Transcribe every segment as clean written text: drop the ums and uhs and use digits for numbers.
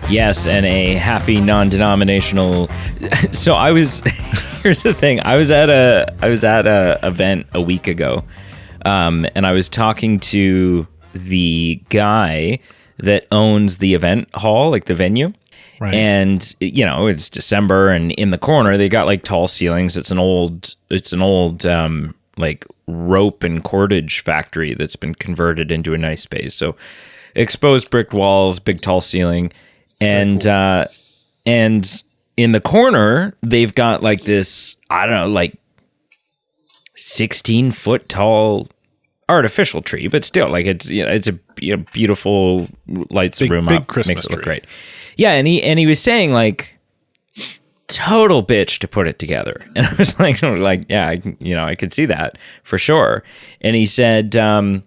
Yes, and a happy non-denominational. So I was. Here's the thing. I was at a event a week ago, and I was talking to the guy that owns the event hall, like the venue. Right. And it's December, and in the corner they got like tall ceilings. It's an old like rope and cordage factory that's been converted into a nice space. So exposed brick walls, big tall ceiling, and and in the corner they've got like this, I don't know, like 16-foot tall artificial tree, but still, like it's a beautiful, lights the room up, Christmas makes it look tree. great. Yeah, and he was saying like total bitch to put it together, and I was like yeah, I could see that for sure. And he said so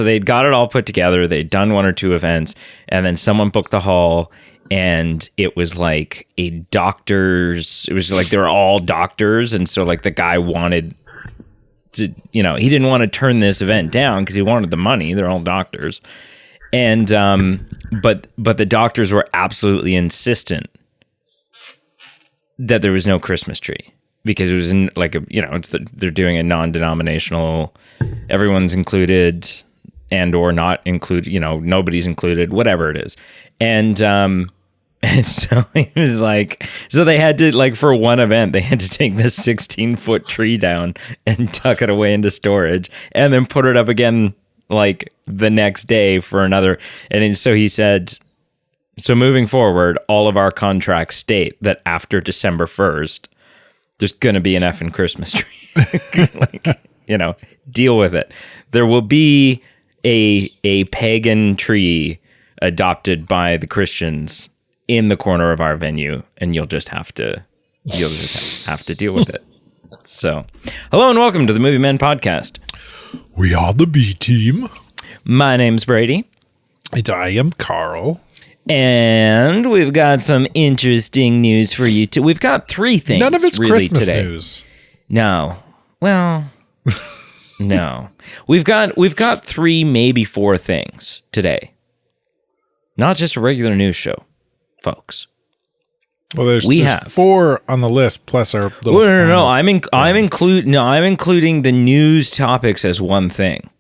they'd got it all put together, they'd done one or two events, and then someone booked the hall, and it was like a doctor's. It was like they were all doctors, and so like the guy wanted to, he didn't want to turn this event down because he wanted the money. They're all doctors. And but the doctors were absolutely insistent that there was no Christmas tree, because it was in like they're doing a non-denominational, everyone's included and or not included, nobody's included, whatever it is. And so it was like, so they had to, like, for one event, they had to take this 16-foot tree down and tuck it away into storage and then put it up again like the next day for another. And so he said, so moving forward, all of our contracts state that after December 1st, there's going to be an effing Christmas tree. Deal with it. There will be a pagan tree adopted by the Christians in the corner of our venue, and you'll just have to deal with it. So, hello and welcome to the Movie Men Podcast. We are the B team. My name's Brady. And I am Carl. And we've got some interesting news for you too. We've got three things. None of it's really Christmas today. news. No. Well, no. We've got three, maybe four things today. Not just a regular news show, folks. Well, there's four on the list plus our little. No. I'm including the news topics as one thing,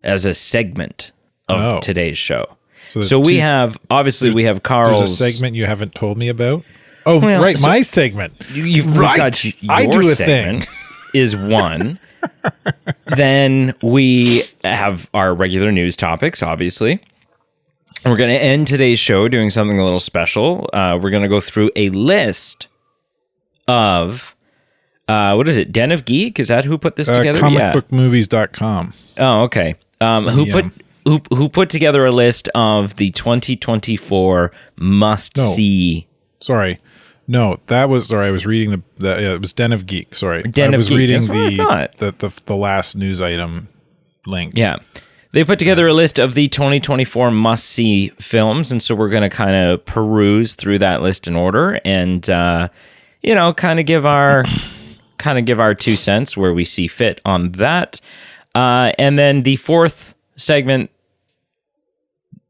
as a segment of today's show. So we have Carl's. There's a segment you haven't told me about. Oh, well, right, my segment. You've right. got your I do a segment thing. Is one. Then we have our regular news topics, obviously. We're going to end today's show doing something a little special. We're going to go through a list of, what is it, Den of Geek? Is that who put this together? Comicbookmovies.com. Oh, okay. Who put together a list of the 2024 must-see... Sorry. No, that was... Sorry, I was reading it was Den of Geek. Sorry. Den of Geek. Reading the last news item link. Yeah. They put together a list of the 2024 must-see films, and so we're going to kind of peruse through that list in order, and kind of give our 2 cents where we see fit on that. And then the fourth segment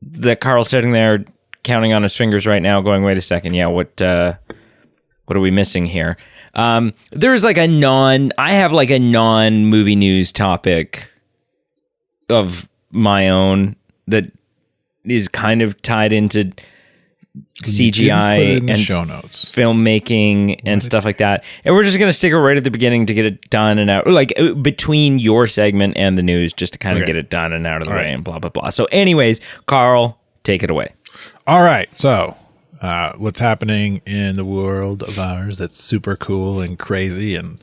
that Carl's sitting there counting on his fingers right now, going, "Wait a second, yeah, what are we missing here?" There's like I have like a non-movie news topic of my own that is kind of tied into CGI and show notes, filmmaking and stuff like that. And we're just going to stick it right at the beginning to get it done and out, like between your segment and the news, just to kind of get it done and out of the way and blah, blah, blah. So anyways, Carl, take it away. All right. So what's happening in the world of ours that's super cool and crazy and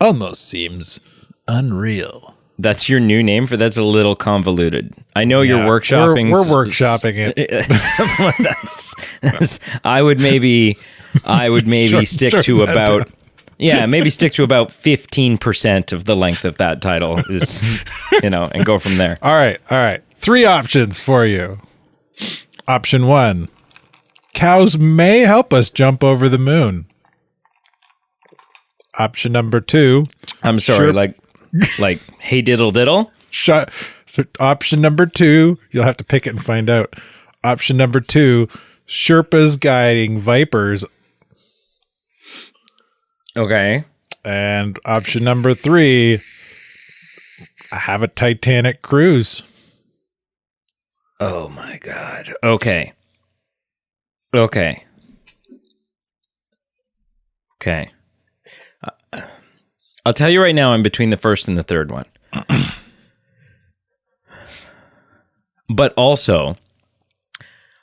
almost seems unreal? That's your new name for that's a little convoluted. I know you're workshopping. We're workshopping it. I would maybe stick to about maybe stick to about 15% of the length of that title is and go from there. All right. 3 options for you. Option 1. Cows may help us jump over the moon. Option number 2. I'm sorry, like, hey diddle diddle? So option number 2, you'll have to pick it and find out. Option number 2, Sherpas guiding Vipers. Okay. And option number 3, have a Titanic cruise. Oh my God. Okay. Okay. Okay. I'll tell you right now, I'm between the first and the third one. But also,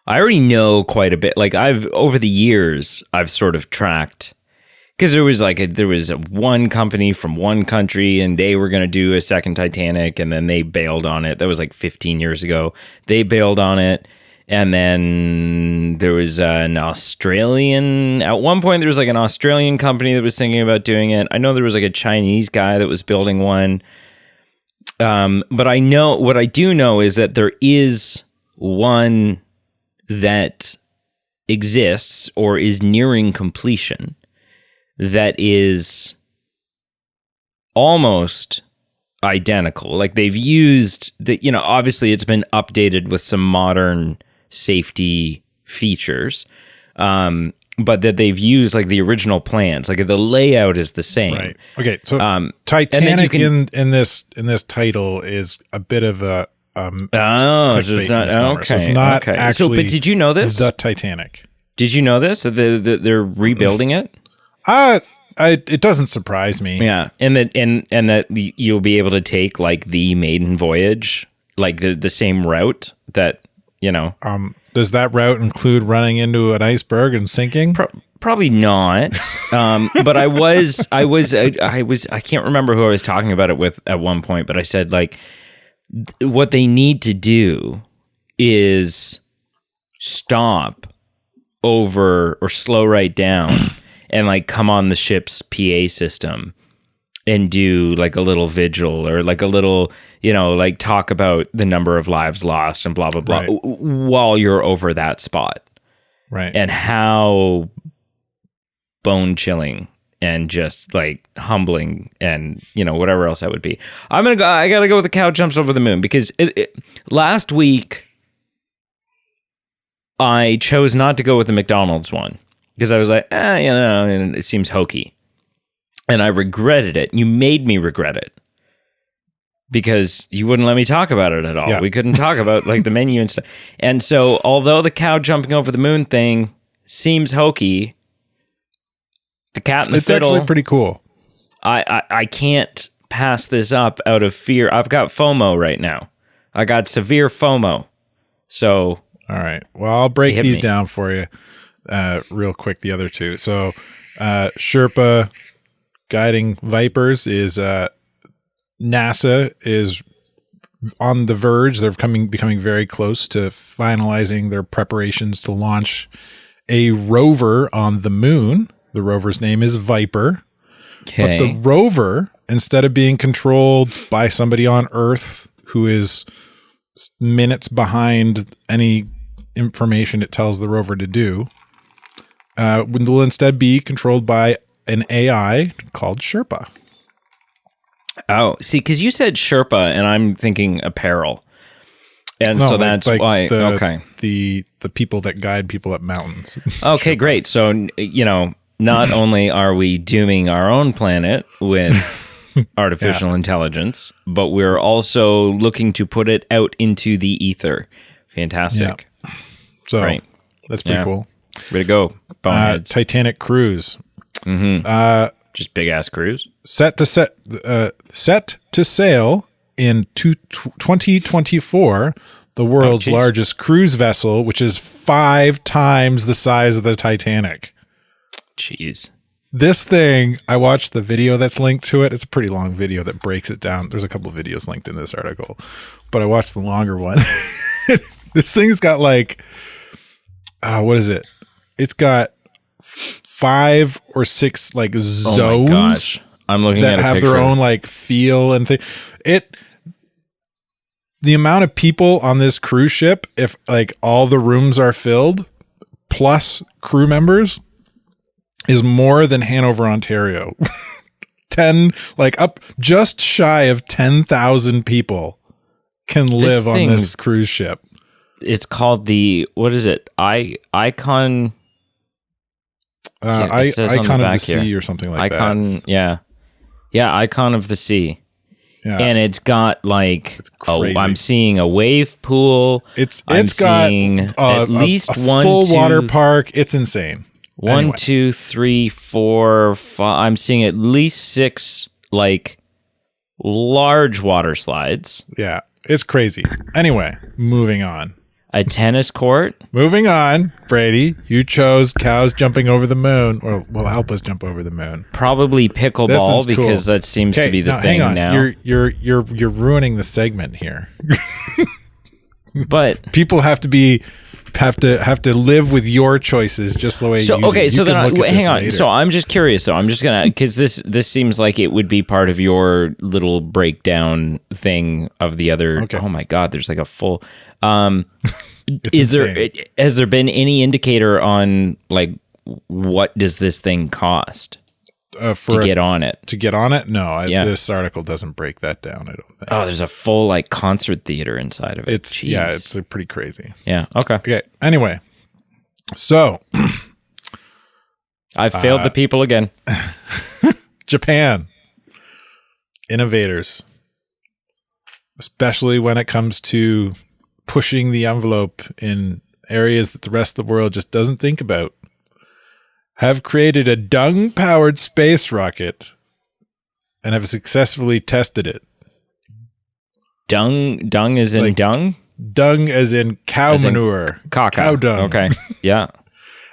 I already know quite a bit. Like over the years, I've sort of tracked, because there was one company from one country and they were going to do a second Titanic and then they bailed on it. That was like 15 years ago. They bailed on it. And then there was at one point there was like an Australian company that was thinking about doing it. I know there was like a Chinese guy that was building one. But what I do know is that there is one that exists or is nearing completion that is almost identical. Like they've used obviously it's been updated with some modern safety features, but that they've used like the original plans, like the layout is the same. Right. Okay. So Titanic in this title is a bit of a it's not okay. So it's not actually. So, but did you know this? The Titanic. Did you know this? That they're rebuilding it? It doesn't surprise me. Yeah, and that you'll be able to take like the maiden voyage, like the same route that. Does that route include running into an iceberg and sinking? Probably not. But I can't remember who I was talking about it with at one point, but I said like, what they need to do is stop over or slow right down and like come on the ship's PA system and do like a little vigil or like a little, like talk about the number of lives lost and blah, blah, blah, right, while you're over that spot. Right. And how bone chilling and just like humbling and, whatever else that would be. I got to go with the cow jumps over the moon because last week I chose not to go with the McDonald's one because I was like, and it seems hokey. And I regretted it. You made me regret it because you wouldn't let me talk about it at all. Yeah. We couldn't talk about like the menu and stuff. And so, although the cow jumping over the moon thing seems hokey, the cat and the fiddle. It's actually pretty cool. I can't pass this up out of fear. I've got FOMO right now. I got severe FOMO. So, all right. Well, I'll break these down for you real quick. The other two. So, Sherpa guiding Vipers is NASA is on the verge. They're becoming very close to finalizing their preparations to launch a rover on the moon. The rover's name is Viper. Okay. But the rover, instead of being controlled by somebody on Earth who is minutes behind any information it tells the rover to do, will instead be controlled by an AI called Sherpa. Oh, see, because you said Sherpa, and I'm thinking apparel, and so that's why. Okay, the people that guide people up mountains. Okay, great. So not only are we dooming our own planet with artificial intelligence, but we're also looking to put it out into the ether. Fantastic. Yeah. So that's pretty cool. Way to go, boneheads. Titanic cruise. Mm-hmm. Just big ass cruise. Set to sail in 2024. The world's largest cruise vessel, which is 5 times the size of the Titanic. Jeez. This thing, I watched the video that's linked to it. It's a pretty long video that breaks it down. There's a couple of videos linked in this article, but I watched the longer one. This thing's got like, what is it? It's got 5 or 6 like zones. Oh my gosh. I'm looking that at a have picture. Their own like feel and thing. The amount of people on this cruise ship, if like all the rooms are filled, plus crew members, is more than Hanover, Ontario. 10, like up just shy of 10,000 people can live on this cruise ship. It's called the, what is it? Icon. It says on Icon the of the back Sea here. or something like that. Icon, yeah. Yeah, Icon of the Sea. Yeah. And it's got like, It's crazy. I'm seeing a wave pool. It's I'm got seeing at least a one, full two, water park. It's insane. One, Anyway. 2, 3, 4, 5. I'm seeing at least 6 like large water slides. Yeah, it's crazy. Anyway, moving on. A tennis court. Moving on, Brady. You chose cows jumping over the moon, or will help us jump over the moon. Probably pickleball This is cool. because that seems to be the thing hang on. now. You're ruining the segment here. But people have to live with your choices just the way you do. Okay, so You then can look at hang this on. later. So I'm just curious. So I'm just gonna, because this seems like it would be part of your little breakdown thing of the other. Okay. Oh my God, there's like a full. It's Has there been any indicator on like what does this thing cost to get on it? To get on it? No, Yeah. this article doesn't break that down. I don't think. Oh, there's a full like concert theater inside of it. It's Jeez. it's pretty crazy. Yeah. Okay. Okay. Anyway, so I failed the people again. Japan innovators, especially when it comes to pushing the envelope in areas that the rest of the world just doesn't think about, have created a dung-powered space rocket and have successfully tested it. Dung is in Like, dung? Dung as in cow As in manure. Caca. Cow dung. Okay. Yeah.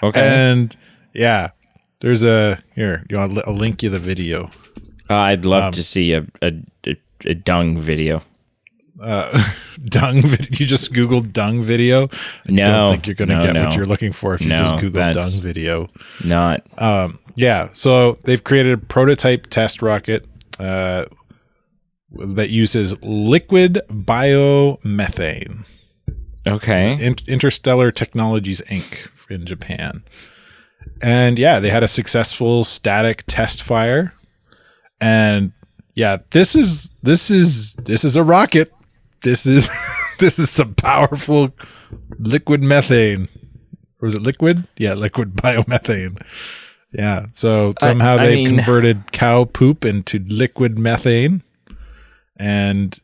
Okay. And yeah, there's a, here, I'll link you the video. I'd love to see a dung video. Dung video. You just Googled dung video. I don't think you're going to get what you're looking for if you just Google dung video. Not. Yeah. So they've created a prototype test rocket that uses liquid biomethane. Okay. Interstellar Technologies Inc. in Japan. And yeah, they had a successful static test fire. And yeah, this is a rocket. This is some powerful liquid methane. Or is it liquid? Yeah, liquid biomethane. Yeah. So somehow they've converted cow poop into liquid methane, and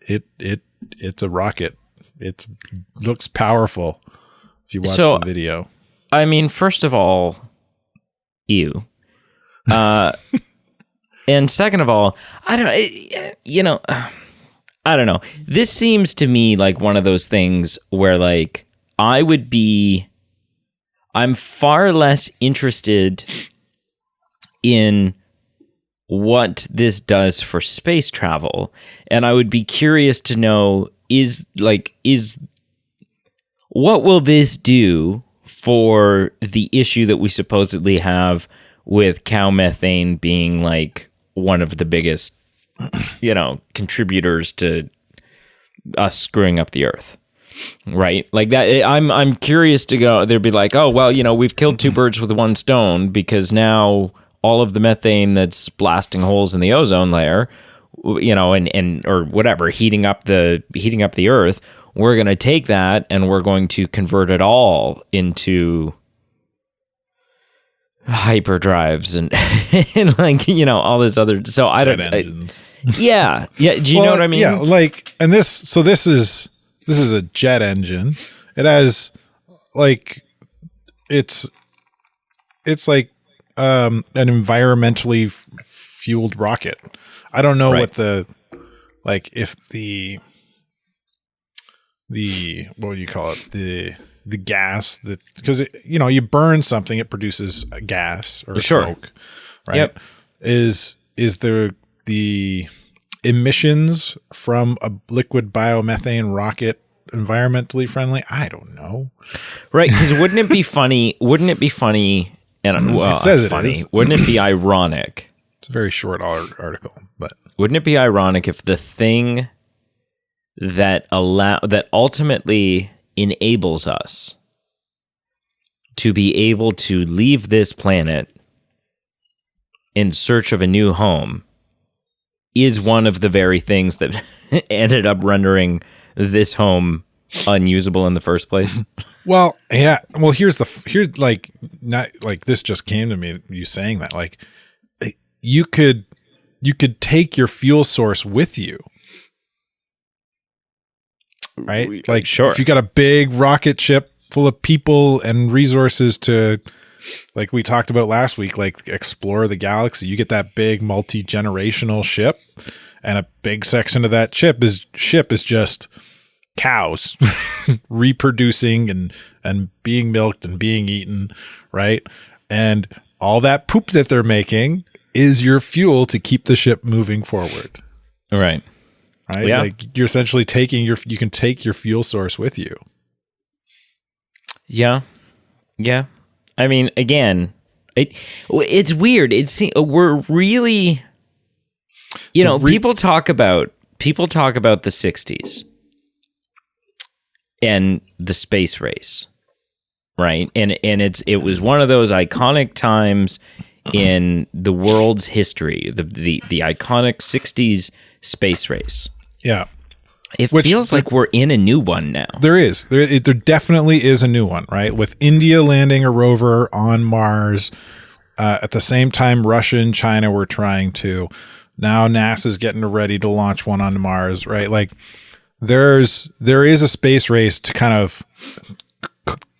it's a rocket. It looks powerful if you watch the video. I mean, first of all, ew. And second of all, I don't know. This seems to me like one of those things where like I'm far less interested in what this does for space travel. And I would be curious to know what will this do for the issue that we supposedly have with cow methane being like one of the biggest, contributors to us screwing up the earth, right? Like that. I'm curious to go. They'd be like, oh well, we've killed two birds with one stone because now all of the methane that's blasting holes in the ozone layer, and or whatever, heating up the earth. We're going to take that and we're going to convert it all into hyperdrives and all this other. So I don't. Engines. Yeah. Do you know what I mean? Yeah, and this is a jet engine. It has it's like an environmentally fueled rocket. I don't know what if the what would you call it? The gas that, because you burn something, it produces a gas or smoke, right? Yep. Is the emissions from a liquid biomethane rocket environmentally friendly? I don't know. Right, because wouldn't it be funny? And it says funny. It is. Wouldn't it be ironic? It's a very short article, but wouldn't it be ironic if the thing that ultimately enables us to be able to leave this planet in search of a new home is one of the very things that ended up rendering this home unusable in the first place. Well, yeah. Well, here's like, not like this just came to me, you saying that, like, you could take your fuel source with you. Right? Like, sure. If you got a big rocket ship full of people and resources to, like we talked about last week, like explore the galaxy, you get that big multi-generational ship, and a big section of that ship is just cows reproducing and being milked and being eaten, right? And all that poop that they're making is your fuel to keep the ship moving forward. Right. Right? Yeah. Like, you're essentially you can take your fuel source with you. Yeah. Yeah. I mean, again, it's weird. We're really, people talk about the 60s and the space race, right? And it was one of those iconic times in the world's history, the iconic 60s space race. Yeah. It feels like we're in a new one now. There definitely is a new one, right? With India landing a rover on Mars. At the same time, Russia and China were trying to. Now NASA's getting ready to launch one on Mars, right? Like, there is a space race to kind of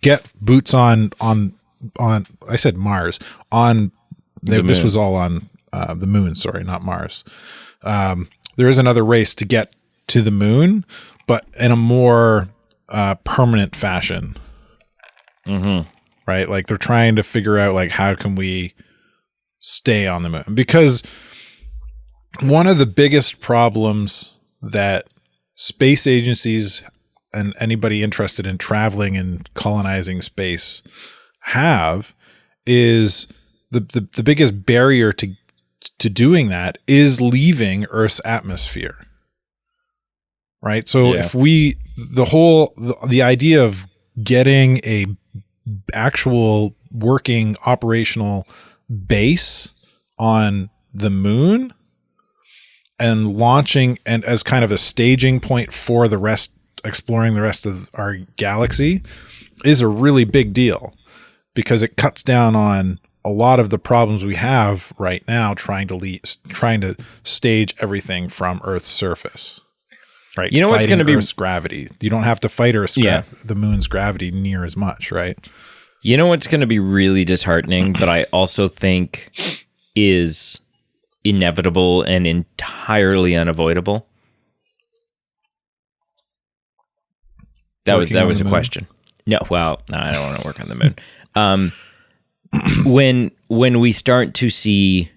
get boots on I said Mars, on this was all on the moon, sorry, not Mars. There is another race to get to the moon, but in a more permanent fashion. Mm-hmm. Right? Like, they're trying to figure out, like, how can we stay on the moon? Because one of the biggest problems that space agencies and anybody interested in traveling and colonizing space have is the biggest barrier to doing that is leaving Earth's atmosphere. Right? So if the idea of getting a actual working operational base on the moon and launching, and as kind of a staging point for exploring the rest of our galaxy, is a really big deal, because it cuts down on a lot of the problems we have right now trying to stage everything from Earth's surface. Right. You know what's going to be Earth's gravity. You don't have to fight the moon's gravity near as much, right? You know what's going to be really disheartening, but I also think is inevitable and entirely unavoidable? That was a question. No, I don't want to work on the moon. When we start to see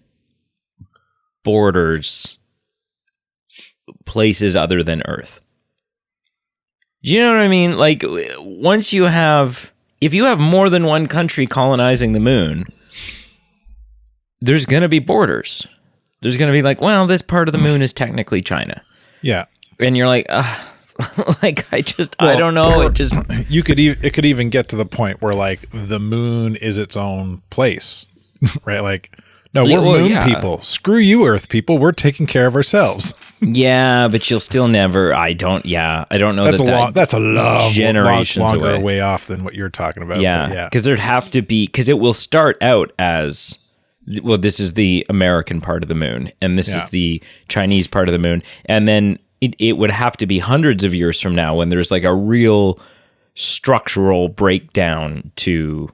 borders places other than Earth. Do you know what I mean? Like, if you have more than one country colonizing the moon, there's going to be borders. There's going to be like, well, this part of the moon is technically China. Yeah. And you're like, like, I don't know. It could even get to the point where, like, the moon is its own place, right? Like, no, we're moon people. Screw you, Earth people. We're taking care of ourselves. Yeah, but you'll still never. I don't know. That's a long generations longer way off than what you're talking about. Yeah, because there'd have to be, because it will start out as, well, this is the American part of the moon, and this is the Chinese part of the moon, and then it would have to be hundreds of years from now when there's like a real structural breakdown to,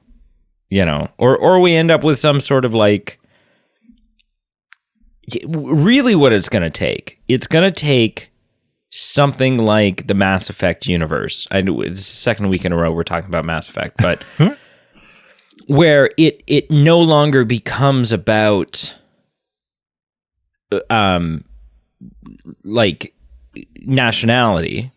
or we end up with some sort of like. Really what it's going to take something like the Mass Effect universe. It's the second week in a row we're talking about Mass Effect, but where it no longer becomes about like nationality,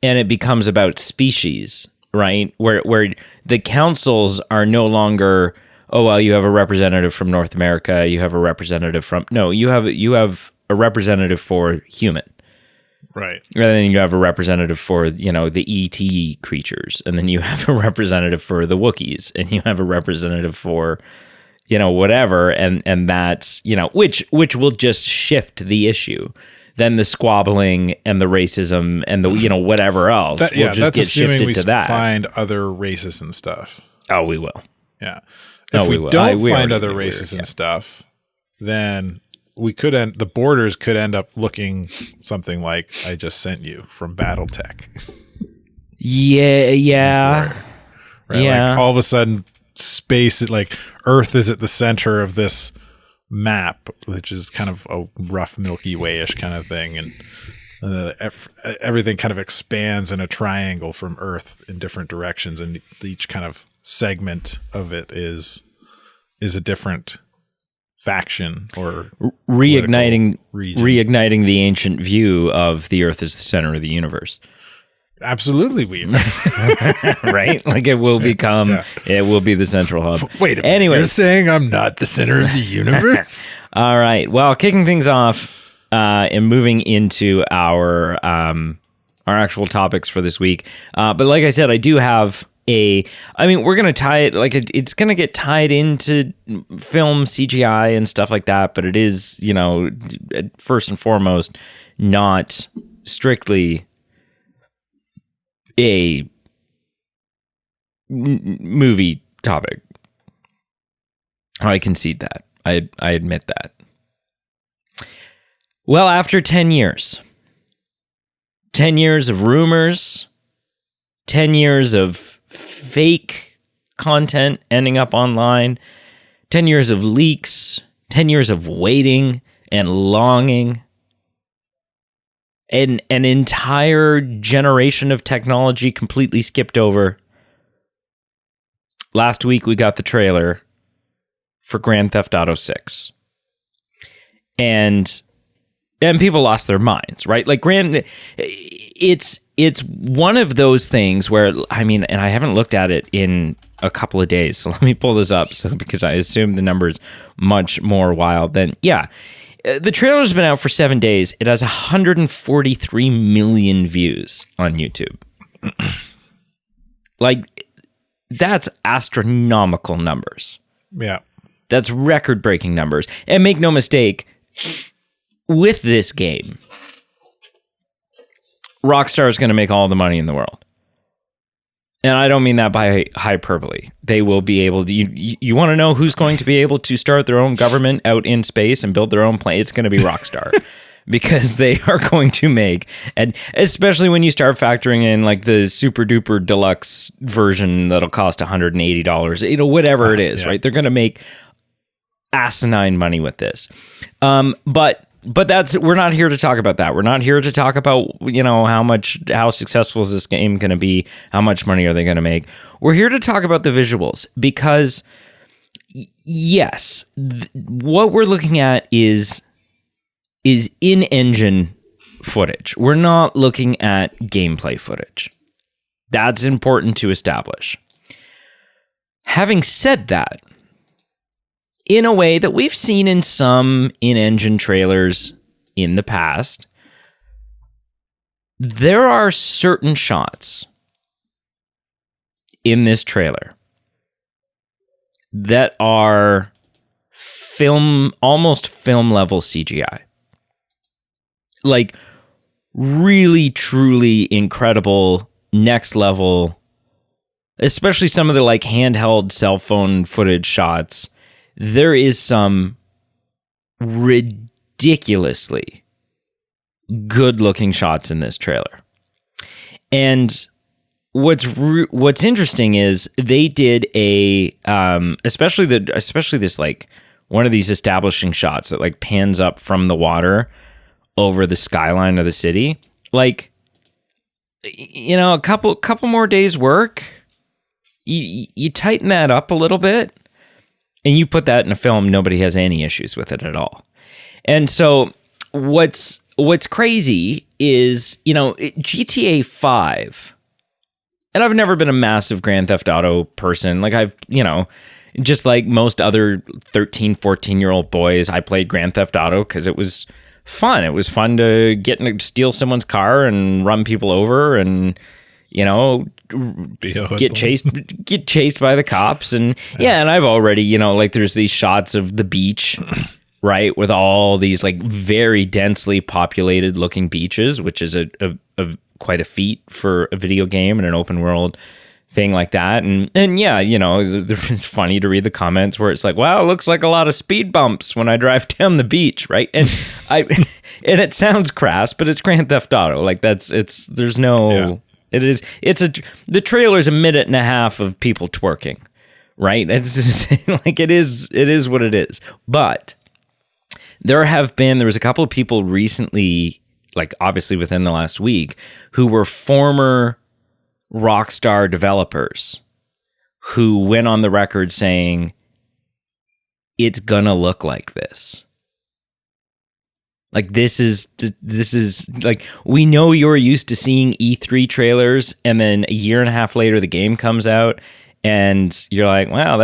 and it becomes about species, right? Where the councils are no longer, oh, well, you have a representative from North America, you have a representative from... No, you have a representative for human. Right. And then you have a representative for, the ET creatures. And then you have a representative for the Wookiees. And you have a representative for, whatever. And that's, which will just shift the issue. then the squabbling and the racism and the whatever else will just get shifted to that. Find other races and stuff. Oh, we will. Yeah. If we will. don't find other races and stuff, then the borders could end up looking something like I just sent you from BattleTech. Yeah. Right? Yeah. Like all of a sudden space, like Earth is at the center of this map, which is kind of a rough Milky Way-ish kind of thing. And everything kind of expands in a triangle from Earth in different directions. And each kind of segment of it is a different faction or reigniting region. the ancient view of the Earth as the center of the universe. Absolutely, we are. Right? Like it will become, it will be the central hub. Wait a minute. You're saying I'm not the center of the universe? All right. Well, kicking things off and moving into our actual topics for this week. But like I said, I do have we're going to tie it, like it's going to get tied into film CGI and stuff like that. But it is, first and foremost, not strictly a movie topic. I concede that. I admit that. Well, after 10 years, 10 years of rumors, 10 years of fake content ending up online, 10 years of leaks, 10 years of waiting and longing, an entire generation of technology completely skipped over. Last week, we got the trailer for Grand Theft Auto 6. And people lost their minds, right? Like it's one of those things where, and I haven't looked at it in a couple of days. So let me pull this up. Because I assume the number's much more wild than, the trailer's been out for 7 days. It has 143 million views on YouTube. Like, that's astronomical numbers. Yeah. That's record-breaking numbers. And make no mistake, with this game, Rockstar is going to make all the money in the world. And I don't mean that by hyperbole. They will be able to... You want to know who's going to be able to start their own government out in space and build their own plane? It's going to be Rockstar. Because they are going to make... And especially when you start factoring in like the super duper deluxe version that'll cost $180. Whatever it is, right? They're going to make asinine money with this. But we're not here to talk about that. We're not here to talk about, how successful is this game going to be? How much money are they going to make? We're here to talk about the visuals because yes, what we're looking at is in-engine footage. We're not looking at gameplay footage. That's important to establish. Having said that, in a way that we've seen in some in-engine trailers in the past, there are certain shots in this trailer that are almost film level CGI. Like really, truly incredible, next level, especially some of the like handheld cell phone footage shots. There is some ridiculously good-looking shots in this trailer. And what's interesting is they did especially this like one of these establishing shots that like pans up from the water over the skyline of the city. Like, a couple more days work, you tighten that up a little bit. And you put that in a film, nobody has any issues with it at all. And so what's crazy is, GTA 5, and I've never been a massive Grand Theft Auto person. Like I've, just like most other 13, 14-year-old boys, I played Grand Theft Auto because it was fun. It was fun to steal someone's car and run people over and, get chased by the cops. And and I've already, like there's these shots of the beach right? With all these like very densely populated looking beaches, which is a quite a feat for a video game and an open world thing like that. And yeah, you know, it's funny to read the comments where it's like, wow, it looks like a lot of speed bumps when I drive down the beach, right? And and it sounds crass, but it's Grand Theft Auto. Like there's no, the trailer's a minute and a half of people twerking, right? It's just, like, it is what it is. But there was a couple of people recently, like obviously within the last week, who were former Rockstar developers who went on the record saying it's gonna look like this. Like this is like, we know you're used to seeing E3 trailers and then a year and a half later the game comes out and you're like, wow,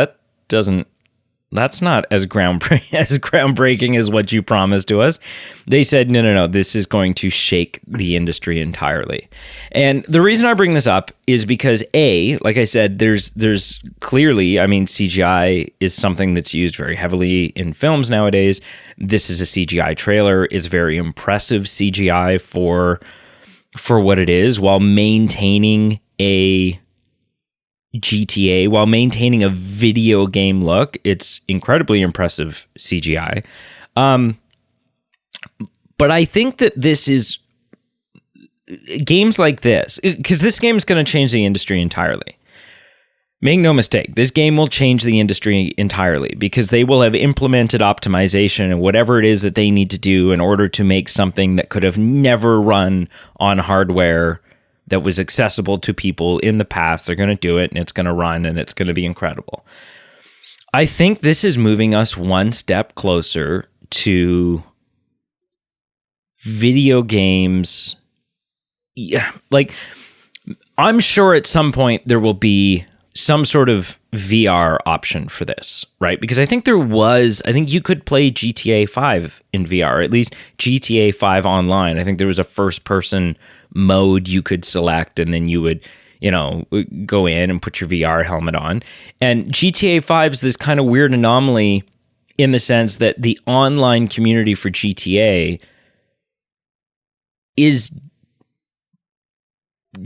that's not as groundbreaking as what you promised to us. They said, no, this is going to shake the industry entirely. And the reason I bring this up is because, like I said, there's clearly, I mean, CGI is something that's used very heavily in films nowadays. This is a CGI trailer. It's very impressive CGI for what it is, while maintaining a GTA, while maintaining a video game look. It's incredibly impressive CGI. But I think that this is games like this, because this game is going to change the industry entirely. Make no mistake, this game will change the industry entirely because they will have implemented optimization and whatever it is that they need to do in order to make something that could have never run on hardware that was accessible to people in the past. They're going to do it and it's going to run and it's going to be incredible. I think this is moving us one step closer to video games. Yeah, like, I'm sure at some point there will be some sort of VR option for this, right? Because I think you could play GTA 5 in VR, at least GTA 5 online. I think there was a first person mode you could select and then you would, you know, go in and put your VR helmet on. And GTA 5 is this kind of weird anomaly in the sense that the online community for GTA is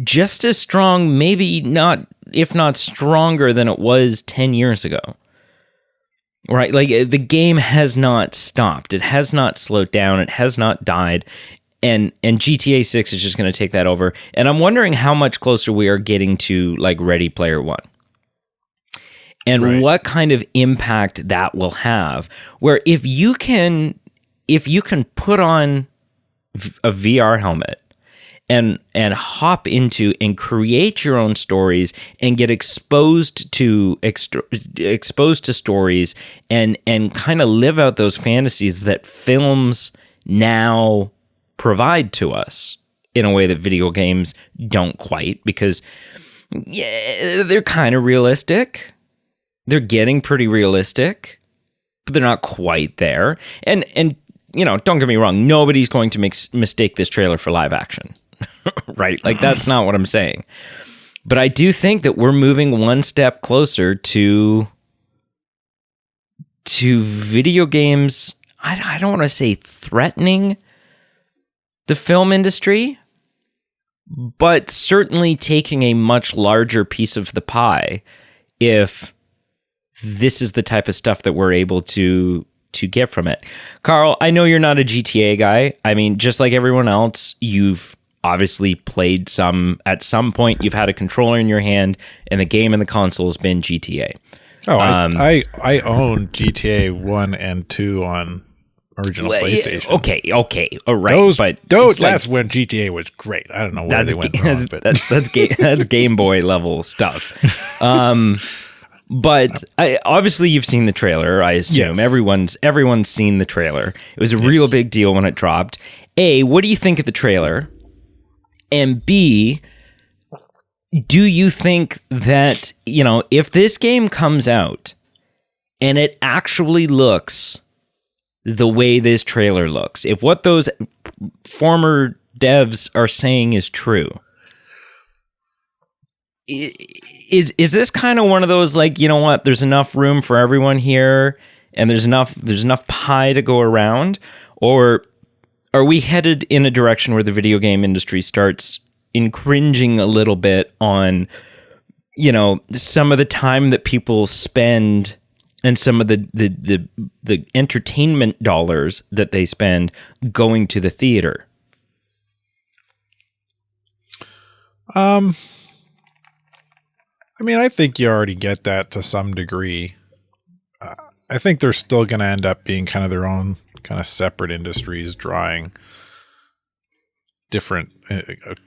just as strong, maybe not, if not stronger than it was 10 years ago. Right? Like, the game has not stopped. It has not slowed down. It has not died. And GTA 6 is just going to take that over. And I'm wondering how much closer we are getting to, like, Ready Player One. And what kind of impact that will have. Where if you can put on a VR helmet and hop into and create your own stories and get exposed to stories and kind of live out those fantasies that films now provide to us in a way that video games don't quite, because they're kind of realistic. They're getting pretty realistic, but they're not quite there. And you know, don't get me wrong, nobody's going to mistake this trailer for live action. Right? Like, that's not what I'm saying. But I do think that we're moving one step closer to video games. I don't want to say threatening the film industry, but certainly taking a much larger piece of the pie if this is the type of stuff that we're able to get from it. Carl, I know you're not a GTA guy. I mean, just like everyone else, you've obviously played at some point you've had a controller in your hand and the game in the console has been GTA. Oh, I own GTA 1 and 2 on original PlayStation. Okay, all right. That's when GTA was great. I don't know where they went wrong, but that's Game Boy level stuff. But obviously you've seen the trailer, I assume. Yes. Everyone's seen the trailer. It was a real big deal when it dropped. A, what do you think of the trailer? And B, do you think that, you know, if this game comes out and it actually looks the way this trailer looks, if what those former devs are saying is true, is this kind of one of those, like, you know what, there's enough room for everyone here, and there's enough pie to go around, or are we headed in a direction where the video game industry starts infringing a little bit on, you know, some of the time that people spend and some of the entertainment dollars that they spend going to the theater? I mean, I think you already get that to some degree. I think they're still going to end up being kind of their own kind of separate industries, drawing different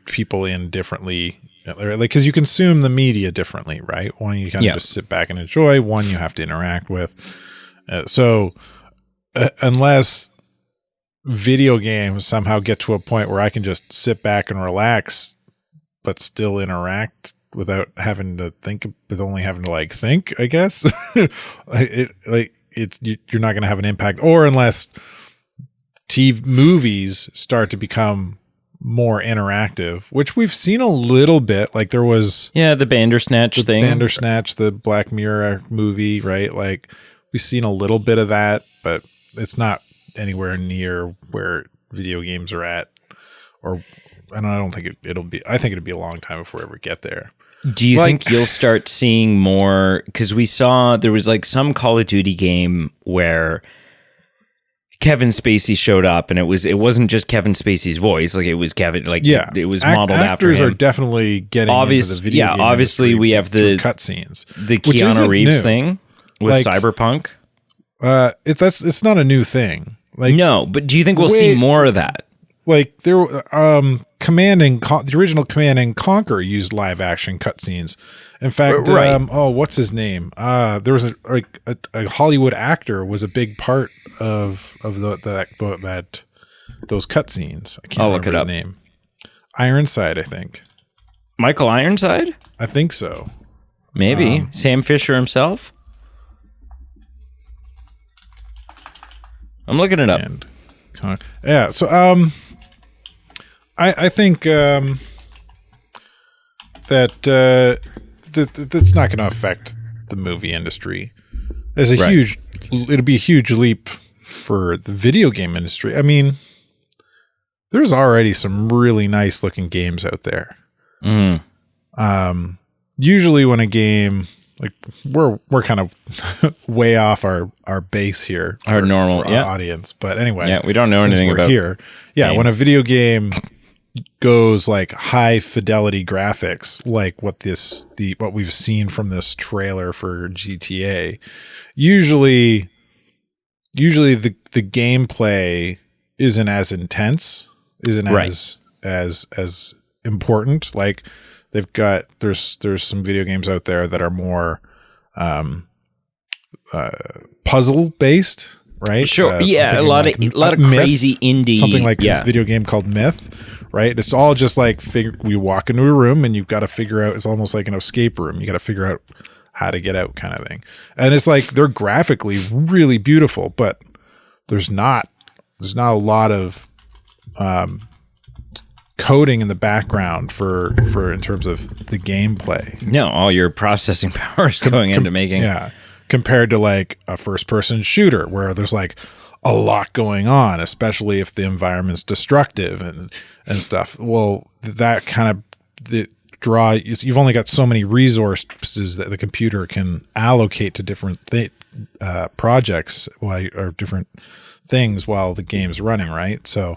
people in differently. Like, because you consume the media differently, right? One you kind of just sit back and enjoy. One you have to interact with. So unless video games somehow get to a point where I can just sit back and relax, but still interact without having to think, with only having to like think, I guess, you're not going to have an impact. Or unless TV movies start to become more interactive, which we've seen a little bit. Like there was the Bandersnatch thing, the Black Mirror movie, right? Like we've seen a little bit of that, but it's not anywhere near where video games are at. Or I don't think it'll be. I think it'll be a long time before we ever get there. Do you think you'll start seeing more? Because we saw there was like some Call of Duty game where Kevin Spacey showed up, and it wasn't just Kevin Spacey's voice. Like it was Kevin. Like it was modeled after him. Actors are definitely getting into the video game obviously we have the cutscenes, the Keanu Reeves thing with Cyberpunk. It's not a new thing. Like no, but do you think we'll see more of that? Like there, the original Command and Conquer used live action cutscenes. In fact, what's his name? There was a Hollywood actor was a big part of those cutscenes. I can't remember his name. Ironside, I think. Michael Ironside? I think so. Maybe Sam Fisher himself. I'm looking it up. Yeah. So I think that that's not going to affect the movie industry. It'll be a huge leap for the video game industry. I mean, there's already some really nice looking games out there. Usually when a game, like we're kind of way off our base here, our normal audience. But anyway, we don't know anything about here. Yeah, games. When a video game goes like high fidelity graphics, like what we've seen from this trailer for GTA, usually the gameplay isn't as intense, as important. Like there's some video games out there that are more puzzle based, right? Sure. A lot of crazy indie, something like a video game called Myth, right? It's all just like we walk into a room and you've got to figure out. It's almost like an escape room. You got to figure out how to get out, kind of thing. And it's like they're graphically really beautiful, but there's not a lot of coding in the background for in terms of the gameplay. No, all your processing power is going into making. Yeah. Compared to like a first person shooter where there's like a lot going on, especially if the environment's destructive and stuff. Well, that kind of you've only got so many resources that the computer can allocate to different projects or different things while the game's running, right? So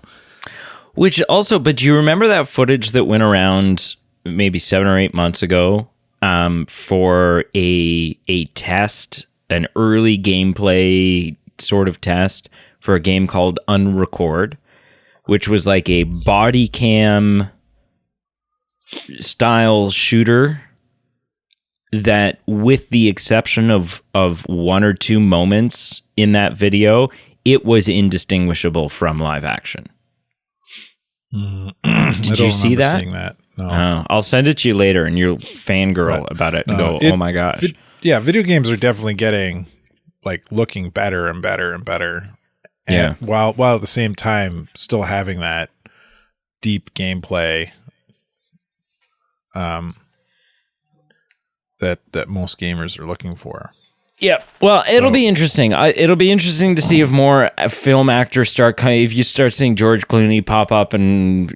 but do you remember that footage that went around maybe 7 or 8 months ago for a test, an early gameplay sort of test for a game called Unrecord, which was like a body cam style shooter that, with the exception of one or two moments in that video, it was indistinguishable from live action. Did you see that? Seeing that? No. Oh, I'll send it to you later, and you'll fangirl about it and go, "Oh my gosh!" Video games are definitely getting like looking better and better and better. And while at the same time still having that deep gameplay, that most gamers are looking for. Yeah, well, it'll be interesting. It'll be interesting to see if more film actors start. If you start seeing George Clooney pop up, and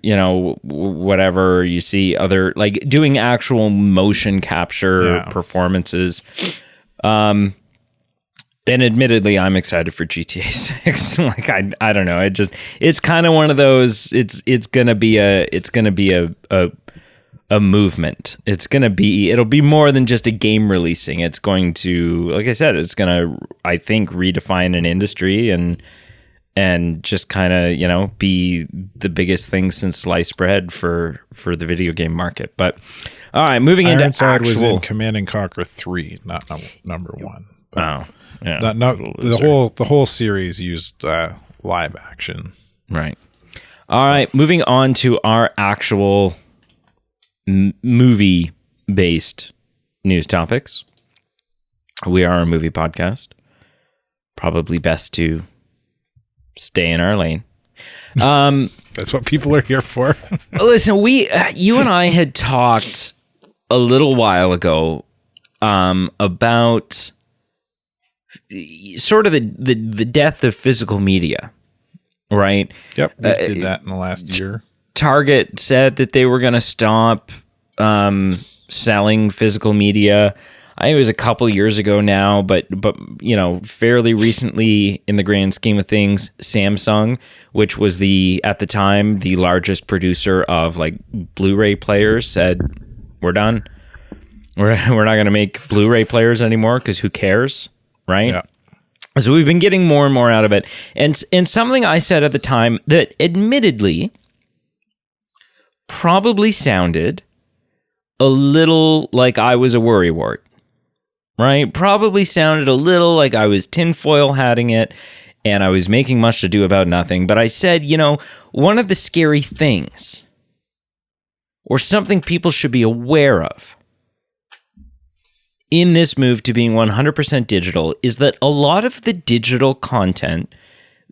whatever, you see other like doing actual motion capture performances. And admittedly, I'm excited for GTA 6. Like I don't know. It's kind of one of those. It's gonna be a movement. It'll be more than just a game releasing. It's going to, like I said, it's going to, I think, redefine an industry and just kind of, be the biggest thing since sliced bread for the video game market. But all right, moving into Ironside was in Command and Conquer 3, not number 1. Oh, yeah. The whole series used live action. Right. All right, moving on to our actual movie-based news topics. We are a movie podcast. Probably best to stay in our lane. That's what people are here for. Listen, you and I had talked a little while ago about sort of the death of physical media, right? Yep, we did that in the last year. Target said that they were going to stop selling physical media. I think it was a couple years ago now, but fairly recently in the grand scheme of things, Samsung, which was at the time the largest producer of like Blu-ray players, said we're done. We're not going to make Blu-ray players anymore because who cares, right? Yeah. So we've been getting more and more out of it, and something I said at the time that admittedly probably sounded a little like I was a worrywart, right? Probably sounded a little like I was tinfoil hatting it and I was making much to do about nothing. But I said, one of the scary things or something people should be aware of in this move to being 100% digital is that a lot of the digital content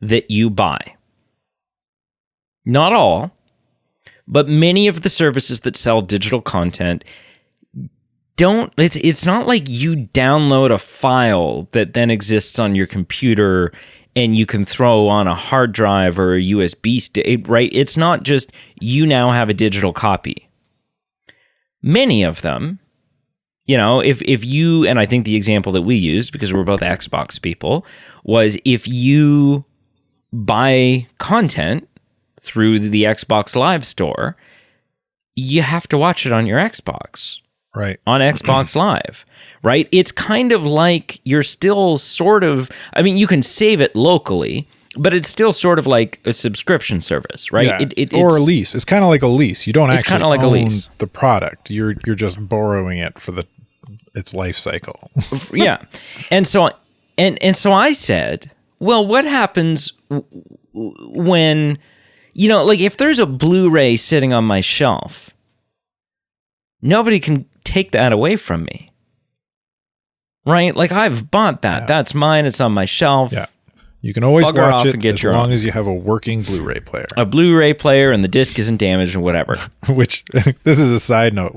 that you buy, not all, but many of the services that sell digital content it's not like you download a file that then exists on your computer and you can throw on a hard drive or a USB stick, right? It's not just you now have a digital copy. Many of them, if you, and I think the example that we used, because we're both Xbox people, was if you buy content through the Xbox Live store, you have to watch it on your Xbox. Right. On Xbox Live, right? It's kind of like you're still sort of, you can save it locally, but it's still sort of like a subscription service, right? Yeah. Or a lease. It's kind of like a lease. You don't actually own the product. You're just borrowing it for its life cycle. Yeah. And so I said, well, what happens when, like if there's a Blu-ray sitting on my shelf, nobody can take that away from me, right? Like I've bought that. Yeah. That's mine. It's on my shelf. Yeah. You can always watch it as long as you have a working Blu-ray player. A Blu-ray player and the disc isn't damaged or whatever. Which, this is a side note,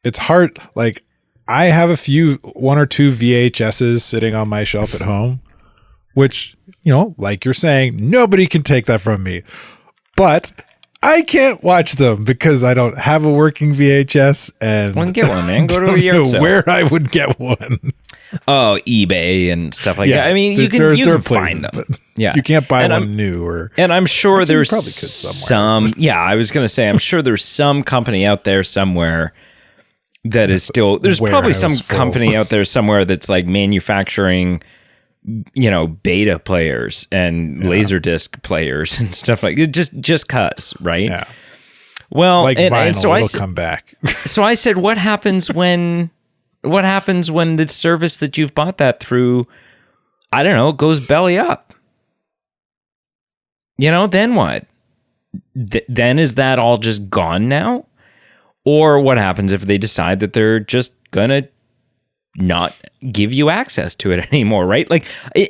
it's hard. Like I have one or two VHSs sitting on my shelf at home, which, like you're saying, nobody can take that from me. But I can't watch them because I don't have a working VHS, and well, get one, man. Go to a yard sale. Where I would get one. Oh, eBay and stuff like that. You can find them. Yeah, you can't buy one new, and I'm sure there's some. Yeah, I was gonna say, I'm sure there's some company out there somewhere that is still. There's probably some company out there somewhere that's like manufacturing, beta players and Laserdisc players and stuff like it. Just cause, right? Yeah. Well, like vinyl, and so it'll come back. So I said, what happens when the service that you've bought that through, I don't know, goes belly up? Then what? Then is that all just gone now? Or what happens if they decide that they're just gonna not give you access to it anymore, right? Like,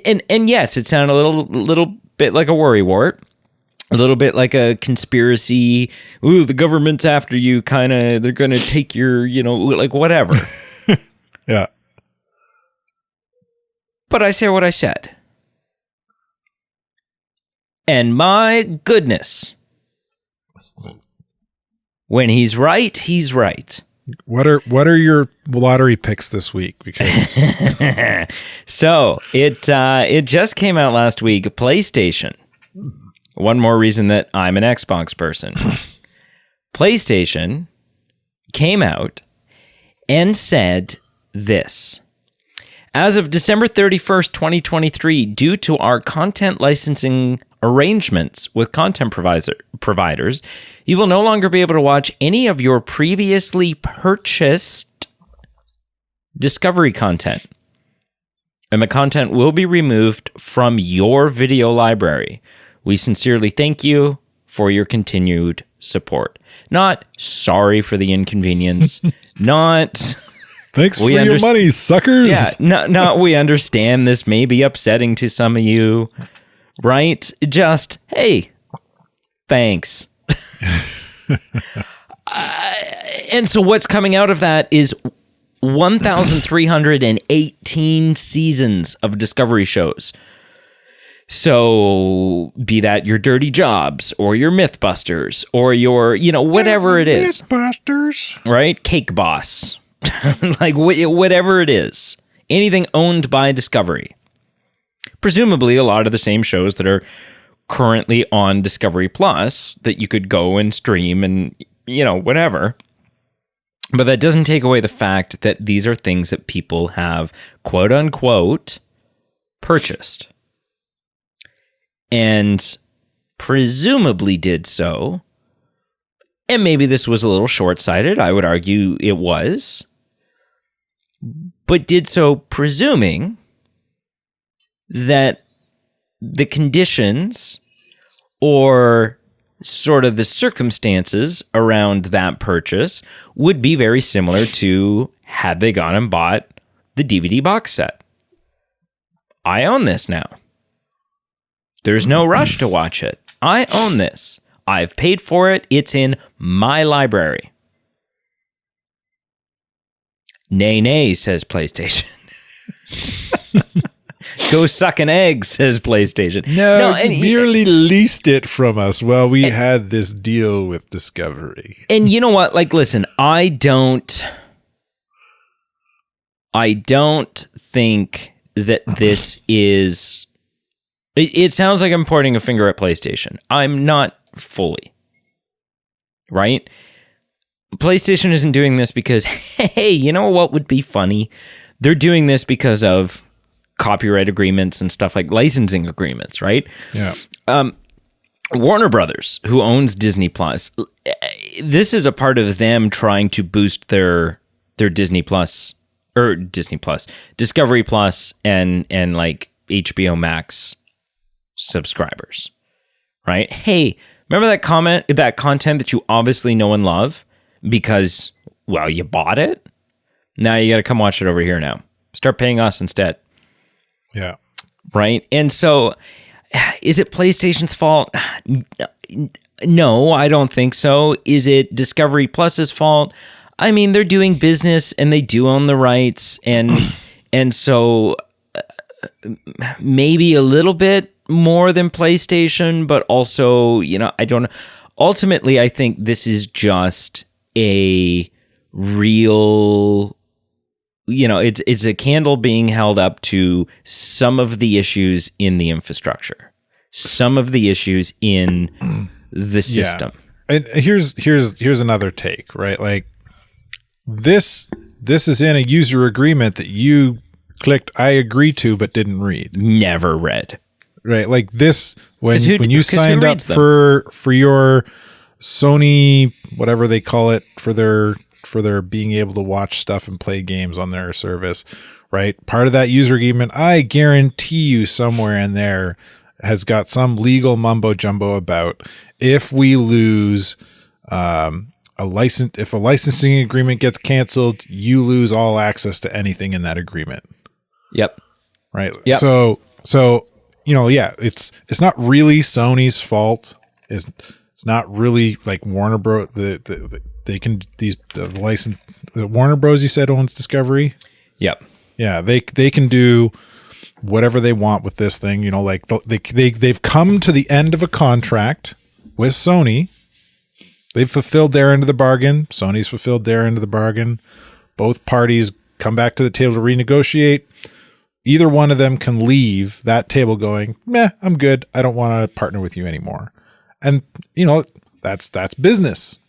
and yes, it sounded a little bit like a worrywart, a little bit like a conspiracy. Ooh, the government's after you. They're going to take your, like whatever. Yeah. But I said what I said. And my goodness, when he's right, he's right. What are your lottery picks this week? Because so it just came out last week. PlayStation. One more reason that I'm an Xbox person. PlayStation came out and said this. As of December 31st, 2023, due to our content licensing arrangements with content providers, you will no longer be able to watch any of your previously purchased Discovery content. And the content will be removed from your video library. We sincerely thank you for your continued support. Not sorry for the inconvenience, not... Thanks for your money, suckers. Yeah, no, we understand this may be upsetting to some of you, right? Just, hey, thanks. And so what's coming out of that is 1,318 seasons of Discovery shows. So be that your Dirty Jobs or your Mythbusters or your, whatever it is. Mythbusters. Right? Cake Boss. Like whatever it is, anything owned by Discovery. Presumably a lot of the same shows that are currently on Discovery Plus that you could go and stream and, whatever. But that doesn't take away the fact that these are things that people have, quote unquote, purchased. And presumably did so. And maybe this was a little short-sighted. I would argue it was. But did so presuming that the conditions or sort of the circumstances around that purchase would be very similar to had they gone and bought the DVD box set. I own this now. There's no rush to watch it. I own this. I've paid for it. It's in my library. Nay, nay, says PlayStation. Go suck an egg, says PlayStation. No, you merely leased it from us while we had this deal with Discovery. And you know what? Like, listen, I don't think that this is... It sounds like I'm pointing a finger at PlayStation. I'm not fully. Right? PlayStation isn't doing this because, hey, you know what would be funny? They're doing this because of copyright agreements and stuff like licensing agreements, right? Yeah. Warner Brothers, who owns Disney Plus, this is a part of them trying to boost their Disney Plus or Disney Plus, Discovery Plus, and like HBO Max subscribers, right? Hey, remember that content that you obviously know and love because, well, you bought it? Now you got to come watch it over here now. Start paying us instead. Yeah. Right? And so, is it PlayStation's fault? No, I don't think so. Is it Discovery Plus's fault? I mean, they're doing business and they do own the rights. And so, maybe a little bit more than PlayStation, but also, I don't know. Ultimately, I think this is just a real, it's a candle being held up to some of the issues in the infrastructure, some of the issues in the system. Yeah. And here's another take, right? Like this is in a user agreement that you clicked I agree to but didn't read. Never read. Right, like this when you signed up for your Sony, whatever they call it, for their being able to watch stuff and play games on their service, right? Part of that user agreement, I guarantee you somewhere in there has got some legal mumbo jumbo about if we lose if a licensing agreement gets canceled, you lose all access to anything in that agreement. Yep. Right. Yep. So it's not really Sony's fault. It's not really like Warner Bros. The Warner Bros. You said owns Discovery. Yep. Yeah, they can do whatever they want with this thing. You know, like they've come to the end of a contract with Sony. They've fulfilled their end of the bargain. Sony's fulfilled their end of the bargain. Both parties come back to the table to renegotiate. Either one of them can leave that table going, meh, I'm good. I don't want to partner with you anymore. And, you know, that's business,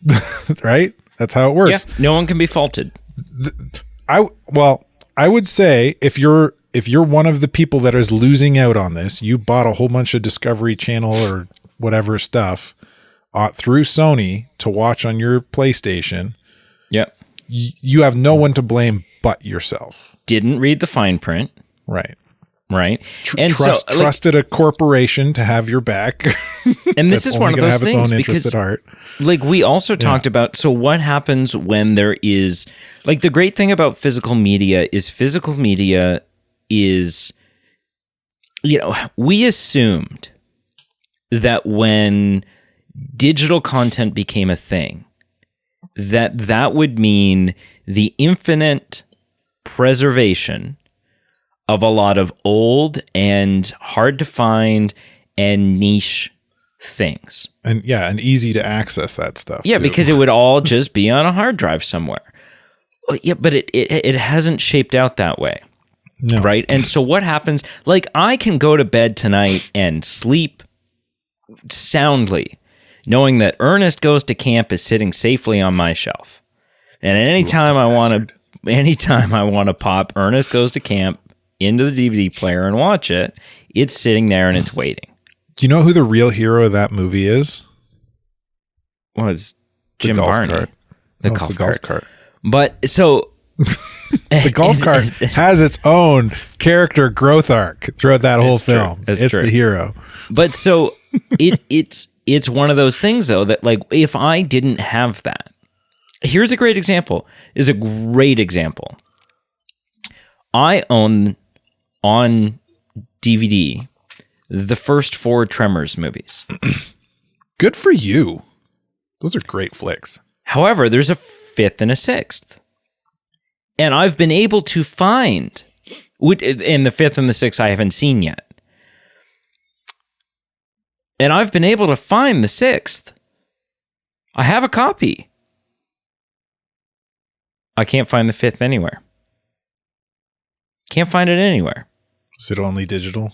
right? That's how it works. Yeah, no one can be faulted. I would say if you're one of the people that is losing out on this, you bought a whole bunch of Discovery Channel or whatever stuff through Sony to watch on your PlayStation. Yep. You have no one to blame but yourself. Didn't read the fine print. Right. Right. And trusted a corporation to have your back. And this is one of those things because like we also talked about, so what happens when there is like the great thing about physical media is, you know, we assumed that when digital content became a thing, that would mean the infinite preservation of a lot of old and hard to find and niche things. And easy to access that stuff. Yeah, too. Because it would all just be on a hard drive somewhere. Yeah, but it hasn't shaped out that way. No. Right? And so what happens, like I can go to bed tonight and sleep soundly, knowing that Ernest Goes to Camp is sitting safely on my shelf. And anytime I want to pop Ernest Goes to Camp into the DVD player and watch it, it's sitting there and it's waiting. Do you know who the real hero of that movie is? Was Jim Varney. The golf cart. But so the golf cart has its own character growth arc throughout that whole film. It's true. The hero. But so it's one of those things though that like if I didn't have that, here's a great example. I own on DVD the first 4 Tremors movies. Good for you. Those are great flicks. However, there's a 5th and a 6th. And I've been able to find, in the 5th and the 6th I haven't seen yet. And I've been able to find the 6th. I have a copy. I can't find the 5th anywhere. Can't find it anywhere. Is it only digital?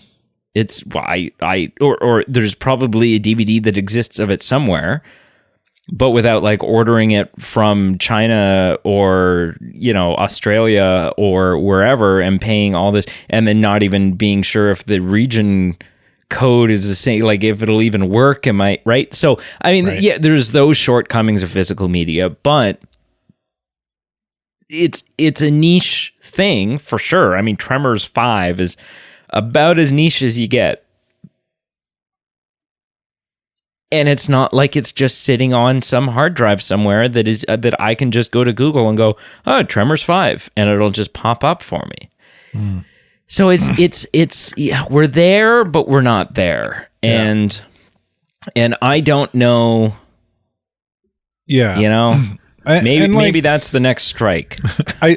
It's or there's probably a DVD that exists of it somewhere, but without like ordering it from China or, you know, Australia or wherever and paying all this and then not even being sure if the region code is the same, like if it'll even work. Am I right? So, I mean, right. Yeah, there's those shortcomings of physical media, but it's a niche thing for sure. I mean, Tremors 5 is about as niche as you get. And it's not like it's just sitting on some hard drive somewhere that is that I can just go to Google and go, oh, Tremors 5, and it'll just pop up for me. Mm. So it's we're there, but we're not there. And I don't know. Yeah. You know, maybe that's the next strike. I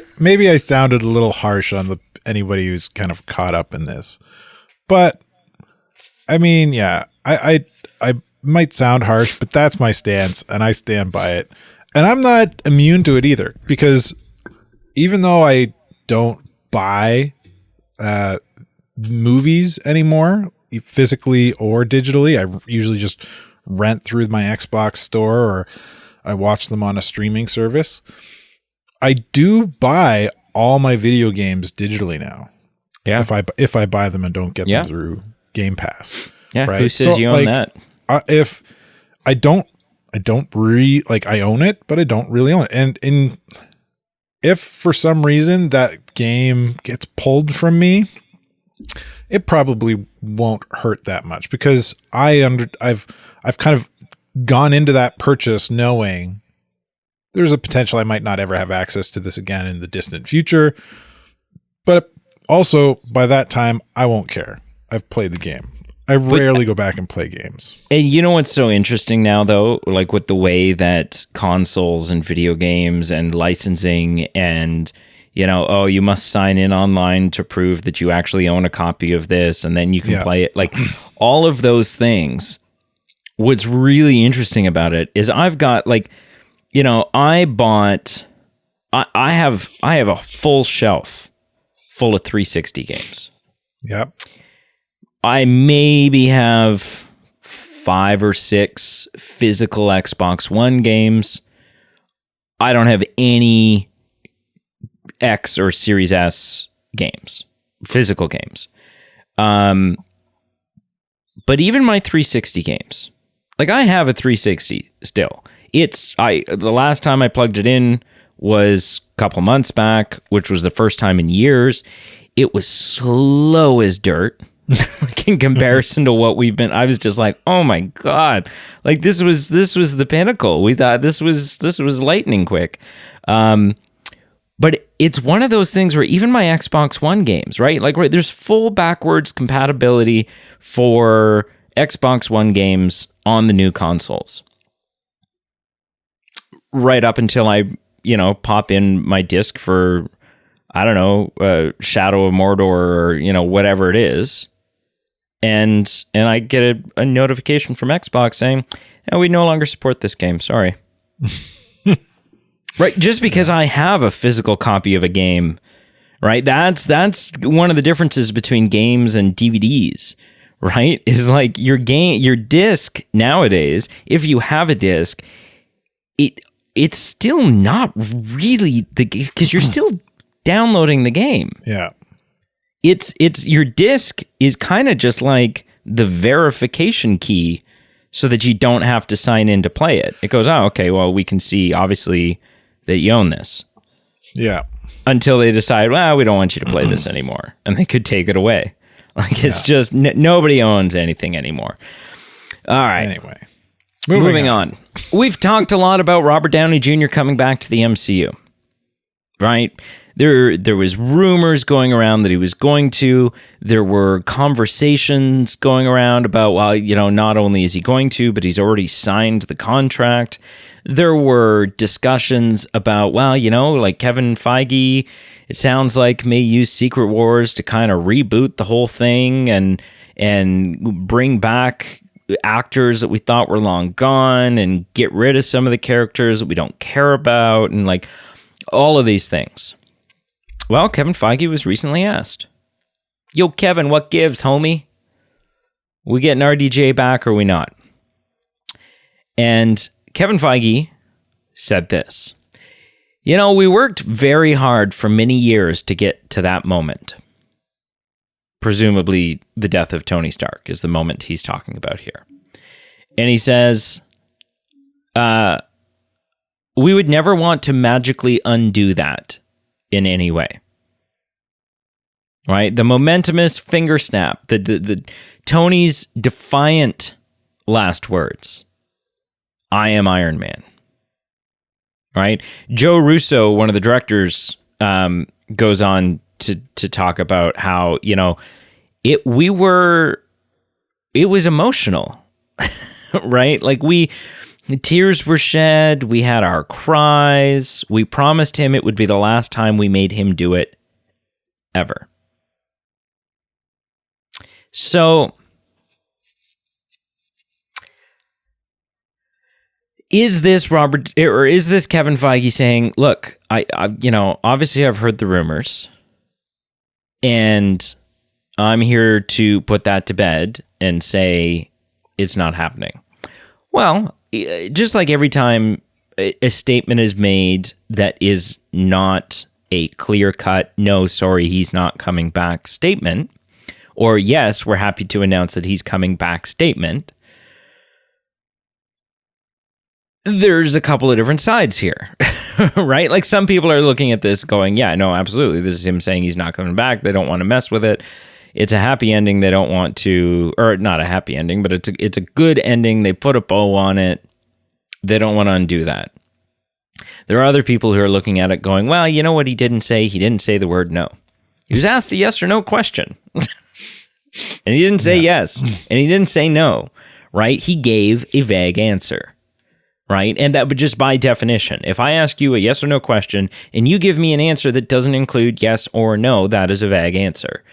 sounded a little harsh on anybody who's kind of caught up in this, but I mean, yeah, I might sound harsh, but that's my stance and I stand by it. And I'm not immune to it either, because even though I don't buy movies anymore, physically or digitally, I usually just rent through my Xbox store or I watch them on a streaming service. I do buy all my video games digitally now. Yeah. If I buy them and don't get them through Game Pass. Yeah. Right? Who says you own that? If I don't I own it, but I don't really own it. And if for some reason that game gets pulled from me, it probably won't hurt that much, because I've kind of gone into that purchase knowing there's a potential I might not ever have access to this again in the distant future. But also by that time, I won't care. I've played the game. I rarely go back and play games. And you know what's so interesting now, though? Like with the way that consoles and video games and licensing and oh, you must sign in online to prove that you actually own a copy of this, and then you can play it. Like all of those things. What's really interesting about it is I've got like, I have a full shelf full of 360 games. Yep. I maybe have 5 or 6 physical Xbox One games. I don't have any X or Series S games, physical games. But even my 360 games, like I have a 360 still. The last time I plugged it in was a couple months back, which was the first time in years. It was slow as dirt. Like in comparison to what we've been, I was just like, oh my God, like this was the pinnacle. We thought this was lightning quick. But it's one of those things where even my Xbox One games, right? Like there's full backwards compatibility for Xbox One games on the new consoles. Right up until I, pop in my disc for, I don't know, Shadow of Mordor or, whatever it is. And I get a notification from Xbox saying, we no longer support this game. Sorry. Right. Just because I have a physical copy of a game, right? That's one of the differences between games and DVDs, right? Is like your disc nowadays, if you have a disc, it's still not really because you're still downloading the game. Yeah. It's your disc is kind of just like the verification key so that you don't have to sign in to play it. It goes, oh, okay, well, we can see obviously that you own this. Yeah. Until they decide, well, we don't want you to play this anymore. And they could take it away. Like it's just nobody owns anything anymore. All right. Anyway. Moving on. We've talked a lot about Robert Downey Jr. coming back to the MCU. Right? There was rumors going around that he was going to. There were conversations going around about, well, not only is he going to, but he's already signed the contract. There were discussions about, well, like Kevin Feige, it sounds like may use Secret Wars to kind of reboot the whole thing and bring back actors that we thought were long gone and get rid of some of the characters that we don't care about and like all of these things. Well, Kevin Feige was recently asked, yo, Kevin, what gives, homie? We getting RDJ back or we not? And Kevin Feige said this, we worked very hard for many years to get to that moment. Presumably the death of Tony Stark is the moment he's talking about here. And he says, we would never want to magically undo that in any way. Right? The momentumous finger snap, the Tony's defiant last words. I am Iron Man. Right? Joe Russo, one of the directors, goes on to talk about how, it was emotional. Right? Like tears were shed. We had our cries. We promised him it would be the last time we made him do it ever. So, is this Kevin Feige saying, look, I obviously I've heard the rumors and I'm here to put that to bed and say it's not happening. Well, just like every time a statement is made that is not a clear-cut, no, sorry, he's not coming back statement, or yes, we're happy to announce that he's coming back statement, there's a couple of different sides here, right? Like some people are looking at this going, yeah, no, absolutely. This is him saying he's not coming back. They don't want to mess with it. It's a happy ending. They don't want to, or not a happy ending, but it's a good ending. They put a bow on it. They don't want to undo that. There are other people who are looking at it going, well, you know what he didn't say? He didn't say the word no. He was asked a yes or no question. And he didn't say yes. And he didn't say no, right? He gave a vague answer, right? And that would just by definition, if I ask you a yes or no question and you give me an answer that doesn't include yes or no, that is a vague answer,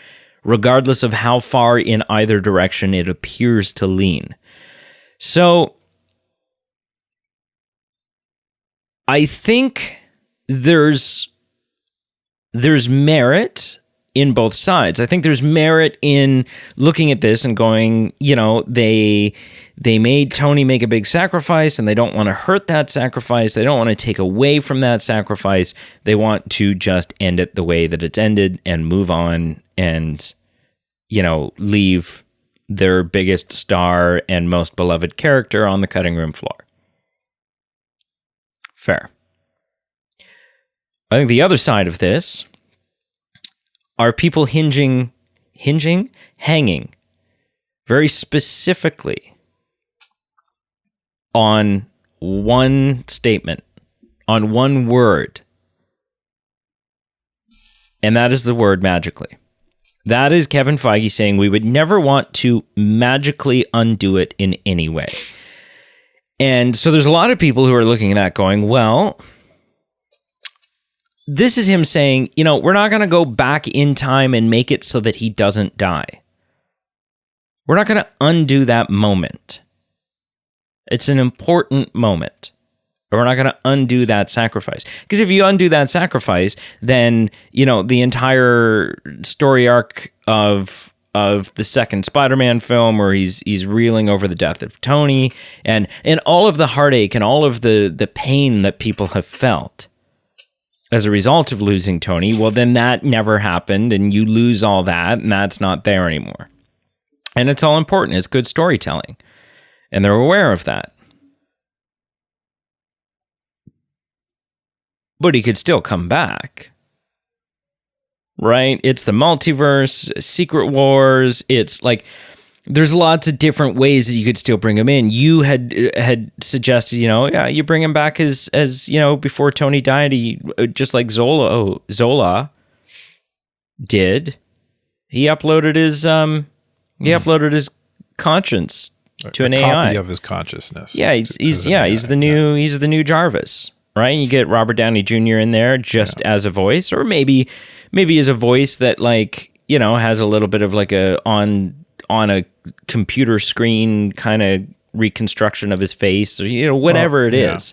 regardless of how far in either direction it appears to lean. So I think there's merit in both sides. I think there's merit in looking at this and going, they made Tony make a big sacrifice and they don't want to hurt that sacrifice. They don't want to take away from that sacrifice. They want to just end it the way that it's ended and move on and, leave their biggest star and most beloved character on the cutting room floor. Fair. I think the other side of this are people hanging very specifically on one statement, on one word. And that is the word magically. That is Kevin Feige saying we would never want to magically undo it in any way. And so there's a lot of people who are looking at that going, well, this is him saying, we're not going to go back in time and make it so that he doesn't die. We're not going to undo that moment. It's an important moment. We're not going to undo that sacrifice. Because if you undo that sacrifice, then, the entire story arc of the second Spider-Man film where he's reeling over the death of Tony and all of the heartache and all of the pain that people have felt as a result of losing Tony, well, then that never happened and you lose all that and that's not there anymore. And it's all important. It's good storytelling. And they're aware of that. But he could still come back. Right? It's the multiverse, Secret Wars. It's like there's lots of different ways that you could still bring him in. You had suggested, you bring him back as before Tony died, just like Zola did. He uploaded his conscience to an AI. Copy of his consciousness. Yeah, he's the new Jarvis. Right? You get Robert Downey Jr. in there just as a voice, or maybe as a voice that has a little bit of like on a computer screen kind of reconstruction of his face, or whatever it is.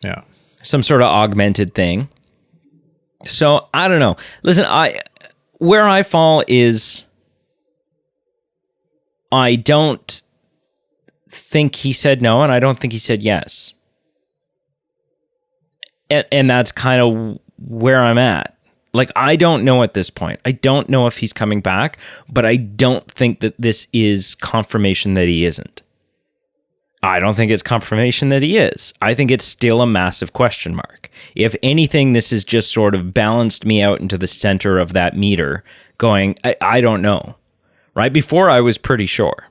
Yeah. Some sort of augmented thing. So I don't know. Listen, where I fall is I don't think he said no, and I don't think he said yes. And that's kind of where I'm at. Like, I don't know at this point. I don't know if he's coming back, but I don't think that this is confirmation that he isn't. I don't think it's confirmation that he is. I think it's still a massive question mark. If anything, this has just sort of balanced me out into the center of that meter going, I don't know. Right? Before, I was pretty sure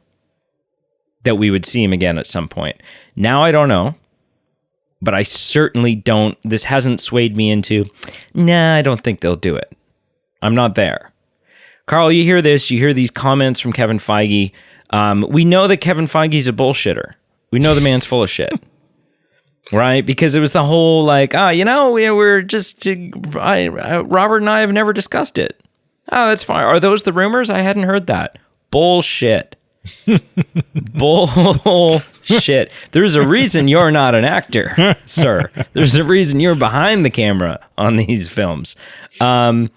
that we would see him again at some point. Now, I don't know. But I certainly don't, this hasn't swayed me into, I don't think they'll do it. I'm not there. Carl, you hear this, you hear these comments from Kevin Feige. We know that Kevin Feige's a bullshitter. We know the man's full of shit. Right? Because it was the whole we're just, Robert and I have never discussed it. Oh, that's fine. Are those the rumors? I hadn't heard that. Bullshit. Bullshit. There's a reason you're not an actor, sir. There's a reason you're behind the camera on these films. You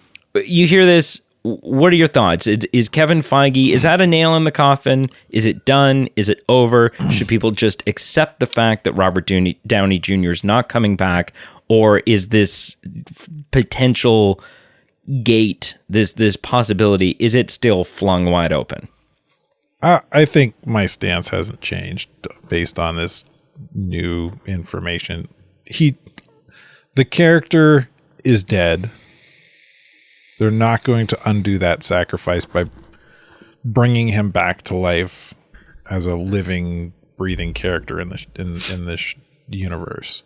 hear this. What are your thoughts? Is Kevin Feige, is that a nail in the coffin? Is it done? Is it over? Should people just accept the fact that Robert Downey Jr. is not coming back? Or is this potential gate, this possibility, is it still flung wide open? I think my stance hasn't changed based on this new information. The character is dead. They're not going to undo that sacrifice by bringing him back to life as a living, breathing character in this universe.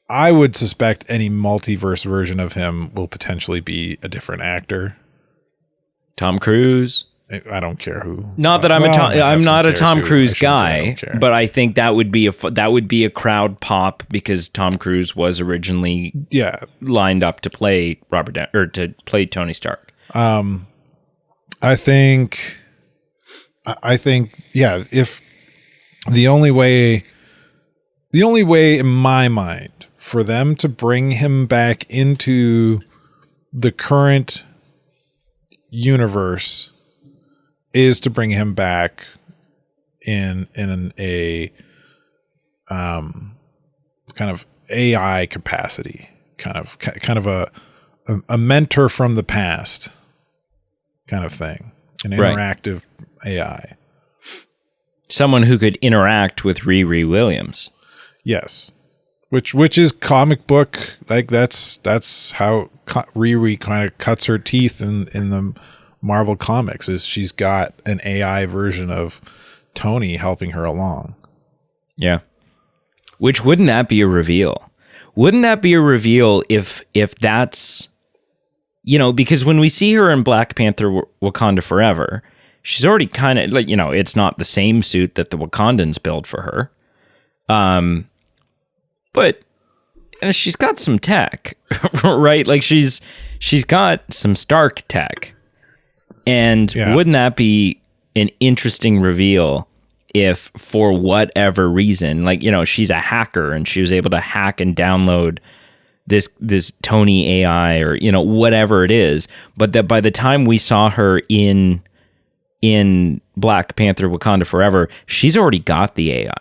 I would suspect any multiverse version of him will potentially be a different actor. Tom Cruise. I don't care who. Not that I'm not a Tom Cruise guy, but I think that would be a crowd pop because Tom Cruise was originally lined up to play Tony Stark. I think if the only way in my mind for them to bring him back into the current universe is to bring him back in a kind of AI capacity, kind of a mentor from the past kind of thing, an interactive AI. Someone who could interact with Riri Williams. Yes. Which is comic book, like that's how Riri kind of cuts her teeth in the Marvel comics, is she's got an AI version of Tony helping her along. Yeah. Which wouldn't that be a reveal? Wouldn't that be a reveal if that's, because when we see her in Black Panther Wakanda Forever, she's already kind of like, it's not the same suit that the Wakandans build for her. But she's got some tech, right? Like she's got some Stark tech. And wouldn't that be an interesting reveal if for whatever reason, like, she's a hacker and she was able to hack and download this Tony AI or, whatever it is, but that by the time we saw her in Black Panther Wakanda Forever, she's already got the AI,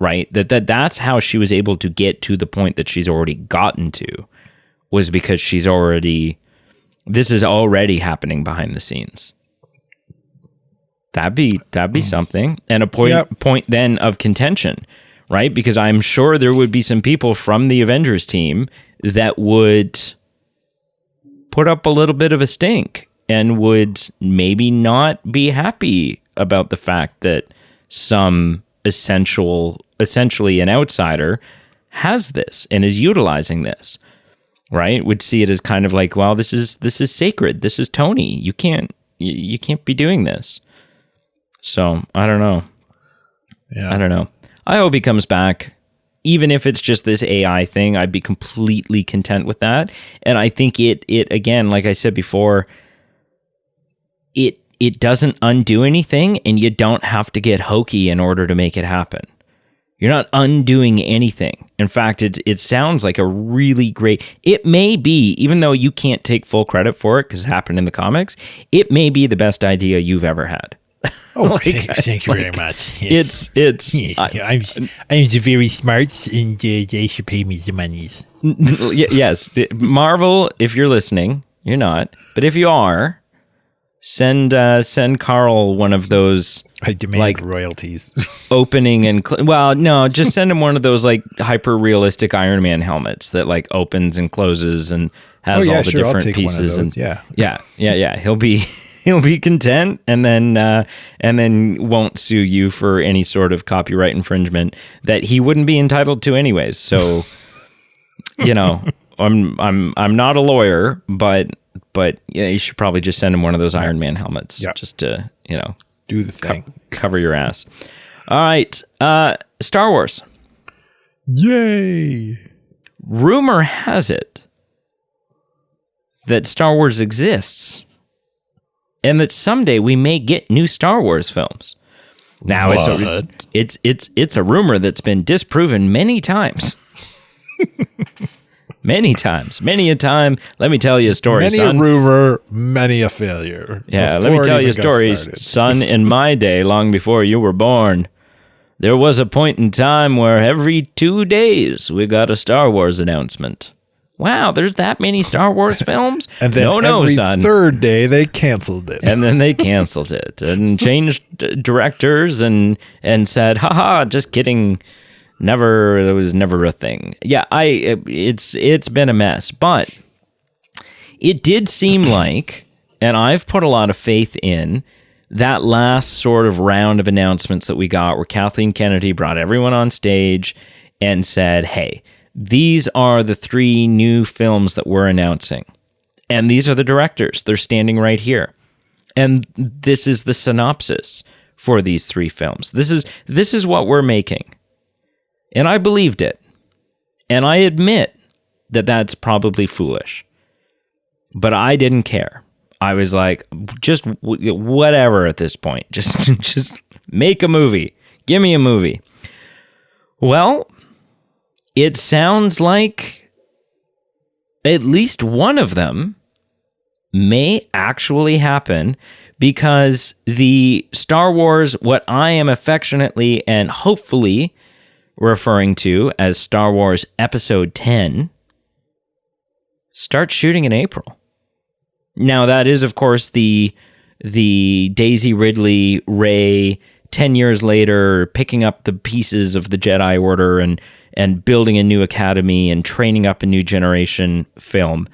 right? That's how she was able to get to the point that she's already gotten to, was because this is already happening behind the scenes. That'd be something, and a point then of contention, right? Because I'm sure there would be some people from the Avengers team that would put up a little bit of a stink and would maybe not be happy about the fact that some essentially an outsider has this and is utilizing this. Right? Would see it as kind of like, well, this is sacred. This is Tony. You can't be doing this. So I don't know. Yeah. I don't know. I hope he comes back. Even if it's just this AI thing, I'd be completely content with that. And I think it again, like I said before, it doesn't undo anything, and you don't have to get hokey in order to make it happen. You're not undoing anything. In fact, it sounds like a really great... It may be, even though you can't take full credit for it because it happened in the comics, it may be the best idea you've ever had. Oh, thank you very much. Yes. I'm very smart, and they should pay me the monies. Yes. Marvel, if you're listening, you're not. But if you are... Send Carl one of those. I demand royalties. Opening and no, just send him one of those like hyper realistic Iron Man helmets that like opens and closes and has all the different pieces. And yeah. He'll be content, and then won't sue you for any sort of copyright infringement that he wouldn't be entitled to anyways. So, I'm not a lawyer, but you should probably just send him one of those Iron Man helmets just to, do the thing. Cover your ass. All right. Star Wars. Yay. Rumor has it that Star Wars exists and that someday we may get new Star Wars films. Now it's a rumor that's been disproven many times. Many times, many a time. Let me tell you a story, son. Many a rumor, many a failure. Yeah, let me tell you a story, son. In my day, long before you were born, there was a point in time where every 2 days we got a Star Wars announcement. Wow, there's that many Star Wars films? And then every third day they canceled it. And then they canceled it and changed directors and said, haha, just kidding. It was never a thing. Yeah, it's been a mess, but it did seem like, and I've put a lot of faith in, that last sort of round of announcements that we got where Kathleen Kennedy brought everyone on stage and said, hey, these are the 3 new films that we're announcing. And these are the directors. They're standing right here. And this is the synopsis for these 3 films. This is what we're making. And I believed it. And I admit that that's probably foolish. But I didn't care. I was like, just whatever at this point. Just make a movie. Give me a movie. Well, it sounds like at least one of them may actually happen, because the Star Wars, what I am affectionately and hopefully referring to as Star Wars Episode 10, starts shooting in April. Now, that is, of course, the Daisy Ridley, Rey, 10 years later, picking up the pieces of the Jedi Order and building a new academy and training up a new generation film.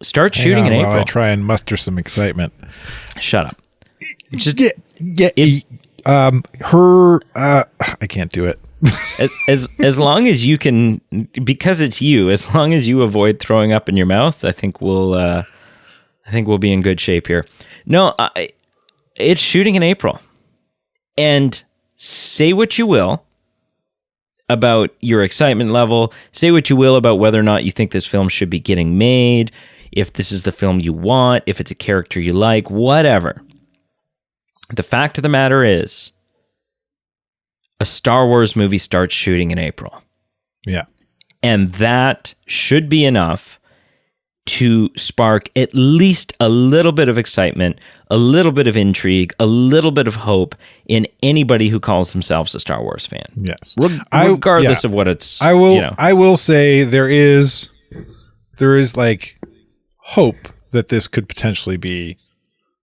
Start shooting in April. I try and muster some excitement. Shut up. Just I can't do it. as long as you can, because it's you. As long as you avoid throwing up in your mouth, I think we'll be in good shape here. No, it's shooting in April, and say what you will about your excitement level. Say what you will about whether or not you think this film should be getting made. If this is the film you want, if it's a character you like, whatever. The fact of the matter is, a Star Wars movie starts shooting in April. Yeah. And that should be enough to spark at least a little bit of excitement, a little bit of intrigue, a little bit of hope in anybody who calls themselves a Star Wars fan. Yes. Regardless of what it's... I will say there is like hope that this could potentially be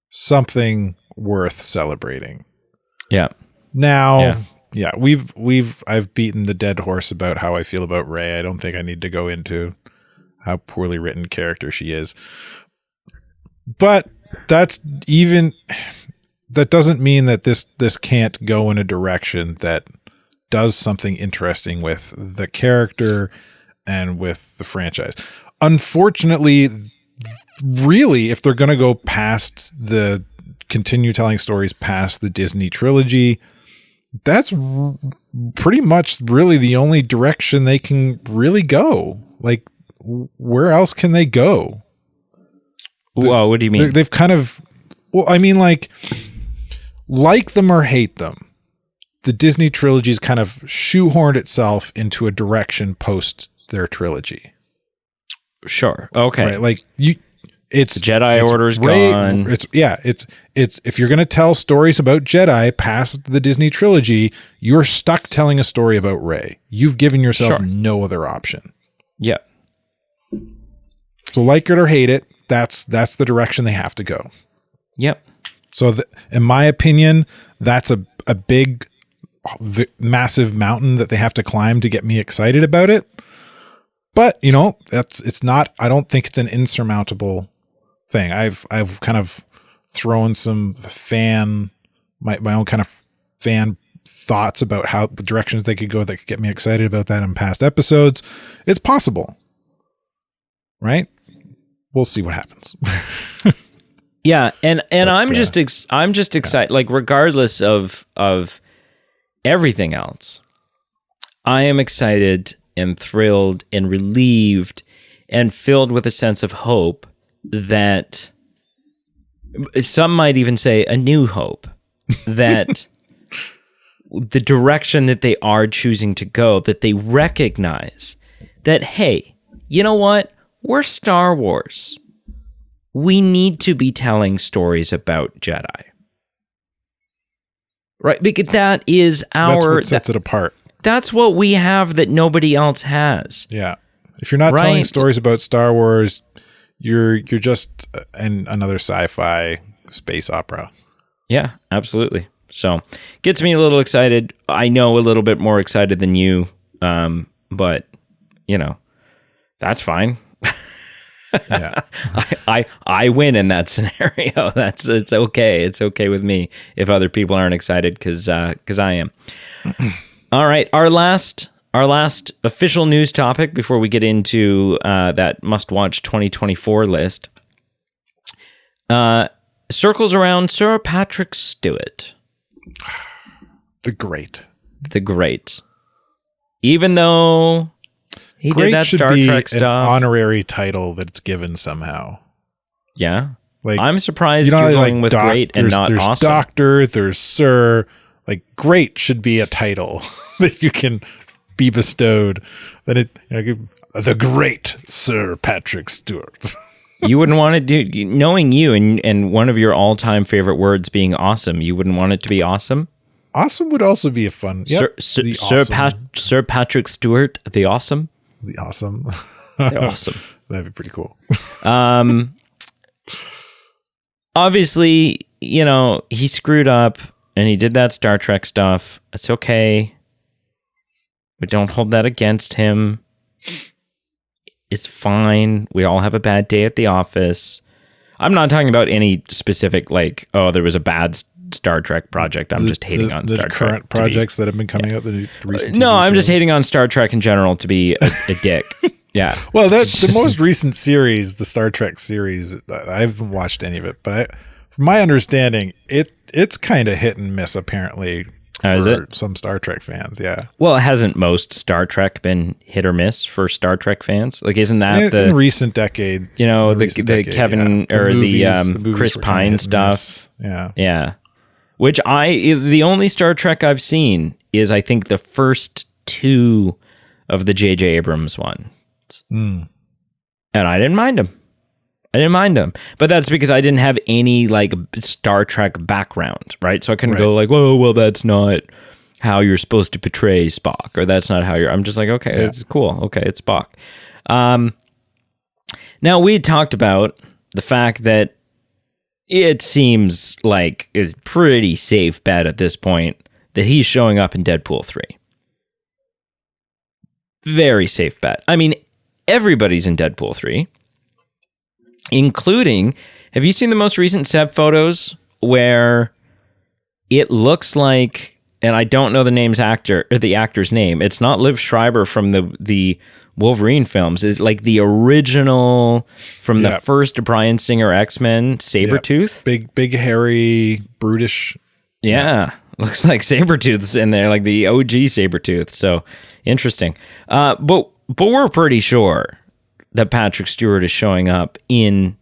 something worth celebrating. Yeah. Now, I've beaten the dead horse about how I feel about Rey. I don't think I need to go into how poorly written character she is. But that doesn't mean that this can't go in a direction that does something interesting with the character and with the franchise. Unfortunately, really, if they're going to go past continue telling stories past the Disney trilogy, that's pretty much really the only direction they can really go. Like, where else can they go? Well, what do you mean? They've kind of, well, I mean, like them or hate them, the Disney trilogy's kind of shoehorned itself into a direction post their trilogy. Sure. Okay. Right. Like it's the Jedi Order's gone. It's if you're going to tell stories about Jedi past the Disney trilogy, you're stuck telling a story about Rey. You've given yourself no other option. Yeah. So like it or hate it, that's the direction they have to go. Yep. So in my opinion, that's a big, massive mountain that they have to climb to get me excited about it. But it's not. I don't think it's an insurmountable thing. I've kind of thrown some my own kind of fan thoughts about how the directions they could go that could get me excited about that in past episodes. It's possible, right? We'll see what happens. Yeah, and I'm just excited. Like, regardless of everything else, I am excited and thrilled and relieved and filled with a sense of hope that some might even say a new hope that the direction that they are choosing to go, that they recognize that, hey, you know what? We're Star Wars. We need to be telling stories about Jedi. Right? Because that is that's what sets it apart. That's what we have that nobody else has. Yeah. If you're not telling stories about Star Wars, you're just another sci-fi space opera. Yeah, absolutely. So, gets me a little excited. I know a little bit more excited than you, but that's fine. Yeah. I win in that scenario. It's okay. It's okay with me if other people aren't excited because I am. All right, our last official news topic before we get into that must-watch 2024 list. circles around Sir Patrick Stewart. The Great. The Great. Even though he Great did that should Star be Trek an stuff. honorary title that's given somehow. Yeah. Like, I'm surprised you're going with Great and not there's Awesome. Doctor, there's Sir. Like, Great should be a title that you can be bestowed. Then the Great Sir Patrick Stewart. You wouldn't want to do, knowing you and one of your all-time favorite words being awesome, you wouldn't want it to be awesome? Awesome would also be a fun. Yep, Sir Patrick Stewart, the Awesome? The Awesome. The Awesome. That'd be pretty cool. Obviously, he screwed up and he did that Star Trek stuff. It's okay. We don't hold that against him. It's fine. We all have a bad day at the office. I'm not talking about any specific, there was a bad Star Trek project. I'm just hating on Star Trek. The current projects that have been coming out. The recent no, TV I'm just show. hating on Star Trek in general to be a dick. Yeah. Well, that's the most recent series, the Star Trek series. I haven't watched any of it, but from my understanding, it's kind of hit and miss apparently. Is it? Some Star Trek fans, yeah. Well, hasn't most Star Trek been hit or miss for Star Trek fans? Like, isn't that in recent decades? The Kevin or the Chris Pine stuff? Yeah, yeah. Which the only Star Trek I've seen is I think the first two of the J.J. Abrams ones, and I didn't mind them. But that's because I didn't have any Star Trek background, right? So I couldn't go well, that's not how you're supposed to portray Spock, or that's not how I'm just like, okay, it's cool. Okay, it's Spock. Now we had talked about the fact that it seems like it's pretty safe bet at this point that he's showing up in Deadpool 3. Very safe bet. I mean, everybody's in Deadpool 3. Including, have you seen the most recent set photos where it looks like, and I don't know the actor's name. It's not Liv Schreiber from the Wolverine films. It's like the original from the first Bryan Singer X-Men, Sabretooth. Big hairy, brutish. Yeah. Looks like Sabretooth's in there, like the OG Sabretooth. So interesting. But we're pretty sure that Patrick Stewart is showing up in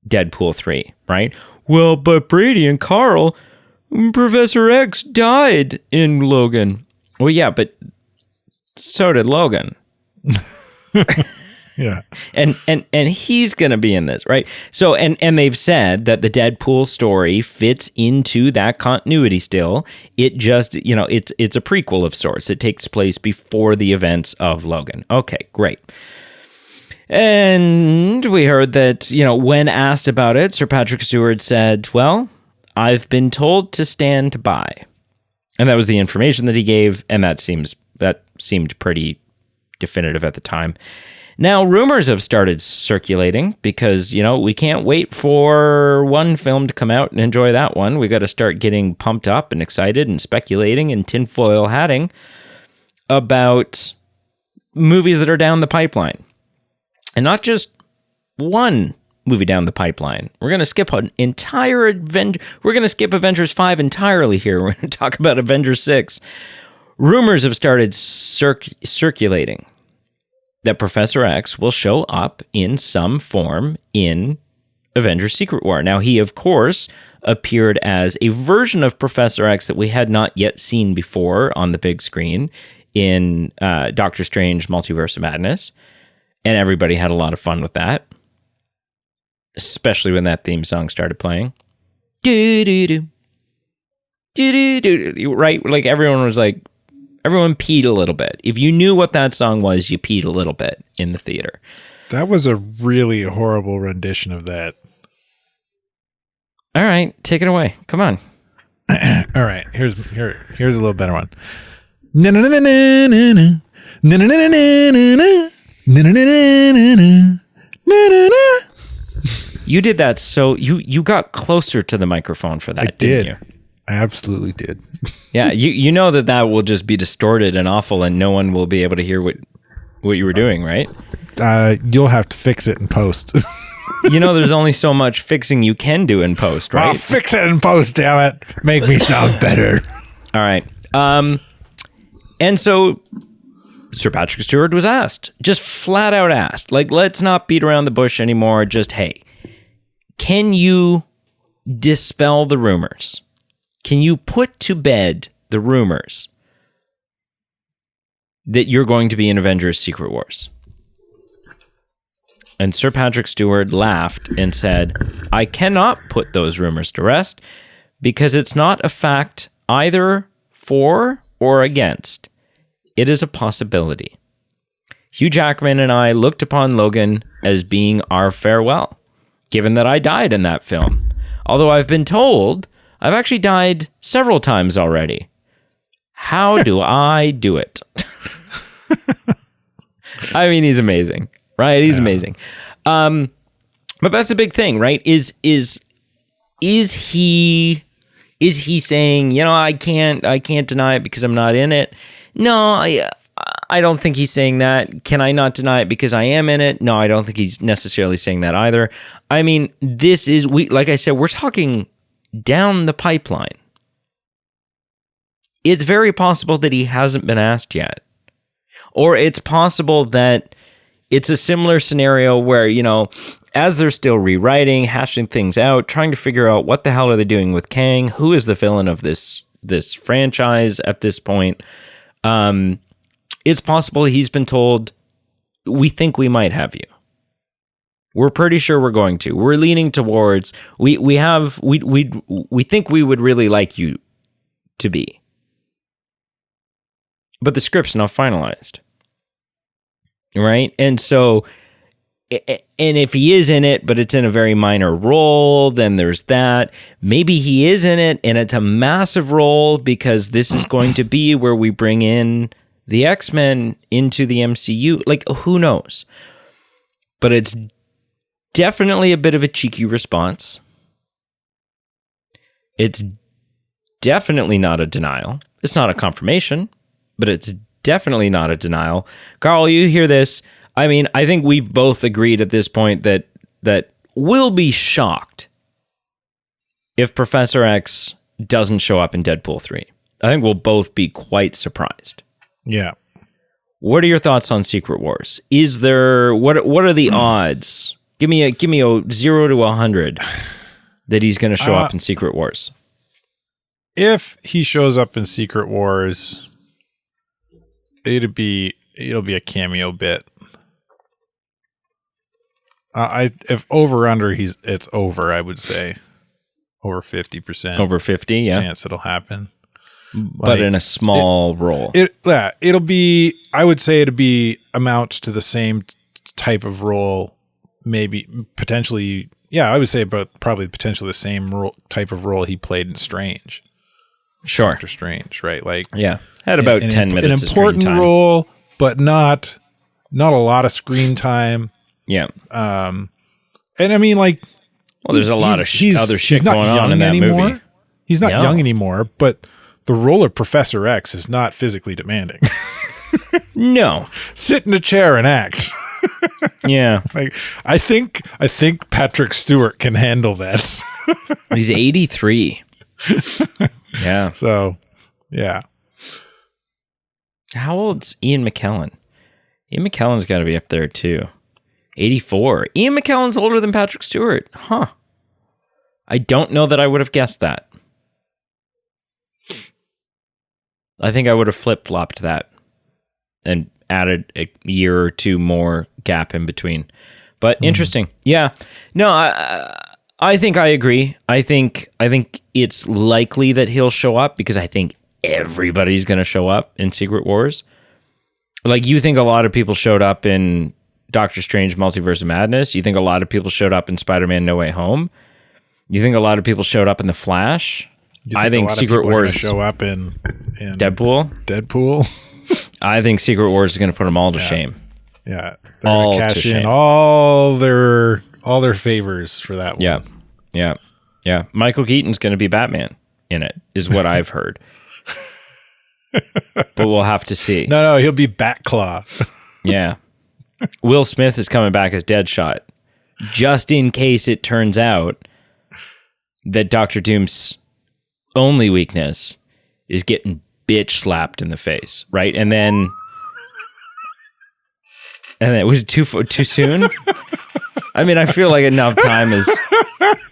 Deadpool 3, right? Well, but Brady and Carl, Professor X died in Logan. Well, yeah, but so did Logan. Yeah. And he's going to be in this, right? So, and they've said that the Deadpool story fits into that continuity still. It just, it's a prequel of sorts. It takes place before the events of Logan. Okay, great. And we heard that, when asked about it, Sir Patrick Stewart said, well, I've been told to stand by. And that was the information that he gave, and that seemed pretty definitive at the time. Now, rumors have started circulating because, we can't wait for one film to come out and enjoy that one. We got to start getting pumped up and excited and speculating and tinfoil hatting about movies that are down the pipeline. And not just one movie down the pipeline. We're going to skip an entire We're going to skip Avengers 5 entirely here. We're going to talk about Avengers 6. Rumors have started circulating that Professor X will show up in some form in Avengers Secret War. Now, he, of course, appeared as a version of Professor X that we had not yet seen before on the big screen in Doctor Strange Multiverse of Madness. And everybody had a lot of fun with that. Especially when that theme song started playing. Do-do-do. Do-do-do. Right? Like everyone peed a little bit. If you knew what that song was, you peed a little bit in the theater. That was a really horrible rendition of that. All right, take it away. Come on. All right, here's a little better one. Na na na na na na na na na na na. You did that, so you got closer to the microphone for that, didn't you? I absolutely did. Yeah, you know that will just be distorted and awful, and no one will be able to hear what you were doing, right? You'll have to fix it in post. There's only so much fixing you can do in post, right? I'll fix it in post, damn it. Make me sound better. All right. And so Sir Patrick Stewart was asked, just flat out asked, like, let's not beat around the bush anymore. Just, hey, can you dispel the rumors? Can you put to bed the rumors that you're going to be in Avengers Secret Wars? And Sir Patrick Stewart laughed and said, I cannot put those rumors to rest because it's not a fact either for or against. It is a possibility. Hugh Jackman and I looked upon Logan as being our farewell, given that I died in that film. Although I've been told I've actually died several times already. How do I do it? I mean, he's amazing, right? He's amazing. But that's the big thing, right? Is he saying, I can't deny it because I'm not in it? No, I don't think he's saying that. Can I not deny it because I am in it? No, I don't think he's necessarily saying that either. I mean, like I said, we're talking down the pipeline. It's very possible that he hasn't been asked yet. Or it's possible that it's a similar scenario where, as they're still rewriting, hashing things out, trying to figure out what the hell are they doing with Kang? Who is the villain of this franchise at this point? It's possible he's been told, we think we might have you. We're pretty sure we're going to. We're leaning towards, we think we would really like you to be. But the script's not finalized. Right? And so, and if he is in it, but it's in a very minor role, then there's that. Maybe he is in it and it's a massive role because this is going to be where we bring in the X-Men into the MCU. Like, who knows? But it's definitely a bit of a cheeky response. It's definitely not a denial. It's not a confirmation, but it's definitely not a denial. Carl, you hear this. I mean, I think we've both agreed at this point that we'll be shocked if Professor X doesn't show up in Deadpool 3. I think we'll both be quite surprised. Yeah. What are your thoughts on Secret Wars? Is there what are the odds? Give me a 0 to 100 that he's going to show up in Secret Wars. If he shows up in Secret Wars, it'll be a cameo bit. If over under it's over, I would say over 50%. Over 50, yeah. Chance it'll happen. But in a small role. It'll be, I would say it'll be amount to the same type of role, maybe potentially, I would say probably potentially the same type of role he played in Strange. Sure. Doctor Strange, right? Like, had about 10 minutes an important of screen time. role, but not a lot of screen time. Yeah. And I mean, like, well, there's a lot of other shit going on in that movie. He's not young anymore, but the role of Professor X is not physically demanding. No. Sit in a chair and act. Yeah. Like, I think Patrick Stewart can handle that. He's 83. Yeah. So, yeah. How old's Ian McKellen? Ian McKellen's got to be up there too. 84. Ian McKellen's older than Patrick Stewart. Huh. I don't know that I would have guessed that. I think I would have flip-flopped that and added a year or two more gap in between. But interesting. Yeah. No, I think I agree. I think it's likely that he'll show up because I think everybody's going to show up in Secret Wars. Like, you think a lot of people showed up in Doctor Strange Multiverse of Madness? You think a lot of people showed up in Spider-Man No Way Home? You think a lot of people showed up in The Flash? I think Secret Wars show up in Deadpool. I think Secret Wars is going to put them all to shame. Yeah, they're going to cash in all their favors for that one. Yeah. Michael Keaton's going to be Batman in it, is what I've heard. But we'll have to see. No, he'll be Batclaw. Yeah. Will Smith is coming back as Deadshot. just in case it turns out that Dr. Doom's only weakness is getting bitch slapped in the face, right? And then it was too soon. I mean, I feel like enough time has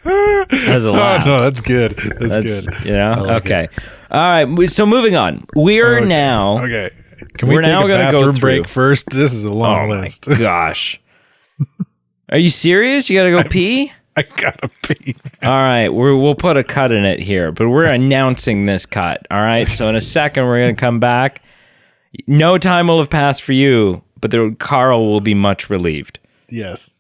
elapsed. Oh, no, that's good. That's good. You know, okay. All right. So moving on, we're now. Okay. Can we take a bathroom break first? This is a long list. My gosh. Are you serious? You got to go pee? I gotta pee. All right, we'll put a cut in it here, but we're announcing this cut. All right, so in a second we're gonna come back. No time will have passed for you, but Carl will be much relieved. Yes.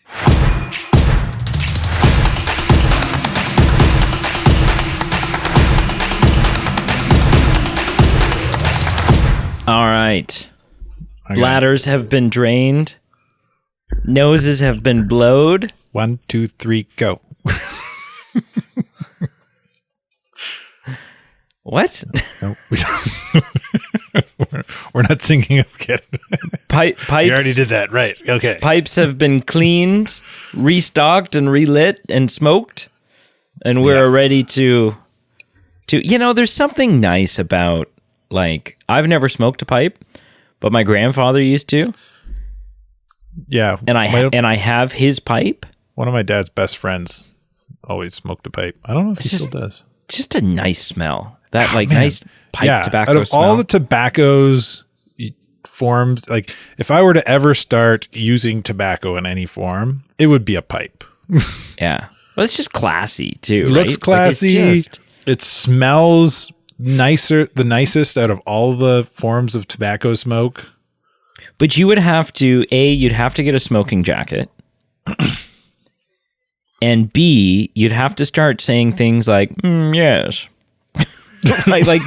All right. Okay. Bladders have been drained. Noses have been blowed. 1, 2, 3, go. What? No, we're not singing up yet. Pipes. You already did that, right? Okay. Pipes have been cleaned, restocked, and relit and smoked, and we're ready to. You know, there's something nice about, like, I've never smoked a pipe, but my grandfather used to. Yeah, and I have his pipe. One of my dad's best friends always smoked a pipe. I don't know if he still does. It's just a nice smell. That nice pipe tobacco out of smell. all the tobaccos forms, like if I were to ever start using tobacco in any form, it would be a pipe. Yeah. Well, it's just classy too. It looks classy. It smells nicer, the nicest out of all the forms of tobacco smoke. But you would have to, you'd have to get a smoking jacket. And B, you'd have to start saying things like, yes. like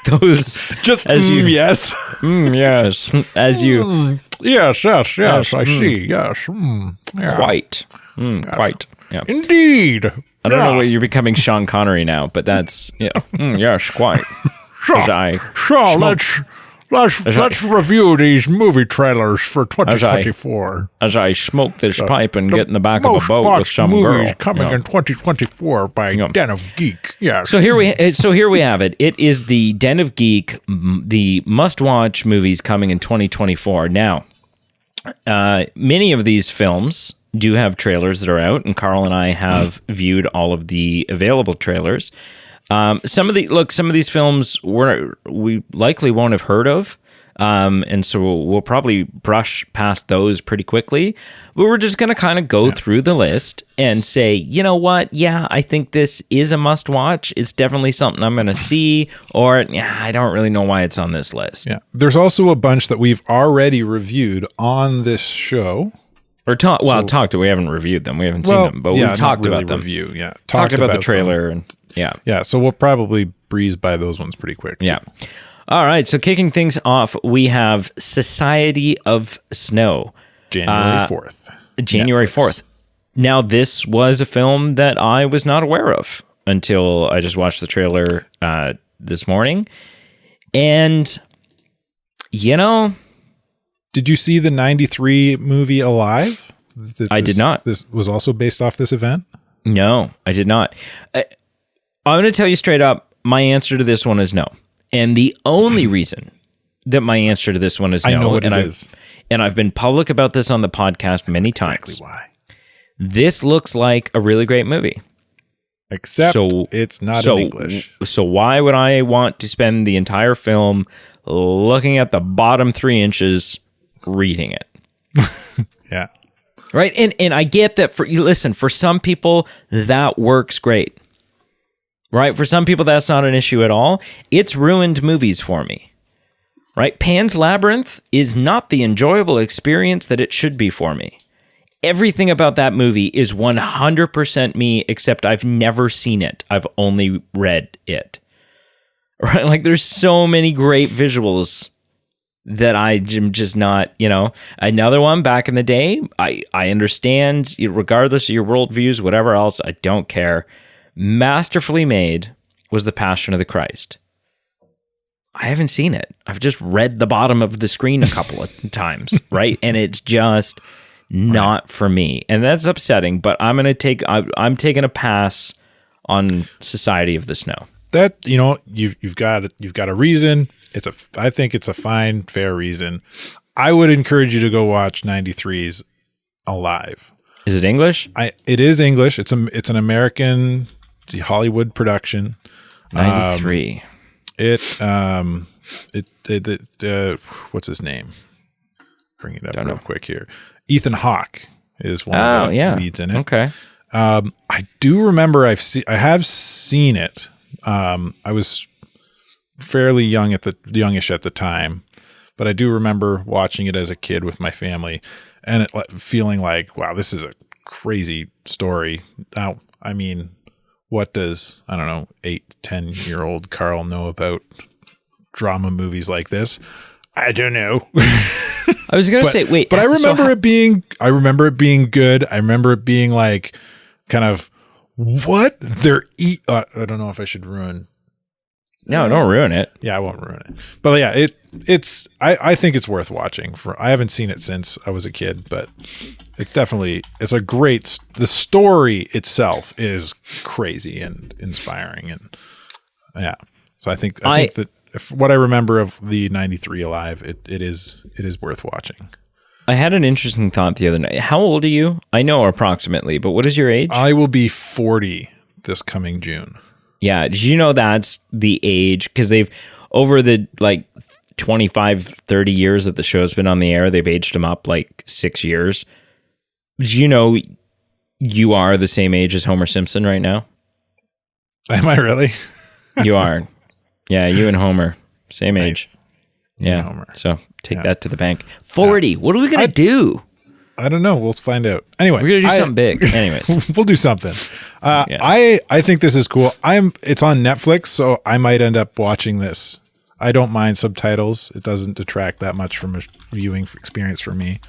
those. Just as you, yes. Yes. As you. Yes, I see. Yes. Yeah. Quite. Quite. Yeah. Indeed. I don't know what you're becoming Sean Connery now, but that's, yes, quite. Let's review these movie trailers for 2024. As I smoke this pipe and get in the back of a boat with some movies girl. Coming in 2024 by Den of Geek. Yes. So here we have it. It is the Den of Geek, the must-watch movies coming in 2024. Now, many of these films do have trailers that are out, and Carl and I have viewed all of the available trailers. Some of these films we likely won't have heard of, and so we'll probably brush past those pretty quickly. But we're just going to kind of go through the list and say, you know what? Yeah, I think this is a must watch. It's definitely something I'm going to see, or I don't really know why it's on this list. Yeah, there's also a bunch that we've already reviewed on this show. Or we haven't reviewed them. We haven't seen them, but we talked about them. Talked about the trailer them. And yeah. So we'll probably breeze by those ones pretty quick. Yeah. All right. So kicking things off, we have Society of Snow, January 4th. January 4th. Now, this was a film that I was not aware of until I just watched the trailer this morning, and Did you see the 93 movie Alive? I did not. This was also based off this event? No, I did not. I'm going to tell you straight up, my answer to this one is no. And the only reason that my answer to this one is no, I know what it is. And I've been public about this on the podcast many times. Exactly why. This looks like a really great movie. Except it's not in English. So why would I want to spend the entire film looking at the bottom 3 inches reading it? Yeah. Right? And I get that for some people that works great. Right? For some people that's not an issue at all. It's ruined movies for me. Right? Pan's Labyrinth is not the enjoyable experience that it should be for me. Everything about that movie is 100% me, except I've never seen it. I've only read it. Right? Like there's so many great visuals that I'm just not, Another one back in the day, I understand, regardless of your worldviews, whatever else, I don't care. Masterfully made was The Passion of the Christ. I haven't seen it. I've just read the bottom of the screen a couple of times, right? And it's just, not for me, and that's upsetting. But I'm taking a pass on Society of the Snow. That, you've got a reason. I think it's a fine, fair reason. I would encourage you to go watch 93's Alive. Is it English? It is English. It's an American Hollywood production. 93. What's his name? Bring it up Don't real know. quick here. Ethan Hawke is one of the leads in it. Okay. I do remember I have seen it. I was fairly youngish at the time, but I do remember watching it as a kid with my family and feeling like, wow, this is a crazy story. Now, I mean, what does, I don't know, 8-10-year-old Carl know about drama movies like this? I don't know. I was gonna say, wait, but I remember it being good. I remember it being like kind of what they're I don't know if I should ruin. No, don't ruin it. Yeah, I won't ruin it. But yeah, I think it's worth watching. I haven't seen it since I was a kid, but it's a great. The story itself is crazy and inspiring, and yeah. So I think that what I remember of the 93 Alive, it is worth watching. I had an interesting thought the other night. How old are you? I know approximately, but what is your age? I will be 40 this coming June. Yeah. Did you know that's the age? Because they've, over the 25, 30 years that the show's been on the air, they've aged them up 6 years. Did you know you are the same age as Homer Simpson right now? Am I really? You are. Yeah, you and Homer. Same Nice. Age. Yeah. Homer. So take that to the bank. 40. What are we going to do? I don't know. We'll find out. Anyway, We're going to do something big. Anyways. We'll do something. I think this is cool. It's on Netflix, so I might end up watching this. I don't mind subtitles. It doesn't detract that much from a viewing experience for me.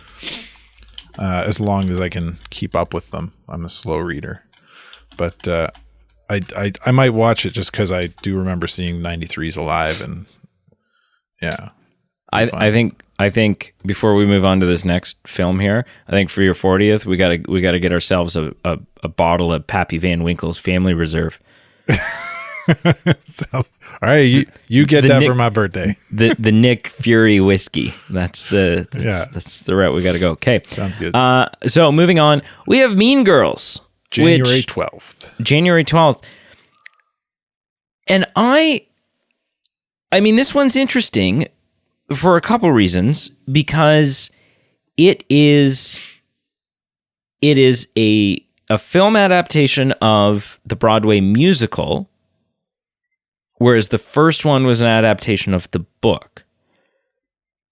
As long as I can keep up with them. I'm a slow reader. But I might watch it just because I do remember seeing 93's Alive, and yeah. I think before we move on to this next film here, I think for your 40th, we gotta get ourselves a bottle of Pappy Van Winkle's Family Reserve. So, all right, you get that for my birthday. The Nick Fury whiskey. That's the route we got to go. Okay, sounds good. So moving on, we have Mean Girls, January 12th. January 12th, and I mean, this one's interesting for a couple reasons, because it is a film adaptation of the Broadway musical, whereas the first one was an adaptation of the book.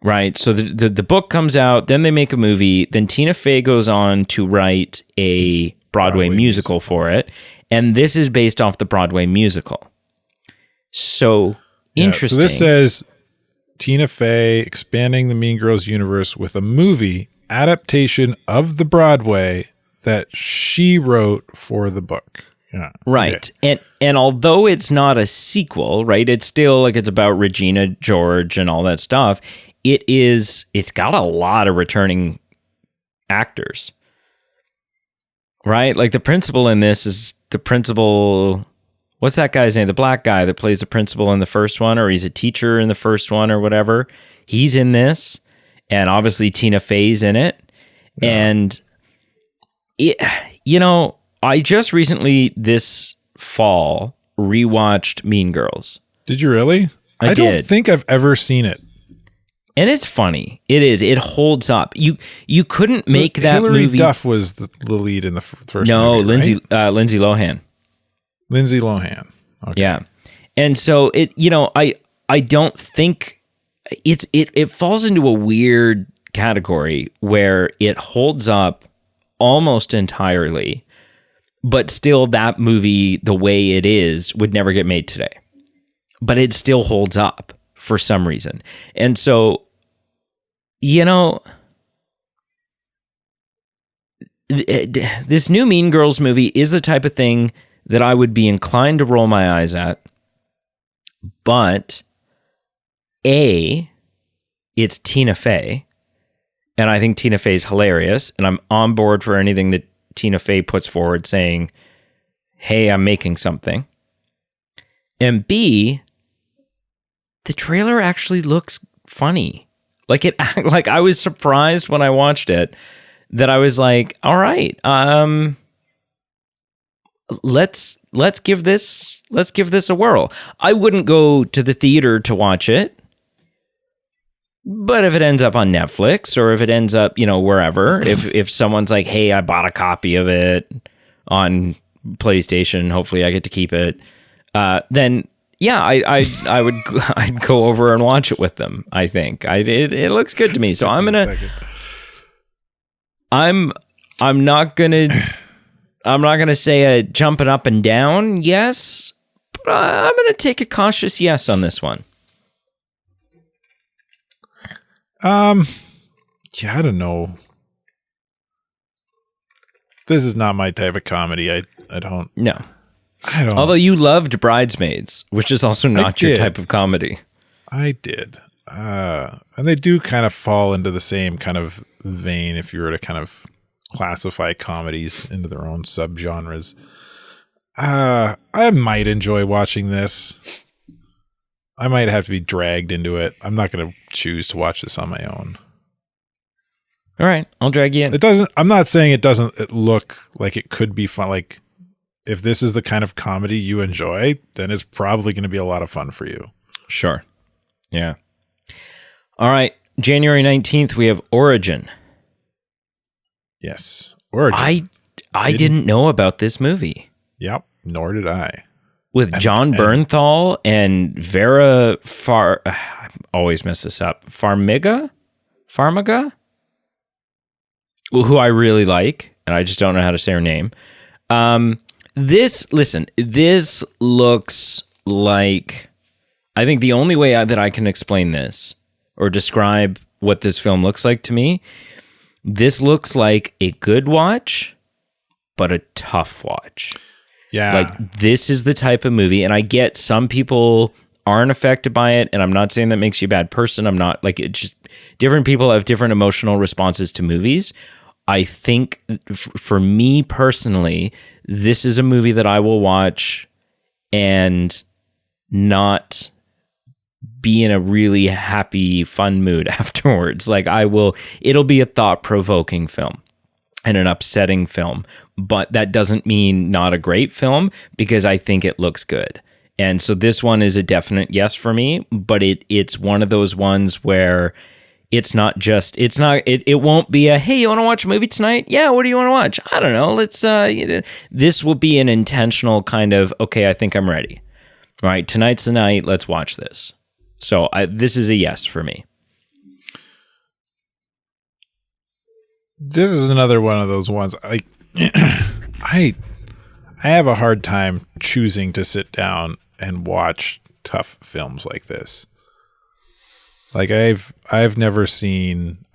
Right? So the book comes out, then they make a movie, then Tina Fey goes on to write a Broadway musical for it, and this is based off the Broadway musical. So interesting. So this says Tina Fey expanding the Mean Girls universe with a movie adaptation of the Broadway that she wrote for the book. Yeah. Right. Okay. And although it's not a sequel, right, it's still it's about Regina George and all that stuff. It's got a lot of returning actors. Right? Like the principal in this is the principal. What's that guy's name? The black guy that plays the principal in the first one, or he's a teacher in the first one or whatever. He's in this, and obviously Tina Fey's in it. Yeah. And I just recently this fall rewatched Mean Girls. Did you really? I don't think I've ever seen it. And it's funny. It is. It holds up. You couldn't make that Hilary movie. Duff was the lead in the first movie. No, Lindsay Lohan. Lindsay Lohan. Okay. Yeah. And so I don't think it falls into a weird category where it holds up almost entirely, but still that movie, the way it is, would never get made today. But it still holds up for some reason. And so, this new Mean Girls movie is the type of thing that I would be inclined to roll my eyes at, but it's Tina Fey, and I think Tina Fey's hilarious, and I'm on board for anything that Tina Fey puts forward saying, hey, I'm making something. And B, the trailer actually looks funny. Like I was surprised when I watched it that I was like, all right, let's give this a whirl. I wouldn't go to the theater to watch it, but if it ends up on Netflix or if it ends up, wherever, if someone's like, hey, I bought a copy of it on PlayStation, hopefully I get to keep it, then yeah, I'd go over and watch it with them. I think it looks good to me. So I'm not gonna say a jumping up and down yes, but I'm gonna take a cautious yes on this one. Yeah, I don't know. This is not my type of comedy. I don't. No. I don't. Although you loved Bridesmaids, which is also not your type of comedy. I did. And they do kind of fall into the same kind of vein if you were to kind of classify comedies into their own subgenres. I might enjoy watching this. I might have to be dragged into it. I'm not going to choose to watch this on my own. All right, I'll drag you in. I'm not saying it doesn't look like it could be fun. Like, if this is the kind of comedy you enjoy, then it's probably going to be a lot of fun for you. Sure. Yeah. All right. January 19th, we have Origin. Yes. Origin. I didn't know about this movie. Yep. Nor did I. With John Bernthal and Vera I always mess this up. Farmiga? Who I really like, and I just don't know how to say her name. This looks like, I think the only way that I can explain this or describe what this film looks like to me, this looks like a good watch, but a tough watch. Yeah. Like, this is the type of movie, and I get some people aren't affected by it, and I'm not saying that makes you a bad person. I'm not, like, it's just different people have different emotional responses to movies. I think for me personally, this is a movie that I will watch and not be in a really happy, fun mood afterwards. Like, it'll be a thought-provoking film and an upsetting film, but that doesn't mean not a great film because I think it looks good. And so this one is a definite yes for me, but it's one of those ones where it won't be a, hey, you want to watch a movie tonight? Yeah, what do you want to watch? I don't know. Let's, this will be an intentional kind of, okay, I think I'm ready. All right, tonight's the night. Let's watch this. So this is a yes for me. This is another one of those ones. I have a hard time choosing to sit down and watch tough films like this. Like, I've never seen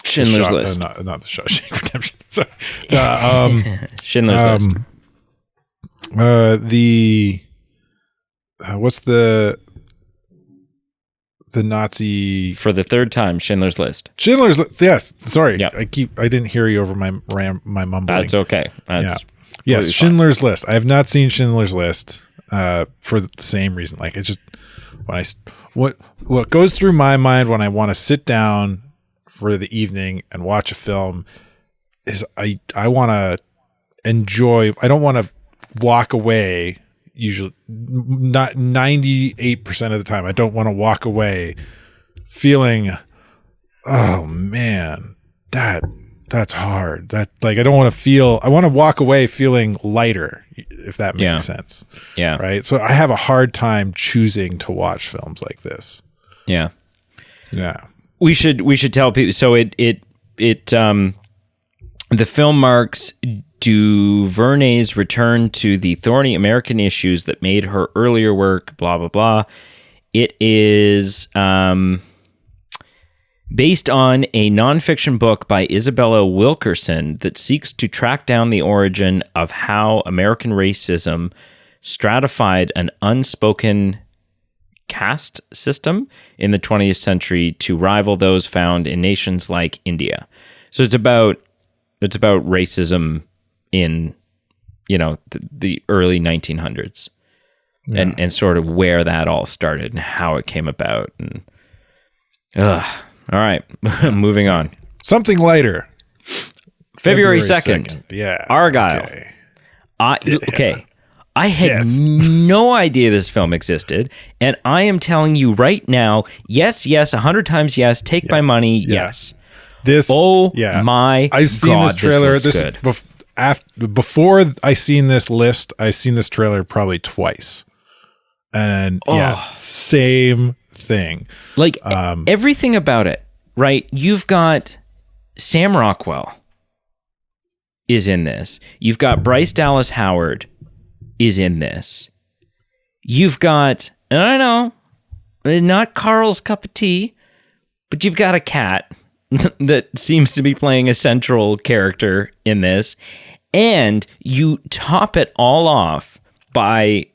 Schindler's List. Not the Shawshank Redemption. Sorry. Schindler's List. What's the Nazi for the third time? Schindler's List. Schindler's List. Yes. Sorry. Yep. I didn't hear you over my mumbling. That's okay. That's yes. Schindler's List. I have not seen Schindler's List for the same reason. Like, it just, what goes through my mind when I want to sit down for the evening and watch a film is I want to enjoy. I don't want to walk away. Usually, not 98% of the time, I don't want to walk away feeling, oh man, that's hard. That, like, I don't want to feel. I want to walk away feeling lighter, if that makes sense. Yeah. Right. So I have a hard time choosing to watch films like this. Yeah. Yeah. We should tell people. So the film marks DuVernay's return to the thorny American issues that made her earlier work, blah, blah, blah. It is based on a nonfiction book by Isabella Wilkerson that seeks to track down the origin of how American racism stratified an unspoken caste system in the 20th century to rival those found in nations like India. So it's about racism in, the early 1900s and sort of where that all started and how it came about. And all right, moving on. Something lighter. February 2nd. Yeah. Argyle. Okay. I had no idea this film existed, and I am telling you right now, yes, 100 times yes, take my money, yes. This, my I've seen God, this trailer. This looks good. Before I seen this list, I seen this trailer probably twice, and same thing. Like everything about it, right? You've got Sam Rockwell is in this. You've got Bryce Dallas Howard is in this. You've got, and I know, not Carl's cup of tea, but you've got a cat that seems to be playing a central character in this. And you top it all off by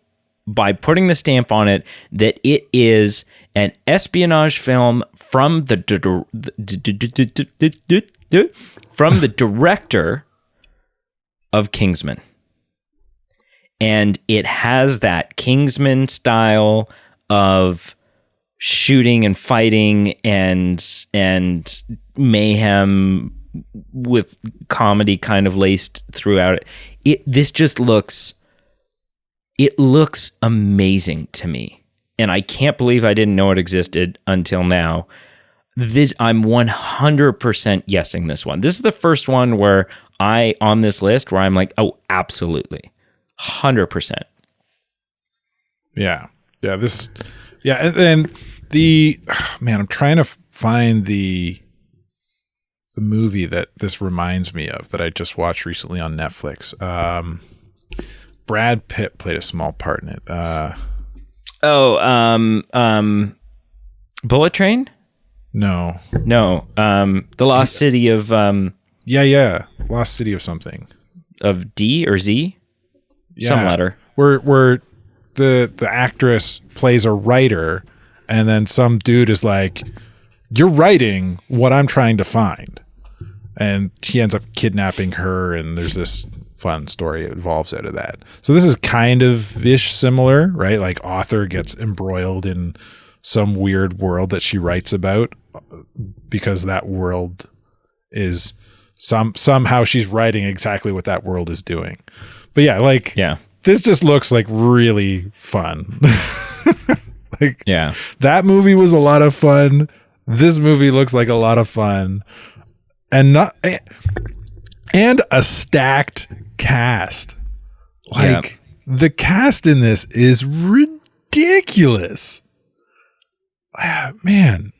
putting the stamp on it that it is an espionage film from the director of Kingsman. And it has that Kingsman style of shooting and fighting and mayhem with comedy kind of laced throughout it. This just looks amazing to me. And I can't believe I didn't know it existed until now. I'm 100% yesing this one. This is the first one where on this list where I'm like, oh, absolutely. 100%. Yeah. And I'm trying to find the movie that this reminds me of that I just watched recently on Netflix. Brad Pitt played a small part in it. Bullet Train? No. The Lost City of Lost City of something. Of D or Z? Some letter. Where the actress plays a writer, and then some dude is like, "You're writing what I'm trying to find," and he ends up kidnapping her, and there's this fun story that evolves out of that. So this is kind of ish similar, right? Like author gets embroiled in some weird world that she writes about because that world is somehow she's writing exactly what that world is doing. But this just looks like really fun. That movie was a lot of fun. This movie looks like a lot of fun, and a stacked cast. The cast in this is ridiculous. Man.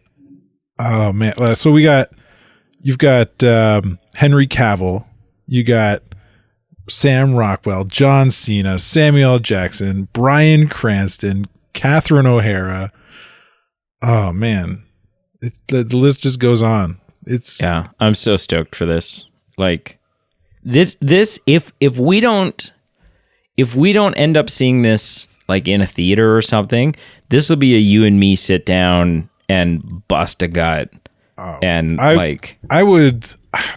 Oh man. So you've got Henry Cavill, you got Sam Rockwell, John Cena, Samuel L. Jackson, Bryan Cranston, Catherine O'Hara. Oh man, the list just goes on. I'm so stoked for this. Like this, if we don't end up seeing this like in a theater or something, this will be a you and me sit down and bust a gut. I would.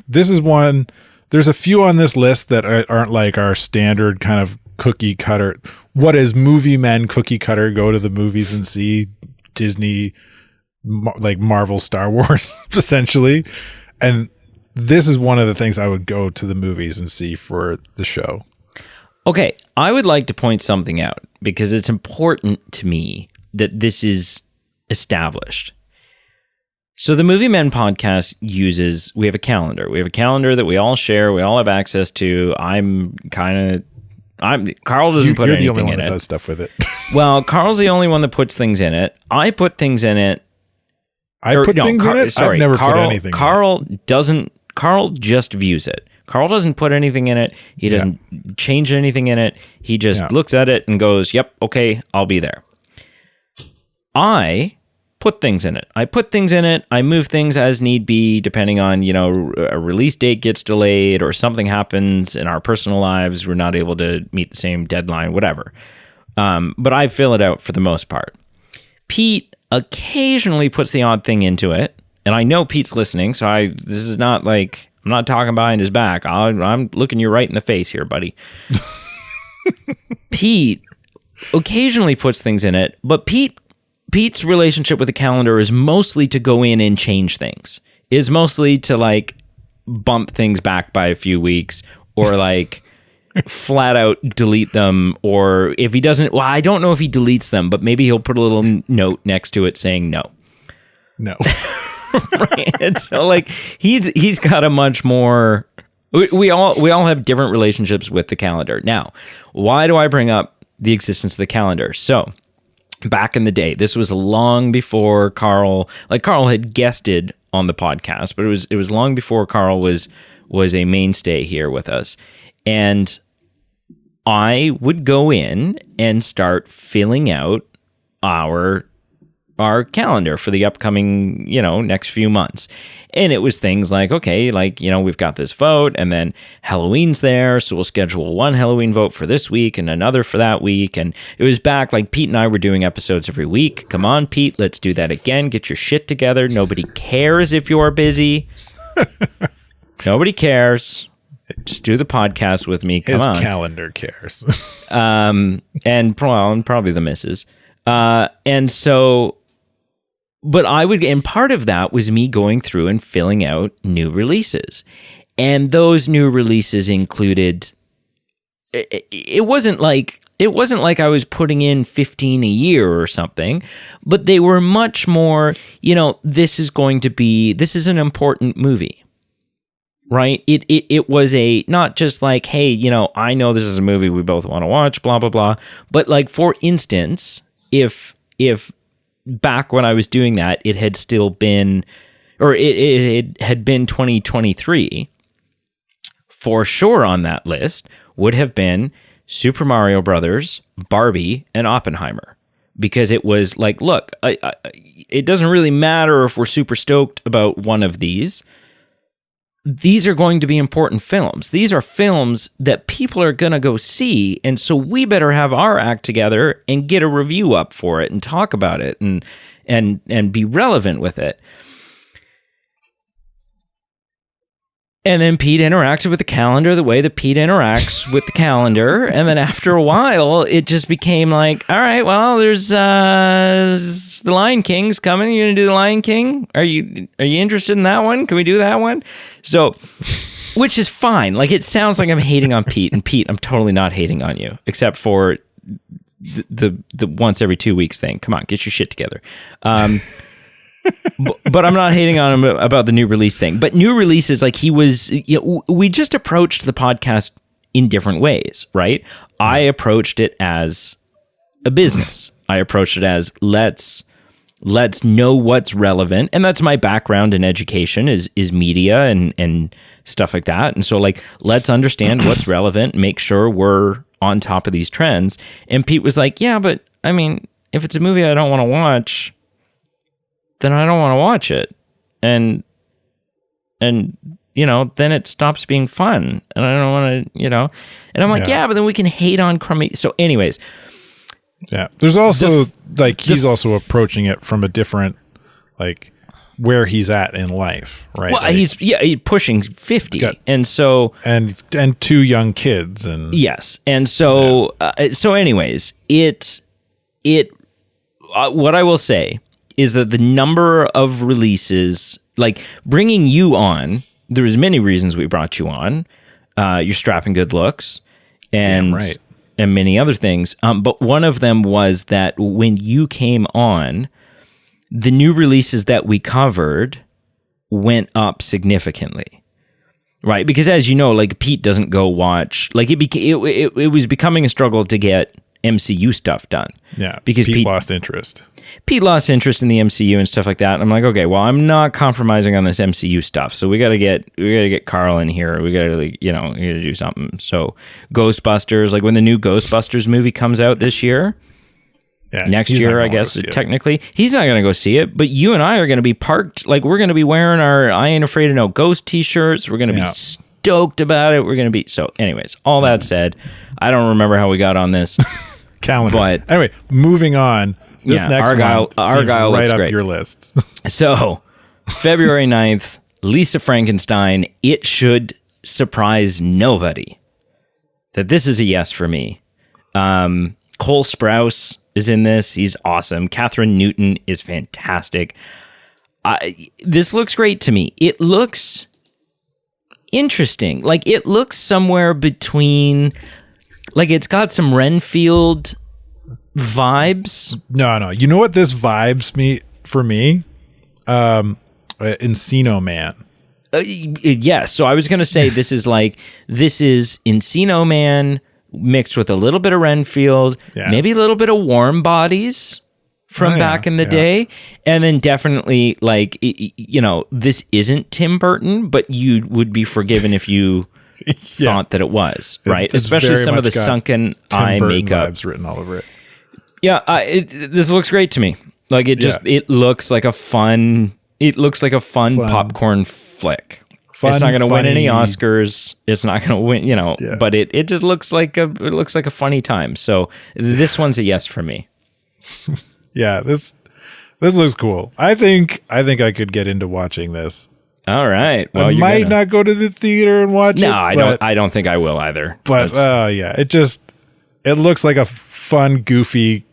This is one. There's a few on this list that aren't like our standard kind of cookie cutter. What is movie men cookie cutter? Go to the movies and see Disney, like Marvel, Star Wars, essentially. And this is one of the things I would go to the movies and see for the show. Okay, I would like to point something out because it's important to me that this is established. So the Movie Men podcast we have a calendar. We have a calendar that we all share. We all have access to. Carl doesn't put anything in it. You're the only one that does stuff with it. Well, Carl's the only one that puts things in it. I put things in it. Sorry, I've never put anything in it. Carl just views it. Carl doesn't put anything in it. He doesn't change anything in it. He just looks at it and goes, yep, okay, I'll be there. I put things in it. I move things as need be, depending on, a release date gets delayed or something happens in our personal lives. We're not able to meet the same deadline, whatever. But I fill it out for the most part. Pete occasionally puts the odd thing into it, and I know Pete's listening, so this is not like I'm not talking behind his back. I'm looking you right in the face here, buddy. Pete occasionally puts things in it, but Pete's relationship with the calendar is mostly to go in and change things. Is mostly to like bump things back by a few weeks, or like flat out delete them, or if he doesn't, well, I don't know if he deletes them, but maybe he'll put a little note next to it saying no. Right. And so like he's got a much more, we all have different relationships with the calendar. Now, why do I bring up the existence of the calendar? So back in the day, this was long before Carl had guested on the podcast, but it was long before Carl was a mainstay here with us. And I would go in and start filling out our calendar for the upcoming, next few months. And it was things like, okay, like, we've got this vote, and then Halloween's there, so we'll schedule one Halloween vote for this week and another for that week. And it was back, like, Pete and I were doing episodes every week. Come on, Pete, let's do that again. Get your shit together. Nobody cares if you're busy. Nobody cares. Just do the podcast with me. Come on. His calendar cares. And probably the missus. And so, but and part of that was me going through and filling out new releases. And those new releases included, it wasn't like I was putting in 15 a year or something, but they were much more, this is an important movie. Right? It was not just like, hey, I know this is a movie we both want to watch, blah, blah, blah. But like, for instance, if back when I was doing that, it had still been, or it had been 2023, for sure on that list would have been Super Mario Brothers, Barbie, and Oppenheimer. Because it was like, look, it doesn't really matter if we're super stoked about one of these. These are going to be important films. These are films that people are going to go see. And so we better have our act together and get a review up for it and talk about it and be relevant with it. And then Pete interacted with the calendar the way that Pete interacts with the calendar. And then after a while, it just became like, all right, well, there's The Lion King's coming. You're going to do The Lion King? Are you interested in that one? Can we do that one? So, which is fine. Like, it sounds like I'm hating on Pete. And Pete, I'm totally not hating on you, except for the once every 2 weeks thing. Come on, get your shit together. But I'm not hating on him about the new release thing. But new releases, like we just approached the podcast in different ways, right? I approached it as a business. I approached it as let's know what's relevant, and that's my background in education is media and stuff like that. And so like, let's understand what's relevant, make sure we're on top of these trends. And Pete was like, yeah, but I mean, if it's a movie I don't want to watch, then I don't want to watch it. And then it stops being fun. And I don't want to, and I'm like, yeah, but then we can hate on crummy. So anyways. Yeah. There's also he's also approaching it from a different, like where he's at in life, right? Well, like, he's pushing 50. And so. And 2 young kids. And yes. And so, so anyways, what I will say is that the number of releases, like bringing you on, there was many reasons we brought you on, your strapping good looks and many other things. But one of them was that when you came on, the new releases that we covered went up significantly. Right? Because as you know, like Pete doesn't go watch, like it was becoming a struggle to get MCU stuff done. Yeah. Because Pete lost interest. Pete lost interest in the MCU and stuff like that. And I'm like, okay, well, I'm not compromising on this MCU stuff. So we got to get Carl in here. We got to, we got to do something. So Ghostbusters, like when the new Ghostbusters movie comes out this year, next year, I guess, technically, he's not going to go see it, but you and I are going to be parked. Like we're going to be wearing our I Ain't Afraid of No Ghost t-shirts. We're going to be stoked about it. We're going to be, so anyways, all that said, I don't remember how we got on this. Calendar. But anyway, moving on. This next Argyle one seems right right up great. your list. So, February 9th, Lisa Frankenstein. It should surprise nobody that this is a yes for me. Cole Sprouse is in this. He's awesome. Catherine Newton is fantastic. This looks great to me. It looks interesting. Like, it looks somewhere between, like, it's got some Renfield vibes. No. You know what this vibes me for me? Encino Man. Yes. So I was going to say this is Encino Man mixed with a little bit of Renfield, maybe a little bit of Warm Bodies from back in the day. And then definitely, like, this isn't Tim Burton, but you would be forgiven if you thought that it was, right? Especially some of the sunken eye makeup. Vibes written all over it. Yeah, this looks great to me. Like, it looks like a fun popcorn flick. It's not going to win any Oscars. It's not going to win, but it just looks like a funny time. So this one's a yes for me. Yeah, this looks cool. I think I could get into watching this. All right. Well, I might not go to the theater and watch it. No, I don't think I will either. But it looks like a fun, goofy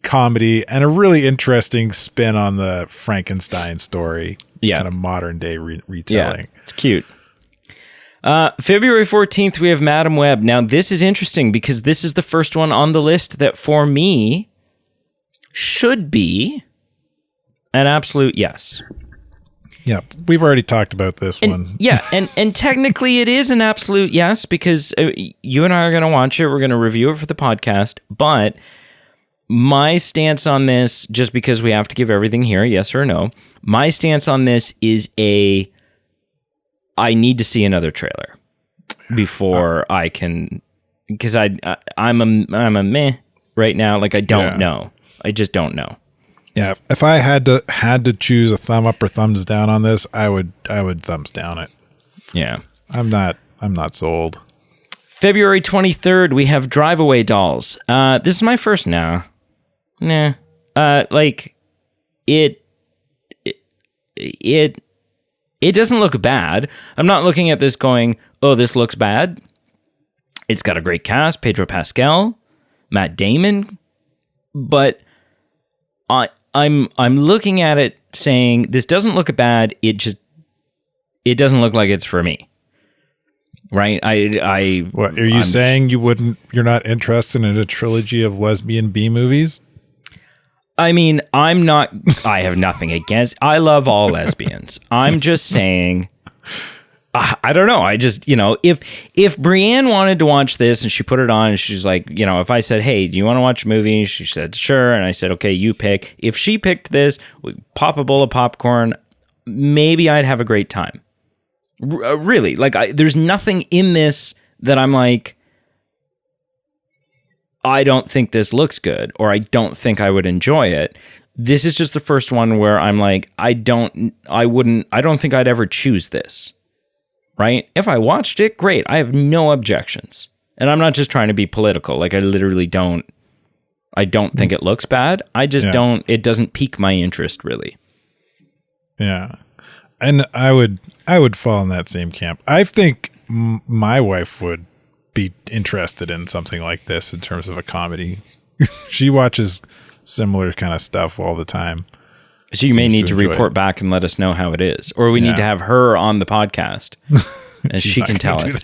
comedy and a really interesting spin on the Frankenstein story. Yeah. Kind of modern day retelling. Yeah, it's cute. February 14th, we have Madam Web. Now, this is interesting because this is the first one on the list that for me should be an absolute yes. Yeah, we've already talked about this one. Yeah, and technically it is an absolute yes because you and I are going to watch it. We're going to review it for the podcast. But my stance on this, just because we have to give everything here, yes or no, my stance on this is I need to see another trailer before I can, because I'm a meh right now. Like, I don't know. I just don't know. Yeah, if I had to choose a thumb up or thumbs down on this, I would thumbs down it. Yeah. I'm not sold. February 23rd, we have Drive Away Dolls. This is my first now. Nah. Like, it doesn't look bad. I'm not looking at this going, oh, this looks bad. It's got a great cast, Pedro Pascal, Matt Damon, but I'm looking at it saying this doesn't look bad. It doesn't look like it's for me. Right? What are you saying? You're not interested in a trilogy of lesbian B movies? I mean, I have nothing against, I love all lesbians. I'm just saying, I don't know. I just, if Brienne wanted to watch this and she put it on and she's like, if I said, hey, do you want to watch a movie? She said, sure. And I said, okay, you pick. If she picked this, we pop a bowl of popcorn, maybe I'd have a great time. Really, like, there's nothing in this that I'm like, I don't think this looks good, or I don't think I would enjoy it. This is just the first one where I'm like, I don't think I'd ever choose this. Right? If I watched it, great. I have no objections. And I'm not just trying to be political. Like, I literally don't think it looks bad. I just it doesn't pique my interest really. Yeah. And I would fall in that same camp. I think my wife would be interested in something like this in terms of a comedy. She watches similar kind of stuff all the time. So you may need to report back and let us know how it is, or we need to have her on the podcast and she can tell us.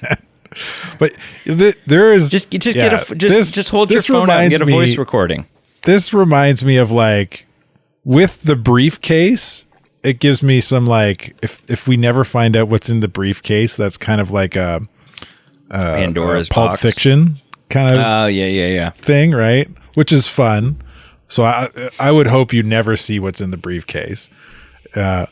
But there is just hold your phone out and get a voice recording. This reminds me of, like, with the briefcase, it gives me some, like, if we never find out what's in the briefcase, that's kind of like a Pandora's Pulp box. Fiction kind of thing, right? Which is fun. So I would hope you never see what's in the briefcase. But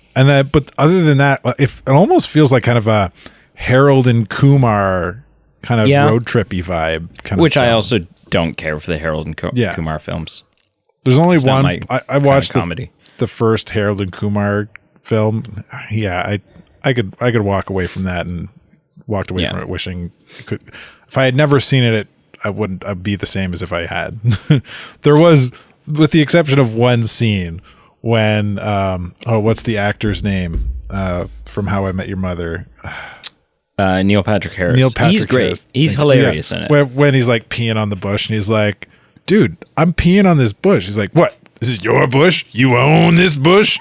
other than that, if it almost feels like kind of a Harold and Kumar kind of road trippy vibe. Which I also don't care for the Harold and Kumar films. There's only one. I watched comedy. The first Harold and Kumar film. Yeah, I could walk away from that and walked away from it wishing it could. If I had never seen it, I'd be the same as if I had. There was with the exception of one scene when what's the actor's name from How I Met Your Mother? Neil Patrick Harris. He's great. Harris. He's hilarious in it. When he's like peeing on the bush and he's like, dude, I'm peeing on this bush. He's like, what? This is your bush? You own this bush?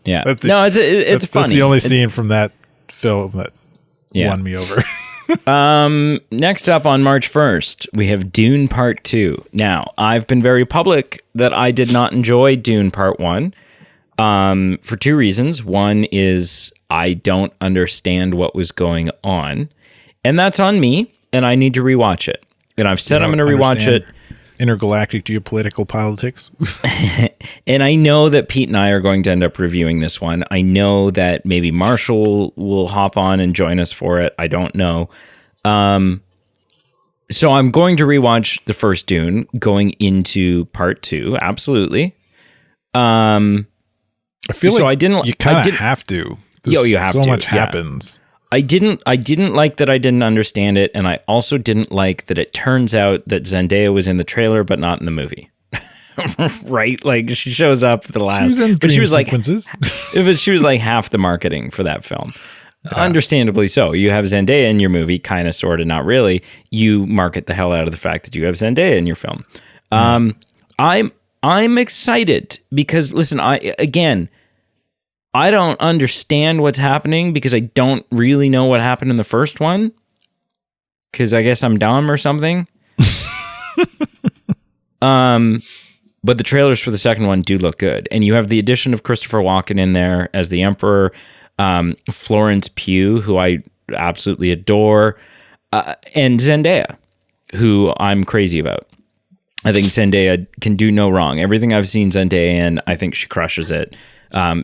Yeah. It's funny. That's the only scene from that film that won me over. Next up on March 1st, we have Dune Part 2. Now, I've been very public that I did not enjoy Dune Part 1 for two reasons. One is I don't understand what was going on, and that's on me, and I need to rewatch it. And I've said I'm going to rewatch it. Intergalactic geopolitical politics. And I know that Pete and I are going to end up reviewing this one. I know that maybe Marshall will hop on and join us for it. I don't know. So I'm going to rewatch the first Dune going into part 2. Absolutely. I feel so like I didn't, you kind of have to. You have so to. Much happens. I didn't like that I didn't understand it, and I also didn't like that it turns out that Zendaya was in the trailer but not in the movie. Right? Like she shows up at the last, but she was like half the marketing for that film. Understandably so. You have Zendaya in your movie, kind of, sort of, not really. You market the hell out of the fact that you have Zendaya in your film. I'm excited because listen, I don't understand what's happening because I don't really know what happened in the first one. Because I guess I'm dumb or something. But the trailers for the second one do look good. And you have the addition of Christopher Walken in there as the Emperor. Florence Pugh, who I absolutely adore. And Zendaya, who I'm crazy about. I think Zendaya can do no wrong. Everything I've seen Zendaya in, I think she crushes it.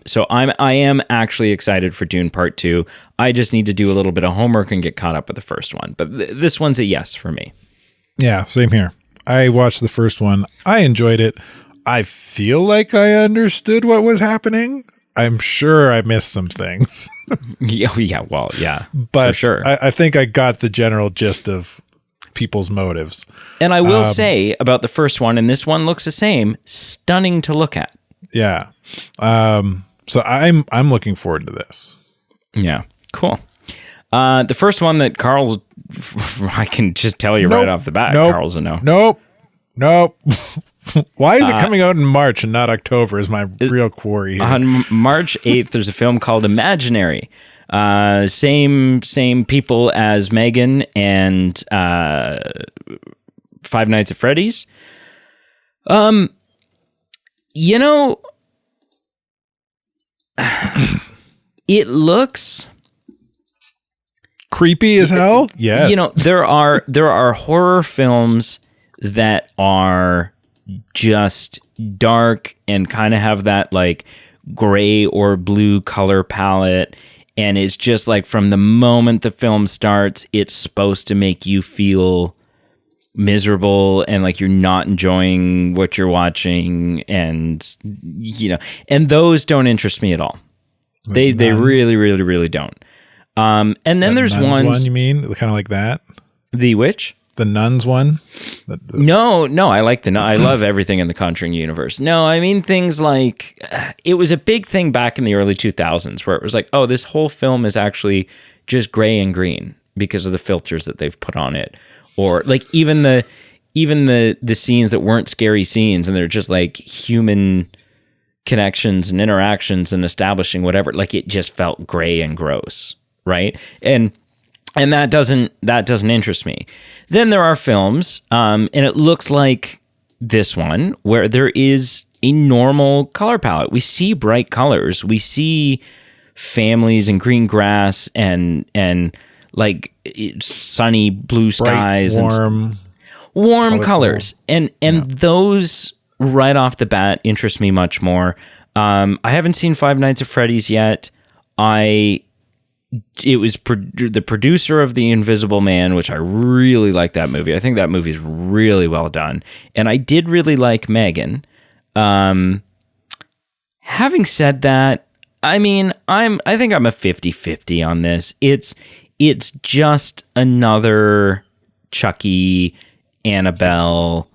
So I am actually excited for Dune Part 2. I just need to do a little bit of homework and get caught up with the first one. But this one's a yes for me. Yeah, same here. I watched the first one. I enjoyed it. I feel like I understood what was happening. I'm sure I missed some things. Yeah, but for sure. I think I got the general gist of people's motives. And I will say about the first one, and this one looks the same, stunning to look at. Yeah. So I'm looking forward to this. Yeah. Cool. The first one that Carl's, I can just tell you right off the bat, Carl's a no. Nope. Why is it coming out in March and not October is my real query here. On March 8th, there's a film called Imaginary. Same people as Megan and Five Nights at Freddy's. You know, it looks creepy as hell. Yes. You know, there are horror films that are just dark and kind of have that like gray or blue color palette. And it's just like from the moment the film starts, it's supposed to make you feel miserable and like you're not enjoying what you're watching. And, you know, and those don't interest me at all. They really, really, really don't. And then there's ones. You mean kind of like that? The which? The Nuns one? No, I like I love everything in the Conjuring universe. No, I mean things like, it was a big thing back in the early 2000s where it was like, oh, this whole film is actually just gray and green because of the filters that they've put on it. Or like even the scenes that weren't scary scenes and they're just like human connections and interactions and establishing whatever, like it just felt gray and gross, right? And that doesn't interest me. Then there are films, and it looks like this one where there is a normal color palette. We see bright colors. We see families and green grass and like sunny blue skies, bright, and warm colors. And those right off the bat interest me much more. I haven't seen Five Nights at Freddy's yet. It was the producer of The Invisible Man, which I really like that movie. I think that movie is really well done. And I did really like Megan. Having said that, I mean, I think I'm a 50-50 on this. It's just another Chucky, Annabelle,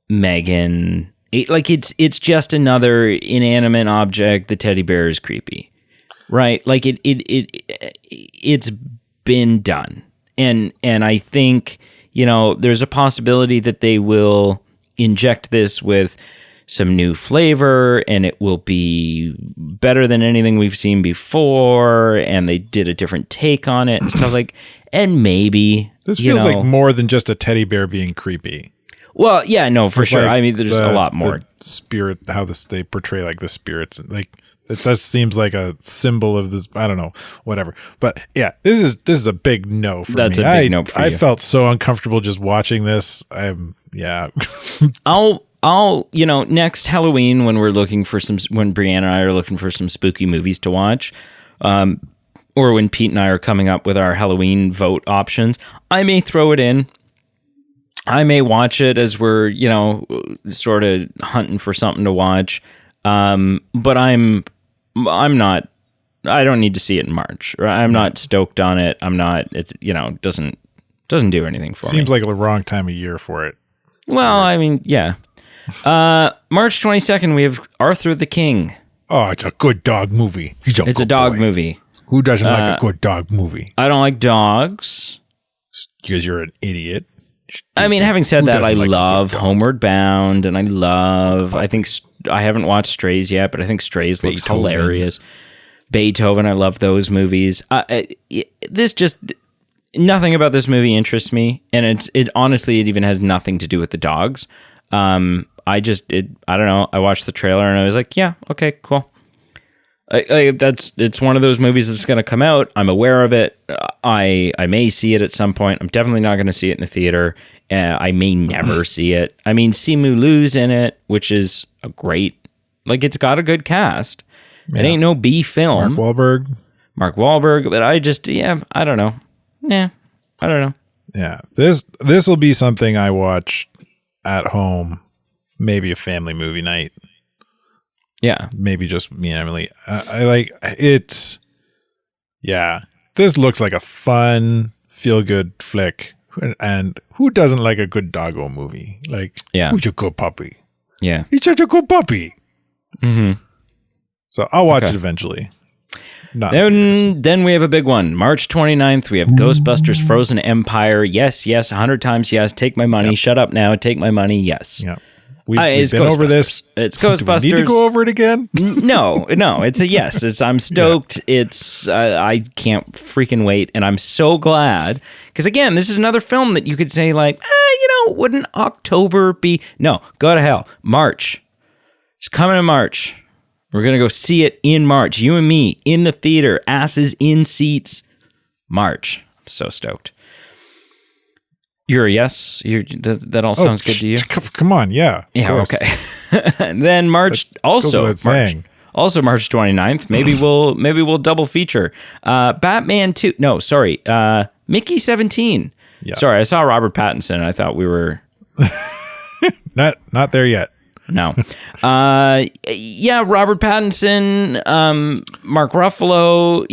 Megan, It's just another inanimate object. The teddy bear is creepy, right? Like it's been done, and I think there's a possibility that they will inject this with some new flavor, and it will be better than anything we've seen before. And they did a different take on it and stuff like. And maybe this feels like more than just a teddy bear being creepy. Well, yeah, no, for sure. Like I mean, there's a lot more. The spirit, how they portray like the spirits, like it just seems like a symbol of this. I don't know, whatever. But yeah, this is a big no for me. That's a big no for you. I felt so uncomfortable just watching this. Yeah. I'll next Halloween when when Brianna and I are looking for some spooky movies to watch, or when Pete and I are coming up with our Halloween vote options, I may throw it in. I may watch it as we're, sort of hunting for something to watch. But I'm not, I don't need to see it in March. I'm not stoked on it. I'm not, it doesn't do anything for me. Seems like the wrong time of year for it. Well, I mean, yeah. March 22nd, we have Arthur the King. Oh, it's a good dog movie. It's a dog movie. Who doesn't like a good dog movie? I don't like dogs. Because you're an idiot. I mean, having said that, I love Homeward Bound, and I think I haven't watched Strays yet, but I think Strays looks hilarious. Beethoven, I love those movies. Nothing about this movie interests me, and it honestly, it even has nothing to do with the dogs. I don't know. I watched the trailer and I was like, yeah, okay, cool. It's one of those movies that's going to come out. I'm aware of it. I may see it at some point. I'm definitely not going to see it in the theater. I may never see it. I mean, Simu Liu's in it, which is a great, it's got a good cast. Yeah. It ain't no B film. Mark Wahlberg, but I don't know. Yeah, I don't know. Yeah, this will be something I watch at home, maybe a family movie night. Yeah, maybe just me and Emily. I like it's. Yeah, this looks like a fun, feel-good flick, and who doesn't like a good doggo movie? Who's your good puppy? Yeah, he's such a good puppy. Mm-hmm. So I'll watch it eventually. Then we have a big one. March 29th, we have Ghostbusters Frozen Empire. Yes, 100 times yes. Take my money. Yep. Shut up now. Take my money. Yes. Yeah. We've been over this. It's Ghostbusters. Do we need to go over it again? No. It's a yes. I'm stoked. Yeah. It's I can't freaking wait, and I'm so glad because again, this is another film that you could say wouldn't October be? No, go to hell. March. It's coming in March. We're going to go see it in March. You and me in the theater, asses in seats. March. I'm so stoked. You're a yes? That all sounds good to you? Come on, yeah. Yeah, okay. And then March, also March 29th. Maybe we'll double feature. Batman 2. No, sorry. Mickey 17. Yeah. Sorry, I saw Robert Pattinson and I thought we were not there yet. No. Robert Pattinson, Mark Ruffalo,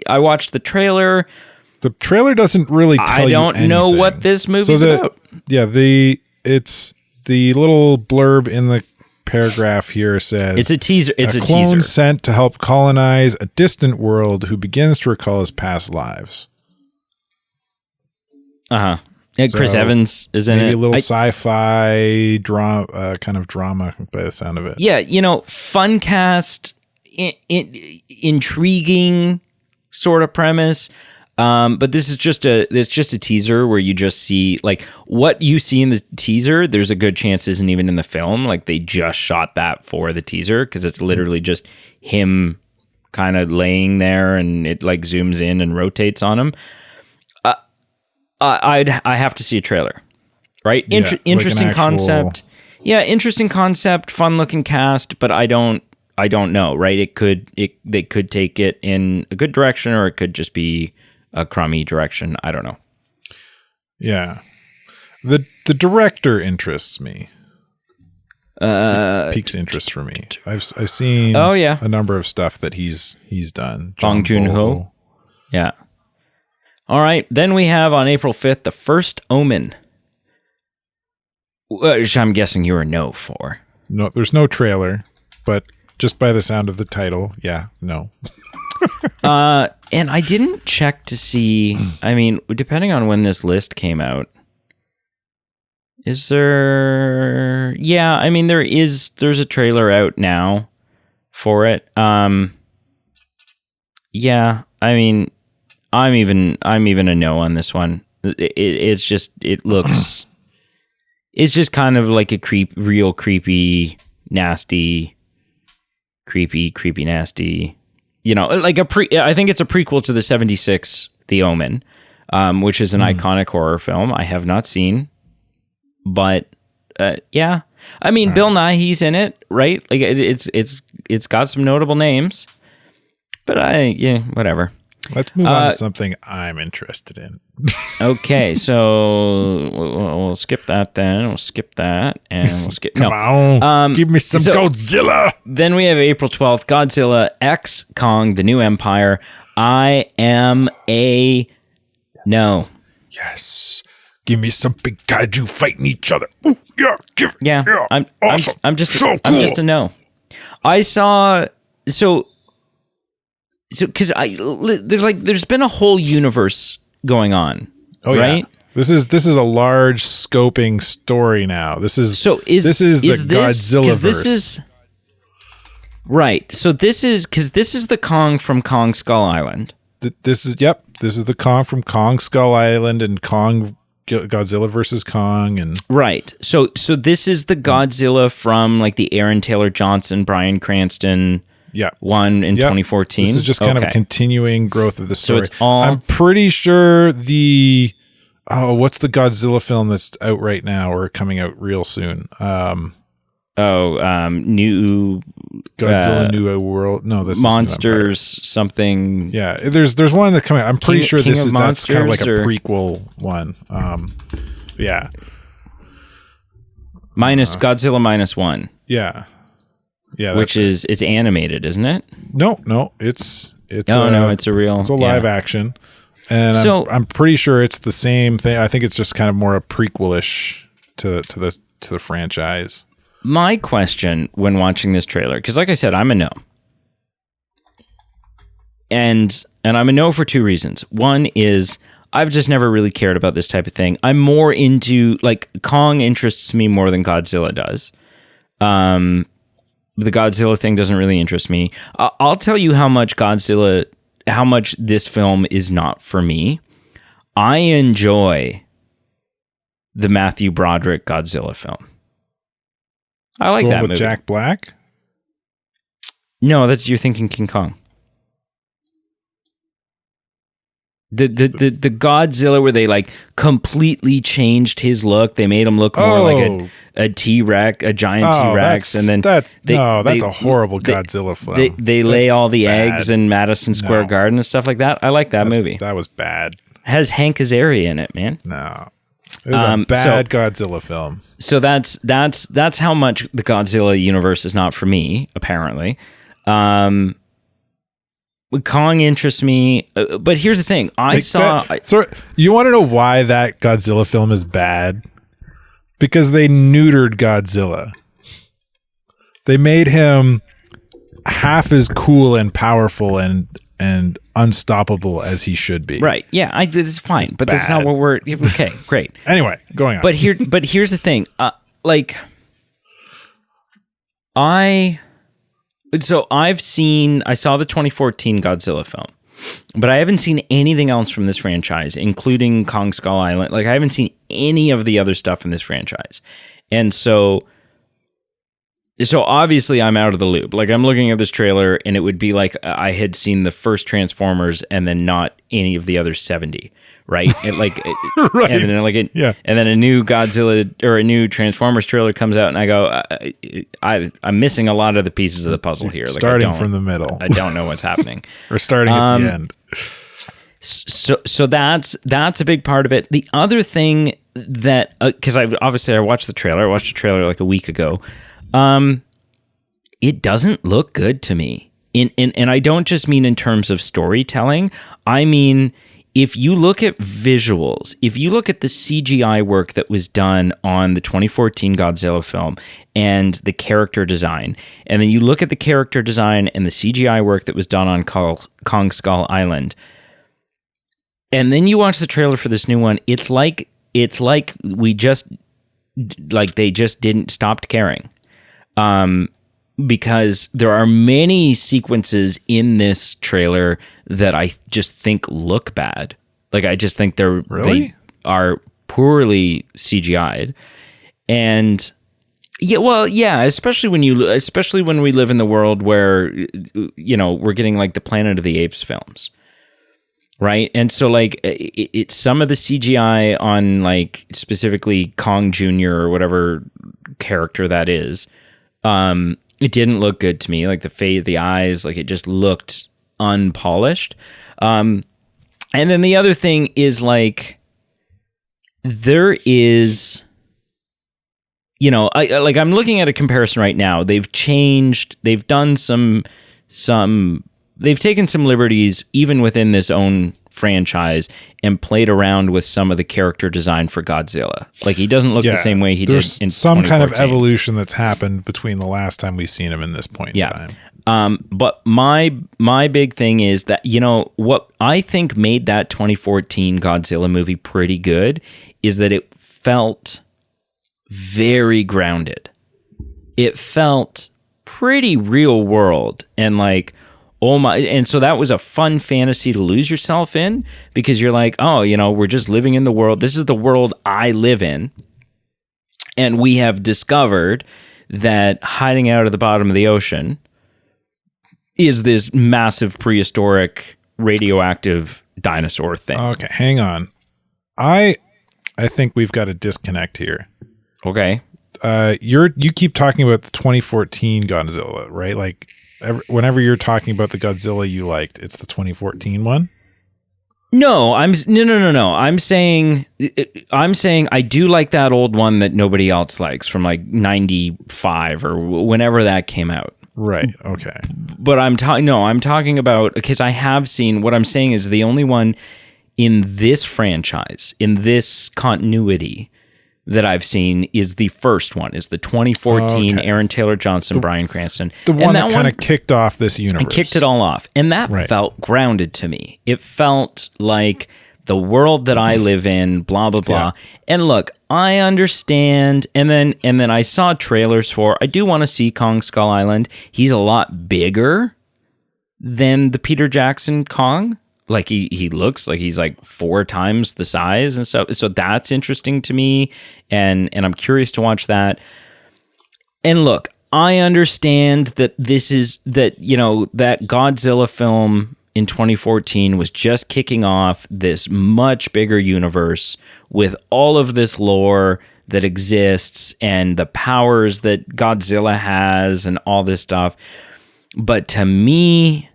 I watched the trailer. The trailer doesn't really tell you anything. I don't know what this movie's about. Yeah, it's the little blurb in the paragraph here says it's a teaser. It's a clone teaser sent to help colonize a distant world who begins to recall his past lives. Yeah, Chris Evans is in it. Maybe a little sci-fi drama, kind of drama by the sound of it. Yeah, fun cast, intriguing sort of premise. But this is just a teaser where you just see what you see in the teaser. There's a good chance isn't even in the film. They just shot that for the teaser because it's literally just him kind of laying there and it zooms in and rotates on him. I have to see a trailer, right? Interesting concept. Yeah, interesting concept, fun looking cast, but I don't know, right? They could take it in a good direction or it could just be a crummy direction. I don't know. Yeah. The director interests me. Piques interest for me. I've seen a number of stuff that he's done. Bong Joon-ho. Yeah. All right. Then we have on April 5th, The First Omen, Which I'm guessing you're a no for. No, there's no trailer, but just by the sound of the title, yeah, no. And I didn't check to see, I mean, depending on when this list came out, is there... Yeah, I mean, there's a trailer out now for it. Yeah, I mean, I'm even a no on this one. It's just, it looks... It's just kind of like a real creepy, nasty, nasty. You know, like I think it's a prequel to the 76 The Omen, which is an iconic horror film I have not seen. But yeah, I mean, Bill Nighy's in it, right? Like it's got some notable names. But whatever. Let's move on to something I'm interested in. Okay, so we'll skip that then. We'll skip that, and we'll skip... Come on, give me some Godzilla! Then we have April 12th, Godzilla X Kong, The New Empire. I am a no. Yes. Give me some big kaiju fighting each other. Ooh, yeah, I'm awesome. I'm just so cool. I'm just a no. I saw... So because there's been a whole universe going on, right? Yeah. This is a large scoping story now. This is the Godzilla verse. This is right. So this is the Kong from Kong Skull Island. This is the Kong from Kong Skull Island and Kong Godzilla versus Kong and right. So this is the Godzilla from like the Aaron Taylor Johnson, Bryan Cranston. Yeah, one in 2014. This is just kind of a continuing growth of the story. So it's all... I'm pretty sure what's the Godzilla film that's out right now or coming out real soon? New Godzilla New World. No, this Monsters is something. Yeah, there's one that's coming. I'm pretty sure that's kind of like a prequel one. Yeah. Minus Godzilla -1. Yeah. Yeah, which is it's animated, isn't it? No, it's it's a real. It's a live action, and so I'm pretty sure it's the same thing. I think it's just kind of more a prequel-ish to the franchise. My question when watching this trailer, because like I said, I'm a no, and I'm a no for two reasons. One is I've just never really cared about this type of thing. I'm more into like Kong interests me more than Godzilla does. The Godzilla thing doesn't really interest me. I'll tell you how much this film is not for me. I enjoy the Matthew Broderick Godzilla film. I like that with movie. Jack Black? No, you're thinking King Kong. The Godzilla where they like completely changed his look. They made him look more like a T-Rex, a giant T-Rex, and then that's a horrible Godzilla film. They lay all the eggs in Madison Square Garden and stuff like that. I like that movie. That was bad. Has Hank Azaria in it, man. No, it was a bad Godzilla film. So that's how much the Godzilla universe is not for me. Apparently. Kong interests me, but here's the thing. You want to know why that Godzilla film is bad? Because they neutered Godzilla. They made him half as cool and powerful and unstoppable as he should be. Right. Yeah, it's fine, but that's not what we're... Okay, great. Anyway, going on. But here's the thing. I saw the 2014 Godzilla film, but I haven't seen anything else from this franchise, including Kong Skull Island. Like I haven't seen any of the other stuff in this franchise. And so obviously I'm out of the loop. Like I'm looking at this trailer and it would be like I had seen the first Transformers and then not any of the other 70. Right. Right. And then and then a new Godzilla or a new Transformers trailer comes out and I go, I'm missing a lot of the pieces of the puzzle here. Starting from the middle. I don't know what's happening. Or starting at the end. So that's a big part of it. The other thing that, because I watched the trailer. I watched the trailer like a week ago. It doesn't look good to me. And I don't just mean in terms of storytelling. I mean if you look at visuals, if you look at the CGI work that was done on the 2014 Godzilla film and the character design, and then you look at the character design and the CGI work that was done on Kong Skull Island, and then you watch the trailer for this new one, it's like we just, like they just didn't stop caring. Because there are many sequences in this trailer that I just think look bad. Like I just think they are poorly CGI'd, and especially when we live in the world where we're getting like the Planet of the Apes films, right? And so like it's some of the CGI on like specifically Kong Jr. or whatever character that is. It didn't look good to me, like the face, the eyes, like it just looked unpolished. And then the other thing is like, there is, I'm looking at a comparison right now. They've done they've taken some liberties even within this own franchise and played around with some of the character design for Godzilla. Like he doesn't look the same way he did in 2014. Some kind of evolution that's happened between the last time we've seen him and this point in time. But my big thing is that, what I think made that 2014 Godzilla movie pretty good is that it felt very grounded. It felt pretty real world and like, oh my, and so that was a fun fantasy to lose yourself in because you're like, oh, we're just living in the world. This is the world I live in. And we have discovered that hiding out at the bottom of the ocean is this massive prehistoric radioactive dinosaur thing. Okay, hang on. I think we've got a disconnect here. Okay. You keep talking about the 2014 Godzilla, right? Like whenever you're talking about the Godzilla you liked, it's the 2014 one? No. I'm saying I do like that old one that nobody else likes from like 95 or whenever that came out. Right. Okay. But I'm talking about, because I have seen, what I'm saying is the only one in this franchise, in this continuity that I've seen is the first one, is the 2014 Aaron Taylor Johnson, Bryan Cranston. The one that kind of kicked off this universe. And kicked it all off. And that felt grounded to me. It felt like the world that I live in, blah, blah, blah. Yeah. And look, I understand. And then I saw trailers for, I do want to see Kong Skull Island. He's a lot bigger than the Peter Jackson Kong. Like he looks like he's like 4 times the size and so that's interesting to me, and I'm curious to watch that. And look, I understand that that Godzilla film in 2014 was just kicking off this much bigger universe with all of this lore that exists and the powers that Godzilla has and all this stuff. But to me,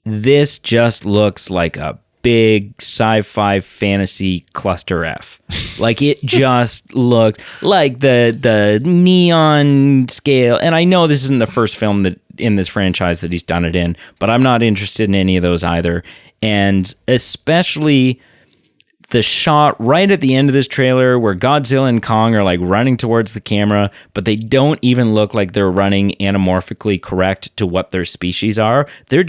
this just looks like a big sci-fi fantasy cluster F. Like it just looked like the neon scale. And I know this isn't the first film that in this franchise that he's done it in, but I'm not interested in any of those either. And especially the shot right at the end of this trailer where Godzilla and Kong are like running towards the camera, but they don't even look like they're running anamorphically correct to what their species are. They're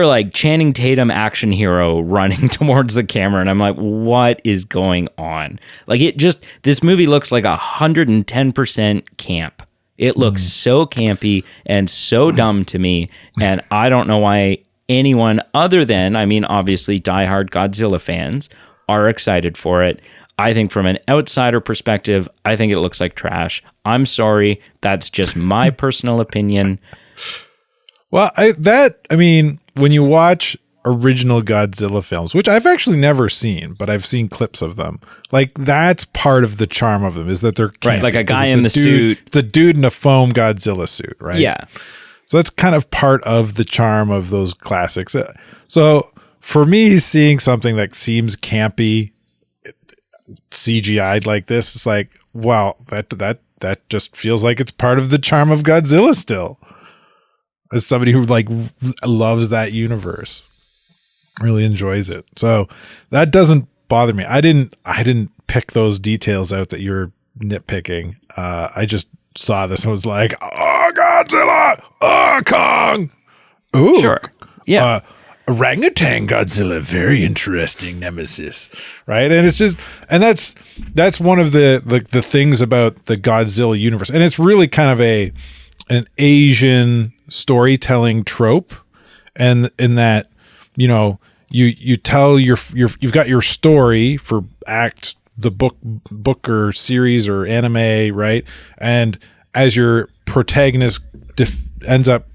like Channing Tatum action hero running towards the camera. And I'm like, what is going on? Like this movie looks like 110% camp. It looks so campy and so dumb to me. And I don't know why anyone other than, obviously diehard Godzilla fans are excited for it. I think from an outsider perspective, I think it looks like trash. I'm sorry. That's just my personal opinion. Well, when you watch original Godzilla films, which I've actually never seen, but I've seen clips of them, like that's part of the charm of them is that they're campy, right, like a guy in the suit. It's a dude in a foam Godzilla suit, right? Yeah. So that's kind of part of the charm of those classics. So for me, seeing something that seems campy, CGI'd like this, it's like, wow, that just feels like it's part of the charm of Godzilla still. As somebody who like loves that universe. really enjoys it. So that doesn't bother me. I didn't pick those details out that you're nitpicking. I just saw this and was like, oh, Godzilla, oh, Kong. Ooh, Sure. Yeah. Orangutan Godzilla, very interesting nemesis, right? And it's just, and that's one of the things about the Godzilla universe, and it's really kind of an Asian storytelling trope, and in that, you know, you tell you've got your story for the book or series or anime, right? And as your protagonist ends up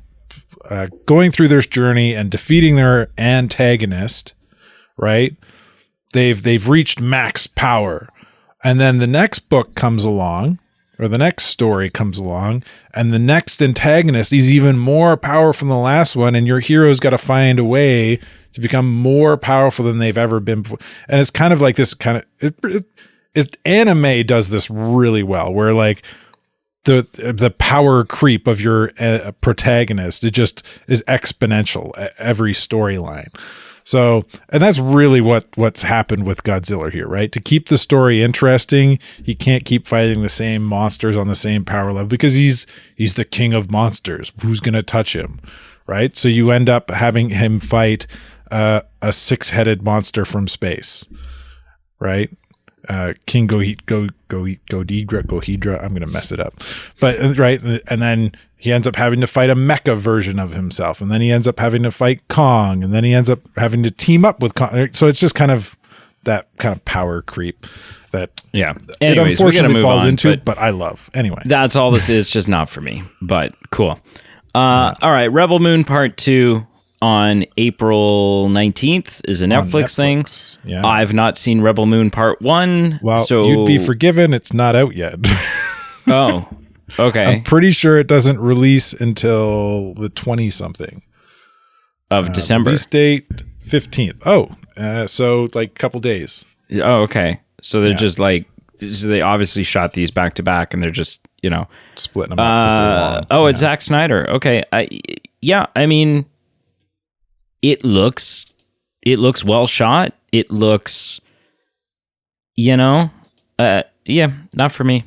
going through their journey and defeating their antagonist, right? They've reached max power, and then the next book comes along, or the next story comes along, and the next antagonist is even more powerful than the last one, and your hero's got to find a way to become more powerful than they've ever been before. And it's kind of like this kind of anime does this really well, where like the power creep of your protagonist, it just is exponential at every storyline. So, and that's really what's happened with Godzilla here, right? To keep the story interesting, he can't keep fighting the same monsters on the same power level because he's the king of monsters. Who's going to touch him, right? So you end up having him fight a 6-headed monster from space, right? King Gohidra. I'm going to mess it up, but right. And then he ends up having to fight a mecha version of himself. And then he ends up having to fight Kong. And then he ends up having to team up with Kong. So it's just kind of that kind of power creep that Anyways, it unfortunately falls into, but I love anyway. That's all this is, just not for me, but cool. All right. Rebel Moon Part 2. On April 19th is a Netflix thing. Yeah. I've not seen Rebel Moon Part 1. Well, so you'd be forgiven. It's not out yet. Oh, okay. I'm pretty sure it doesn't release until the 20-something. Of December. Release date 15th. Oh, so like a couple days. Oh, okay. So they're just like, so they obviously shot these back to back and they're just, you know. Splitting them up. It's Zack Snyder. Okay. I mean, it looks well shot. It looks, you know, not for me.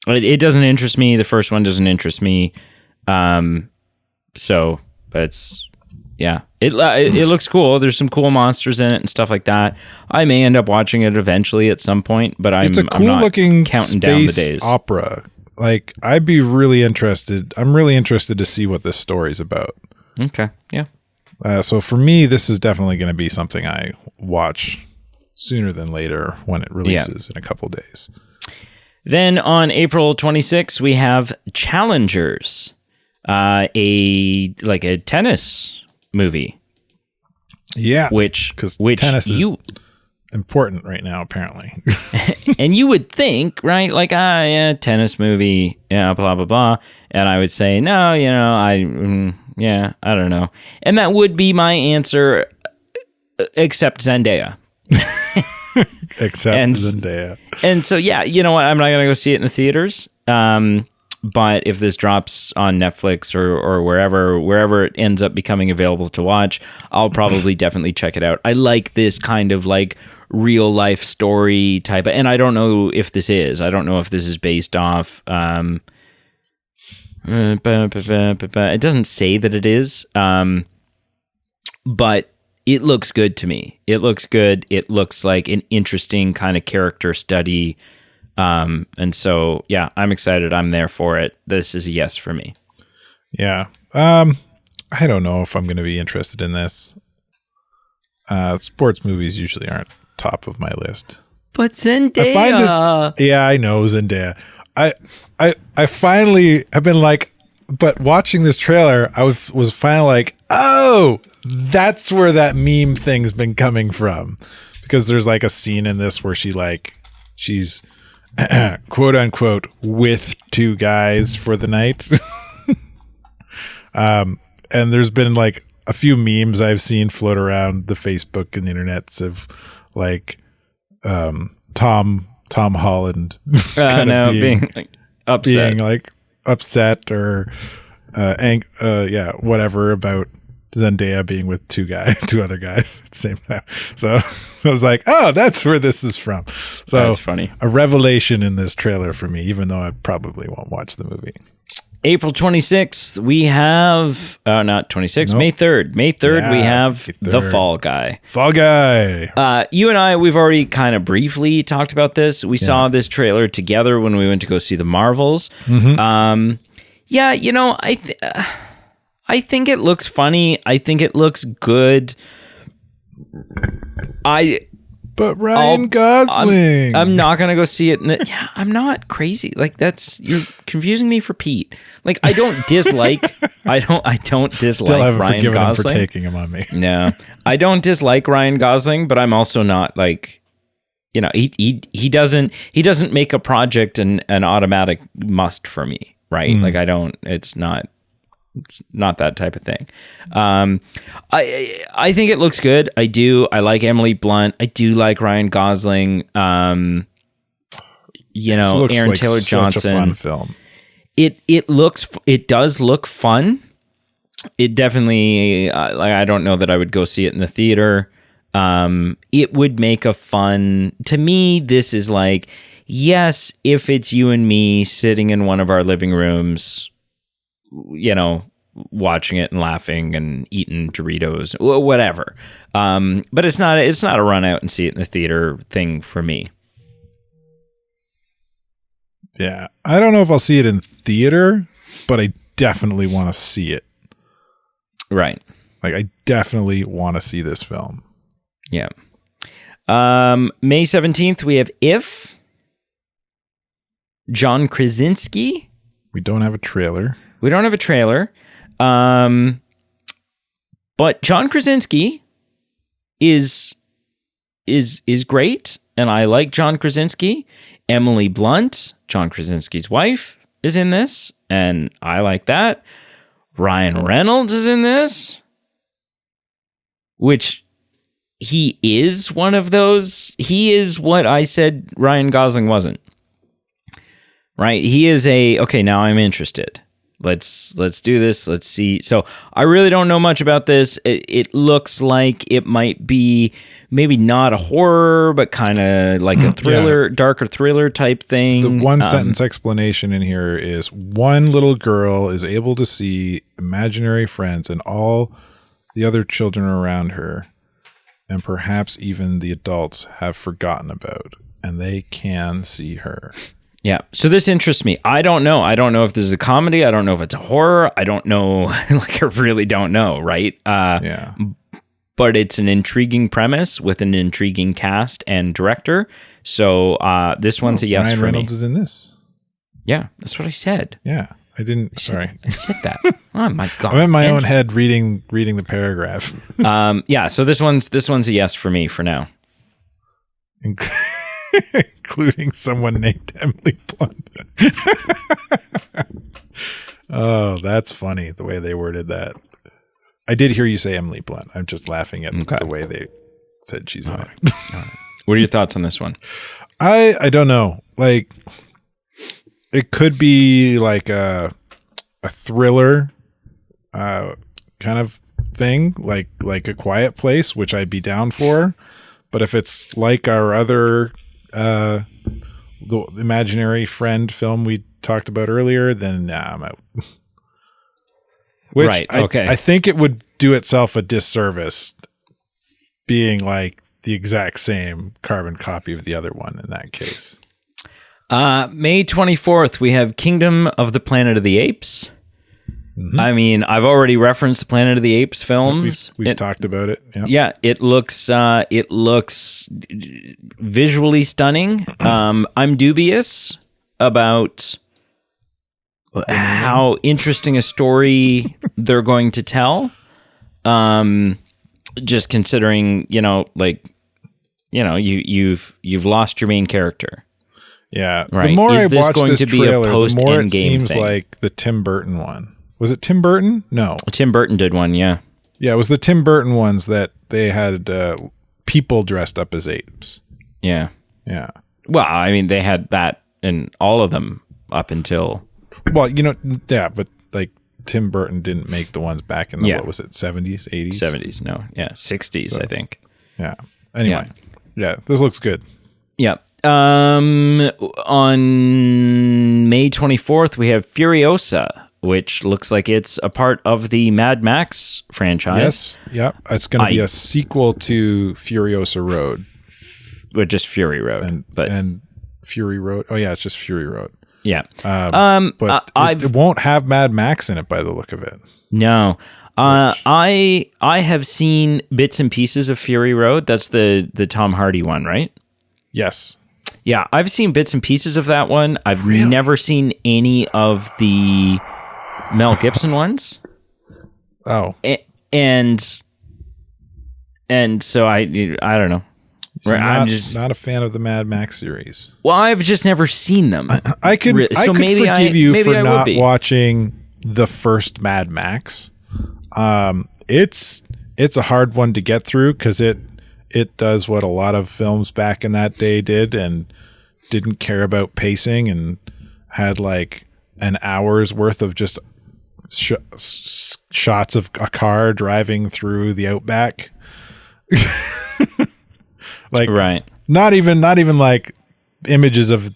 It doesn't interest me. The first one doesn't interest me. So it's, it looks cool. There's some cool monsters in it and stuff like that. I may end up watching it eventually at some point, but it's a cool looking counting down the days. Opera. Like, I'd be really interested. I'm really interested to see what this story's about. Okay. Yeah. So for me, this is definitely going to be something I watch sooner than later when it releases in a couple days. Then on April 26th, we have Challengers, a tennis movie. Yeah, which tennis is important right now, apparently. And you would think, right? Like, tennis movie, blah blah blah. And I would say, no, you know, I don't know. And that would be my answer, except Zendaya. Zendaya. And so, you know what? I'm not going to go see it in the theaters. But if this drops on Netflix or wherever it ends up becoming available to watch, I'll probably definitely check it out. I like this kind of like real life story type of, and I don't know if this is. I don't know if this is based off... it doesn't say that it is, but it looks good to me. It looks good. It looks like an interesting kind of character study. And so, I'm excited. I'm there for it. This is a yes for me. Yeah. I don't know if I'm going to be interested in this. Sports movies usually aren't top of my list. But Zendaya. I know Zendaya. I finally have been like, but watching this trailer, I was finally like, oh, that's where that meme thing's been coming from, because there's like a scene in this where she's quote unquote with two guys for the night. And there's been like a few memes I've seen float around the Facebook and the internets of like Tom Holland being like upset, or whatever about Zendaya being with two other guys at the same time. So I was like, oh, that's where this is from. So That's funny. A revelation in this trailer for me, even though I probably won't watch the movie. April 26th, we have not 26th, May 3rd. May 3rd, we have May 3rd. The Fall Guy. Fall Guy. You and I, we've already kind of briefly talked about this. We saw this trailer together when we went to go see the Marvels. Yeah, you know, I think it looks funny. I think it looks good. But Ryan Gosling. I'm not gonna go see it. Yeah, I'm not crazy. Like you're confusing me for Pete. Like I don't dislike. I don't dislike Still haven't Ryan forgiven Gosling. him for taking him on me. No, I don't dislike Ryan Gosling, but I'm also not like, you know, he doesn't make a project an automatic must for me, right? Like I don't. It's not that type of thing. I think it looks good. I do. I like Emily Blunt. I do like Ryan Gosling. You know, Aaron like Taylor Johnson. Such a fun film. It does look fun. It definitely like I don't know that I would go see it in the theater. It would make a fun, to me, this is like, yes, if it's you and me sitting in one of our living rooms, you know, watching it and laughing and eating Doritos, whatever. But it's not a run out and see it in the theater thing for me. Yeah. I don't know if I'll see it in theater, but I definitely want to see it. Right. Like I definitely want to see this film. Yeah. May 17th, we have If. John Krasinski. We don't have a trailer. We don't have a trailer. But John Krasinski is great, and I like John Krasinski. Emily Blunt, John Krasinski's wife, is in this, and I like that. Ryan Reynolds is in this, which he is one of those. He is what I said Ryan Gosling wasn't. Right? He is okay, now I'm interested. Let's do this. Let's see. So I really don't know much about this. It looks like it might be maybe not a horror, but kind of like a thriller, darker thriller type thing. The one sentence explanation in here is one little girl is able to see imaginary friends and all the other children around her, and perhaps even the adults have forgotten about, and they can see her. Yeah. So this interests me. I don't know. I don't know if this is a comedy. I don't know if it's a horror. I don't know. Like, I really don't know. Right. Yeah. But it's an intriguing premise with an intriguing cast and director. So this one's a yes Ryan for Reynolds me. is in this. Yeah. That's what I said. Yeah. I didn't. Sorry. I said that. Oh my God. I'm in my own head reading the paragraph. Yeah. So this one's a yes for me for now. Including someone named Emily Blunt. Oh, that's funny, the way they worded that. I did hear you say Emily Blunt. I'm just laughing at the way they said she's in it. All right. What are your thoughts on this one? I don't know. Like, it could be like a thriller kind of thing, like A Quiet Place, which I'd be down for. But if it's like our other the imaginary friend film we talked about earlier, then nah, I'm out. Which right. Okay. I think it would do itself a disservice being like the exact same carbon copy of the other one in that case. May 24th, we have Kingdom of the Planet of the Apes. Mm-hmm. I mean, I've already referenced the Planet of the Apes films. We've talked about it. Yeah. Yeah, it looks visually stunning. I'm dubious about how interesting a story they're going to tell. Just considering, you've lost your main character. Yeah. Right. The more Is I this watch going this to be a trailer, the more it post-Endgame seems thing? like the Tim Burton one. Was it Tim Burton? No. Tim Burton did one, yeah. Yeah, it was the Tim Burton ones that they had people dressed up as apes. Yeah. Yeah. Well, I mean, they had that in all of them up until... Well, yeah, but like Tim Burton didn't make the ones back in the, what was it, 70s, 80s? 70s, no. Yeah, 60s, I think. Yeah. Anyway. Yeah, this looks good. Yeah. On May 24th, we have Furiosa, which looks like it's a part of the Mad Max franchise. Yes. Yeah. It's going to be a sequel to Furiosa Road. But just Fury Road. And Fury Road. Oh, yeah, it's just Fury Road. Yeah. But it won't have Mad Max in it by the look of it. No. I have seen bits and pieces of Fury Road. That's the Tom Hardy one, right? Yes. Yeah, I've seen bits and pieces of that one. I've never seen any of the Mel Gibson ones. Oh. And so I don't know. I'm just not a fan of the Mad Max series. Well, I've just never seen them. I could forgive you for not watching the first Mad Max. It's a hard one to get through because it does what a lot of films back in that day did and didn't care about pacing and had like an hour's worth of just shots of a car driving through the outback. Like, right. Not even like images of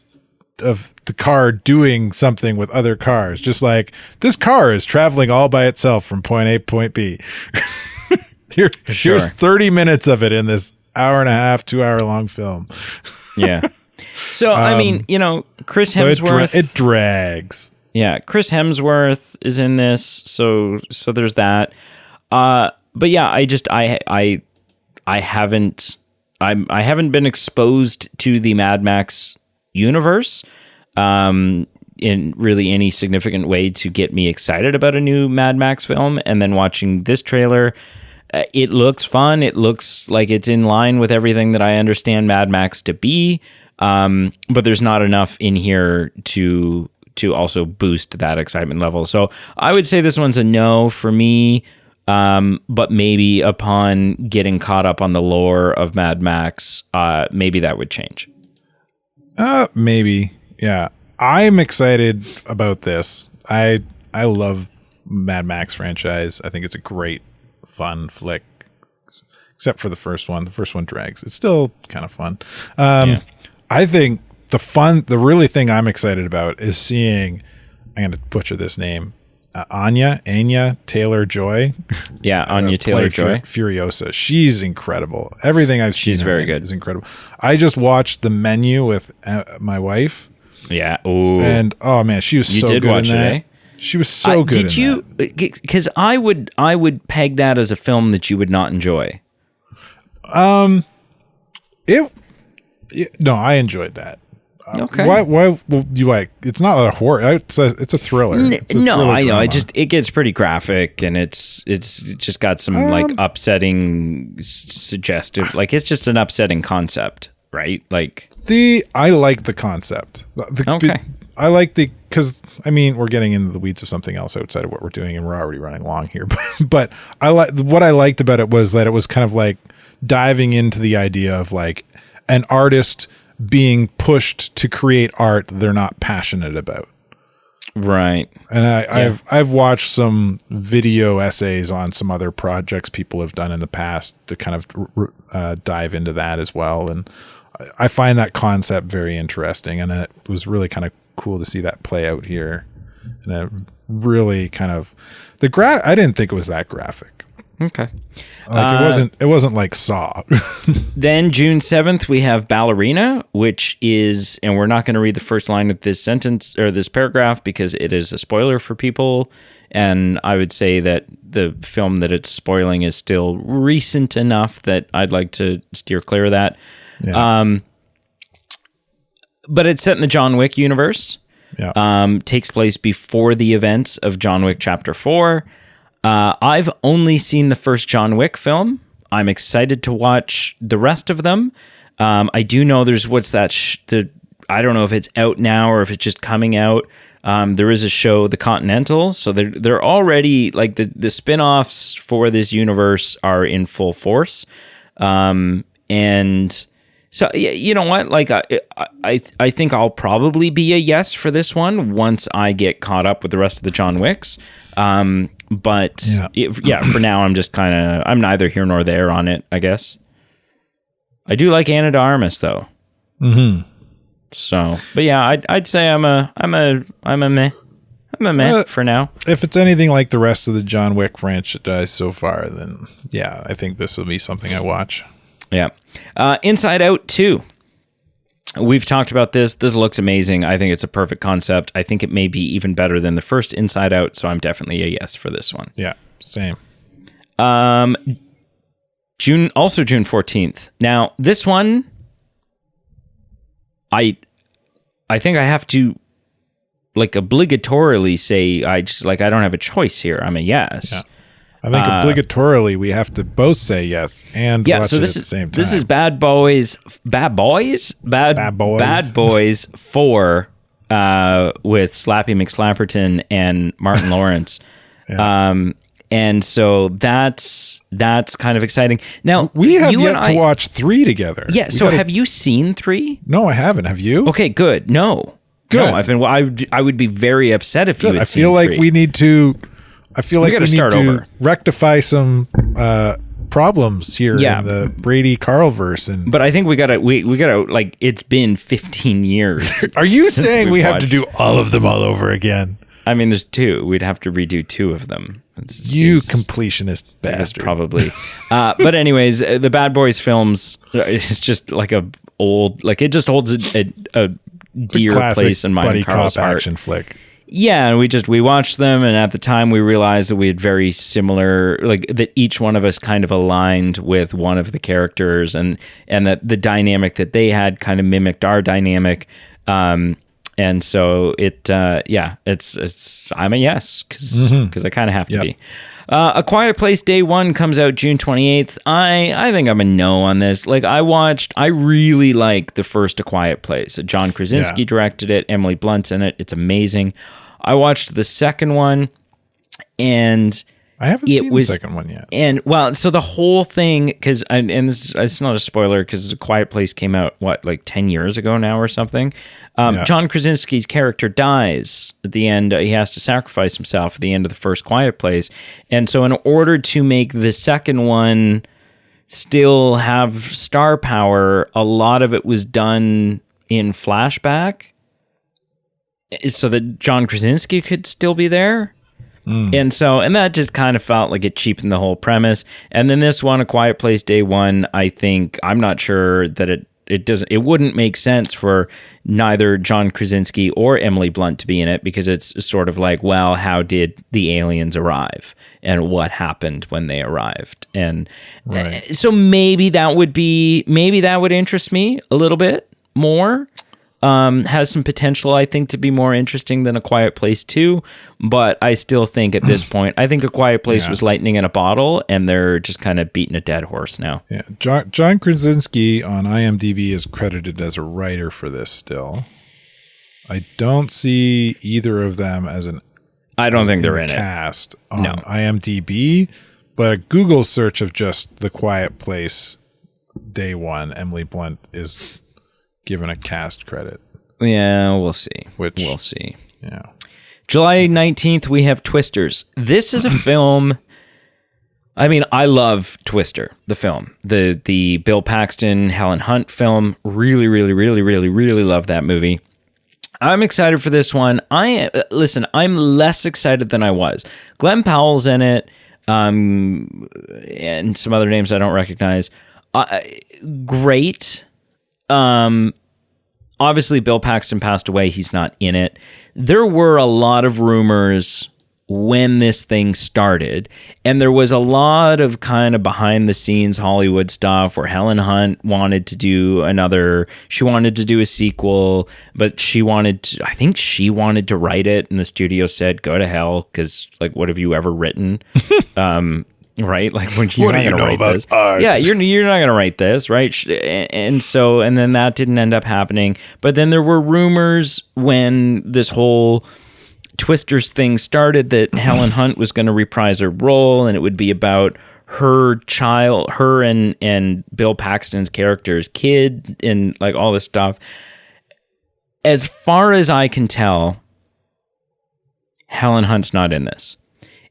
the car doing something with other cars. Just like, this car is traveling all by itself from point A to point B. Here's 30 minutes of it in this hour and a half, 2 hour long film. Yeah. So, I mean, Chris Hemsworth. So it drags. Yeah. Chris Hemsworth is in this. So there's that. But yeah, I haven't been exposed to the Mad Max universe in really any significant way to get me excited about a new Mad Max film. And then watching this trailer, it looks fun. It looks like it's in line with everything that I understand Mad Max to be. But there's not enough in here to also boost that excitement level. So I would say this one's a no for me. But maybe upon getting caught up on the lore of Mad Max, maybe that would change. Maybe. Yeah. I'm excited about this. I love Mad Max franchise. I think it's a great, fun flick, except for the first one. The first one drags. It's still kind of fun. I think the really thing I'm excited about is seeing, I'm going to butcher this name, Anya Taylor-Joy. Yeah, Anya Taylor-Joy. Furiosa. She's incredible. Everything I've seen. She's very good. Is incredible. I just watched The Menu with my wife. Yeah. Ooh. And oh man, she was so good in that. You did watch it, eh? She was so good. Did you? Because I would peg that as a film that you would not enjoy. No, I enjoed that. Okay. Why you like? It's not a horror. It's a thriller. No, I know. It gets pretty graphic, and it's just got some like upsetting, suggestive. Like it's just an upsetting concept, right? Like I like the concept. Okay. I like because I mean we're getting into the weeds of something else outside of what we're doing, and we're already running long here. But what I liked about it was that it was kind of like diving into the idea of like an artist being pushed to create art they're not passionate about. Right. And I've watched some video essays on some other projects people have done in the past to kind of dive into that as well. And I find that concept very interesting. And it was really kind of cool to see that play out here. And it really kind of I didn't think it was that graphic. Okay. Like it wasn't like Saw. Then June 7th, we have Ballerina, which is, and we're not going to read the first line of this sentence or this paragraph because it is a spoiler for people. And I would say that the film that it's spoiling is still recent enough that I'd like to steer clear of that. Yeah. But it's set in the John Wick universe. Yeah. Takes place before the events of John Wick Chapter 4. I've only seen the first John Wick film. I'm excited to watch the rest of them. I do know there's I don't know if it's out now or if it's just coming out. There is a show, The Continental. So they're already like the spin-offs for this universe are in full force. And So you know what? Like I think I'll probably be a yes for this one once I get caught up with the rest of the John Wicks. But for now I'm just I'm neither here nor there on it, I guess. I do like Ana de Armas though. Mm-hmm. So, but yeah, I'd say I'm a meh. I'm a meh for now. If it's anything like the rest of the John Wick franchise so far, then yeah, I think this will be something I watch. Yeah. Inside Out 2. We've talked about this. This looks amazing. I think it's a perfect concept. I think it may be even better than the first Inside Out, so I'm definitely a yes for this one. Yeah, same. June 14th. Now, this one, I think I have to like obligatorily say I don't have a choice here. I'm a yes. Yeah. I think obligatorily we have to both say yes and watch it at the same time. This is Bad Boys 4 with Slappy McSlapperton and Martin Lawrence. Yeah. And so that's kind of exciting. Now we have yet to watch 3 together. Yeah. So have you seen 3? No, I haven't. Have you? Okay, good. No. Good. No, I would be very upset if you had seen 3. I feel like we need to rectify some problems here in the Brady Carlverse. But I think we gotta like, it's been 15 years. Are you saying we have to do all of them all over again? I mean, there's 2. We'd have to redo 2 of them. You completionist bastard. Probably. But anyways, the Bad Boys films is just like it just holds a dear place in my Carl's heart. Action flick. Yeah, and we watched them, and at the time we realized that we had very similar, like that each one of us kind of aligned with one of the characters, and that the dynamic that they had kind of mimicked our dynamic. And so it's I'm a yes because I kind of have to be. A Quiet Place Day 1 comes out June 28th. I think I'm a no on this. Like I really like the first A Quiet Place. John Krasinski directed it. Emily Blunt's in it. It's amazing. I watched the second one, and I haven't seen the second one yet. And so the whole thing, it's not a spoiler because A Quiet Place came out, like 10 years ago now or something. John Krasinski's character dies at the end. He has to sacrifice himself at the end of the first Quiet Place. And so in order to make the second one still have star power, a lot of it was done in flashback so that John Krasinski could still be there. And that just kind of felt like it cheapened the whole premise. And then this one, A Quiet Place Day 1, I'm not sure that it wouldn't make sense for neither John Krasinski or Emily Blunt to be in it, because it's sort of like, well, how did the aliens arrive and what happened when they arrived? And so maybe that would interest me a little bit more. Has some potential, I think, to be more interesting than A Quiet Place 2, but I still think at this point, I think A Quiet Place was lightning in a bottle, and they're just kind of beating a dead horse now. Yeah, John Krasinski on IMDb is credited as a writer for this still. I don't see either of them as I don't think they're in cast on IMDb, but a Google search of just The Quiet Place Day 1, Emily Blunt is given a cast credit. Yeah, we'll see. We'll see. Yeah. July 19th, we have Twisters. This is a film. I mean, I love Twister, the film. The Bill Paxton, Helen Hunt film. Really, really, really, really, really love that movie. I'm excited for this one. I'm less excited than I was. Glenn Powell's in it, and some other names I don't recognize. Great. Obviously Bill Paxton passed away. He's not in it. There were a lot of rumors when this thing started, and there was a lot of kind of behind the scenes Hollywood stuff where Helen Hunt wanted to do a sequel, but I think she wanted to write it, and the studio said, go to hell, because like, what have you ever written? Right? Like, when you're not going to write this. Ours? Yeah, you're not going to write this, right? And then that didn't end up happening. But then there were rumors when this whole Twisters thing started that Helen Hunt was going to reprise her role, and it would be about her and Bill Paxton's character's kid and like all this stuff. As far as I can tell, Helen Hunt's not in this.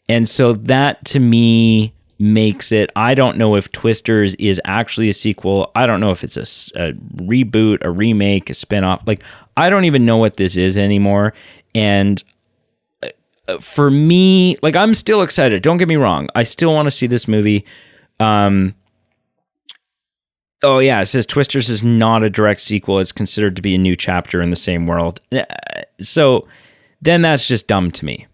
And so that to me makes it, I don't know if Twisters is actually a sequel. I don't know if it's a reboot, a remake, a spinoff. Like, I don't even know what this is anymore. And for me, like, I'm still excited. Don't get me wrong. I still want to see this movie. Oh, yeah, it says Twisters is not a direct sequel. It's considered to be a new chapter in the same world. So then that's just dumb to me,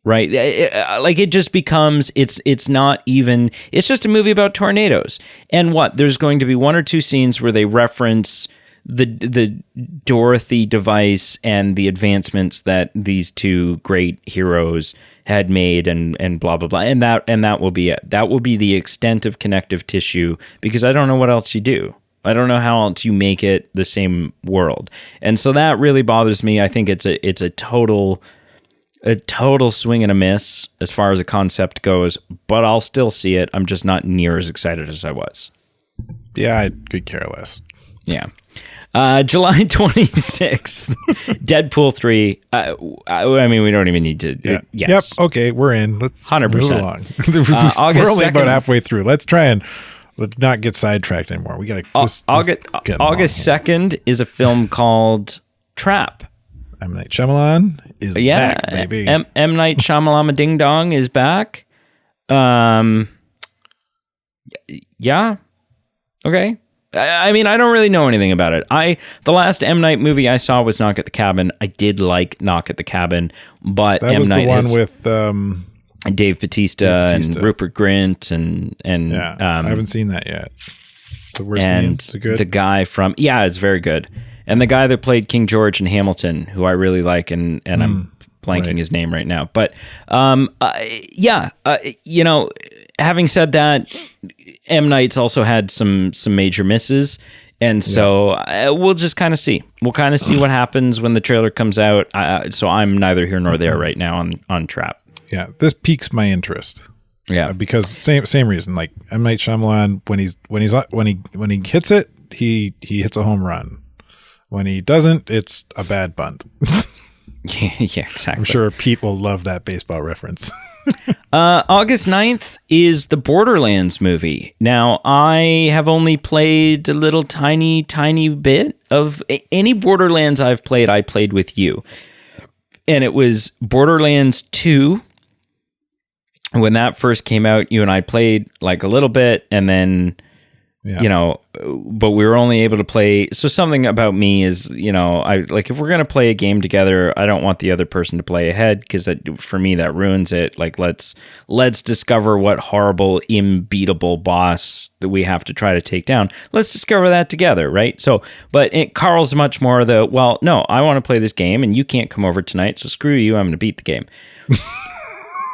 right? It just becomes, it's not even, it's just a movie about tornadoes. And what? There's going to be one or two scenes where they reference the Dorothy device and the advancements that these two great heroes had made and blah blah blah, and that will be it. That will be the extent of connective tissue, because I don't know what else you do. I don't know how else you make it the same world, and so that really bothers me. I think it's a total swing and a miss as far as the concept goes, but I'll still see it. I'm just not near as excited as I was. Yeah, I could care less. Yeah. July 26th, Deadpool 3. I mean, we don't even need to. Yeah. Yes. Yep. Okay, we're in. Let's 100%. move along. We're only 2nd, about halfway through. Let's not get sidetracked anymore. We got to. August 2nd is a film called Trap. M. Night Shyamalan is back, baby. M. Night Shyamalan Ding Dong is back. Yeah. Okay. I mean, I don't really know anything about it. The last M. Night movie I saw was Knock at the Cabin. I did like Knock at the Cabin, but that M. was Night the one with Dave Bautista and Rupert Grint and yeah, I haven't seen that yet. So we're and seeing, good? The guy from it's very good, and the guy that played King George in Hamilton, who I really like, and I'm blanking his name right now. But having said that, M. Night's also had some major misses, and so we'll just kind of see. We'll kind of see what happens when the trailer comes out. So I'm neither here nor there right now on Trap. Yeah, this piques my interest. Yeah, because same reason. Like M. Night Shyamalan, when he hits it, he hits a home run. When he doesn't, it's a bad bunt. Yeah, exactly. I'm sure Pete will love that baseball reference. August 9th is the Borderlands movie. Now, I have only played a little tiny bit of any Borderlands I've played. I played with you. And it was Borderlands 2. When that first came out, you and I played like a little bit, and then, but we were only able to play. So something about me is, I like, if we're going to play a game together, I don't want the other person to play ahead, because that, for me, that ruins it. Like, let's discover what horrible, unbeatable boss that we have to try to take down. Let's discover that together, right? So, but Carl's much more no, I want to play this game and you can't come over tonight, so screw you, I'm going to beat the game.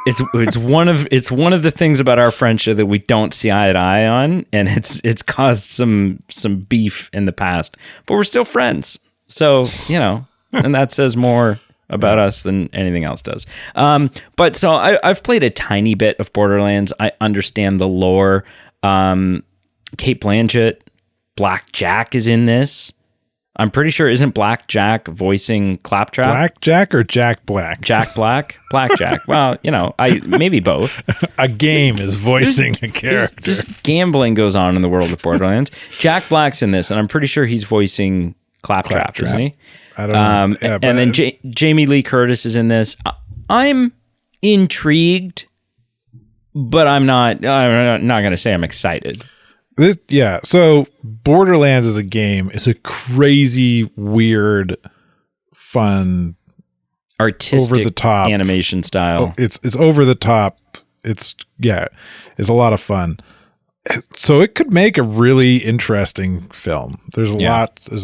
It's one of the things about our friendship that we don't see eye to eye on, and it's caused some beef in the past, but we're still friends. So, and that says more about us than anything else does. But so I've played a tiny bit of Borderlands. I understand the lore. Cate Blanchett, Black Jack is in this. I'm pretty sure, isn't Black Jack voicing Claptrap? Black Jack or Jack Black? Jack Black? Black Jack. Well, maybe both. A game is voicing a character. Just gambling goes on in the world of Borderlands. Jack Black's in this, and I'm pretty sure he's voicing Claptrap. Isn't he? I don't know. Yeah, and then Jamie Lee Curtis is in this. I'm intrigued, but I'm not going to say I'm excited. So Borderlands as a game is a crazy, weird, fun, artistic, over the top animation style. It's over the top. It's a lot of fun. So it could make a really interesting film. There's a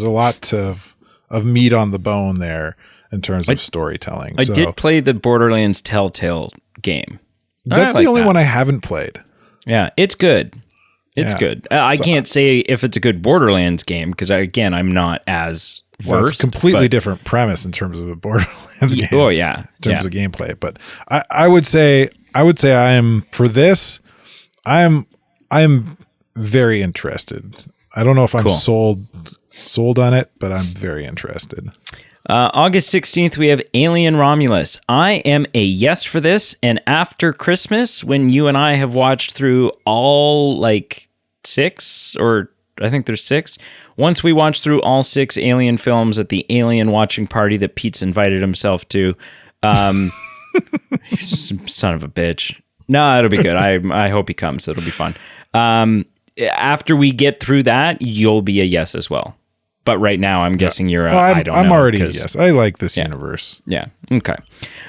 lot of meat on the bone there in terms of storytelling. I did play the Borderlands Telltale game. That's the only one I haven't played. Yeah, it's good. It's good. I can't say if it's a good Borderlands game, because I'm not as versed. Well, it's a completely different premise in terms of a Borderlands game. Oh yeah, in terms of gameplay. But I would say I am for this. I'm very interested. I don't know if I'm Cool. sold on it, but I'm very interested. August 16th, we have Alien Romulus. I am a yes for this. And after Christmas, when you and I have watched through all like 6, or I think there's 6. Once we watch through all 6 Alien films at the Alien watching party that Pete's invited himself to, son of a bitch. No, it'll be good. I hope he comes. It'll be fun. After we get through that, you'll be a yes as well. But right now, I'm guessing you're I don't know. I'm already a yes. I like this universe. Yeah. Okay.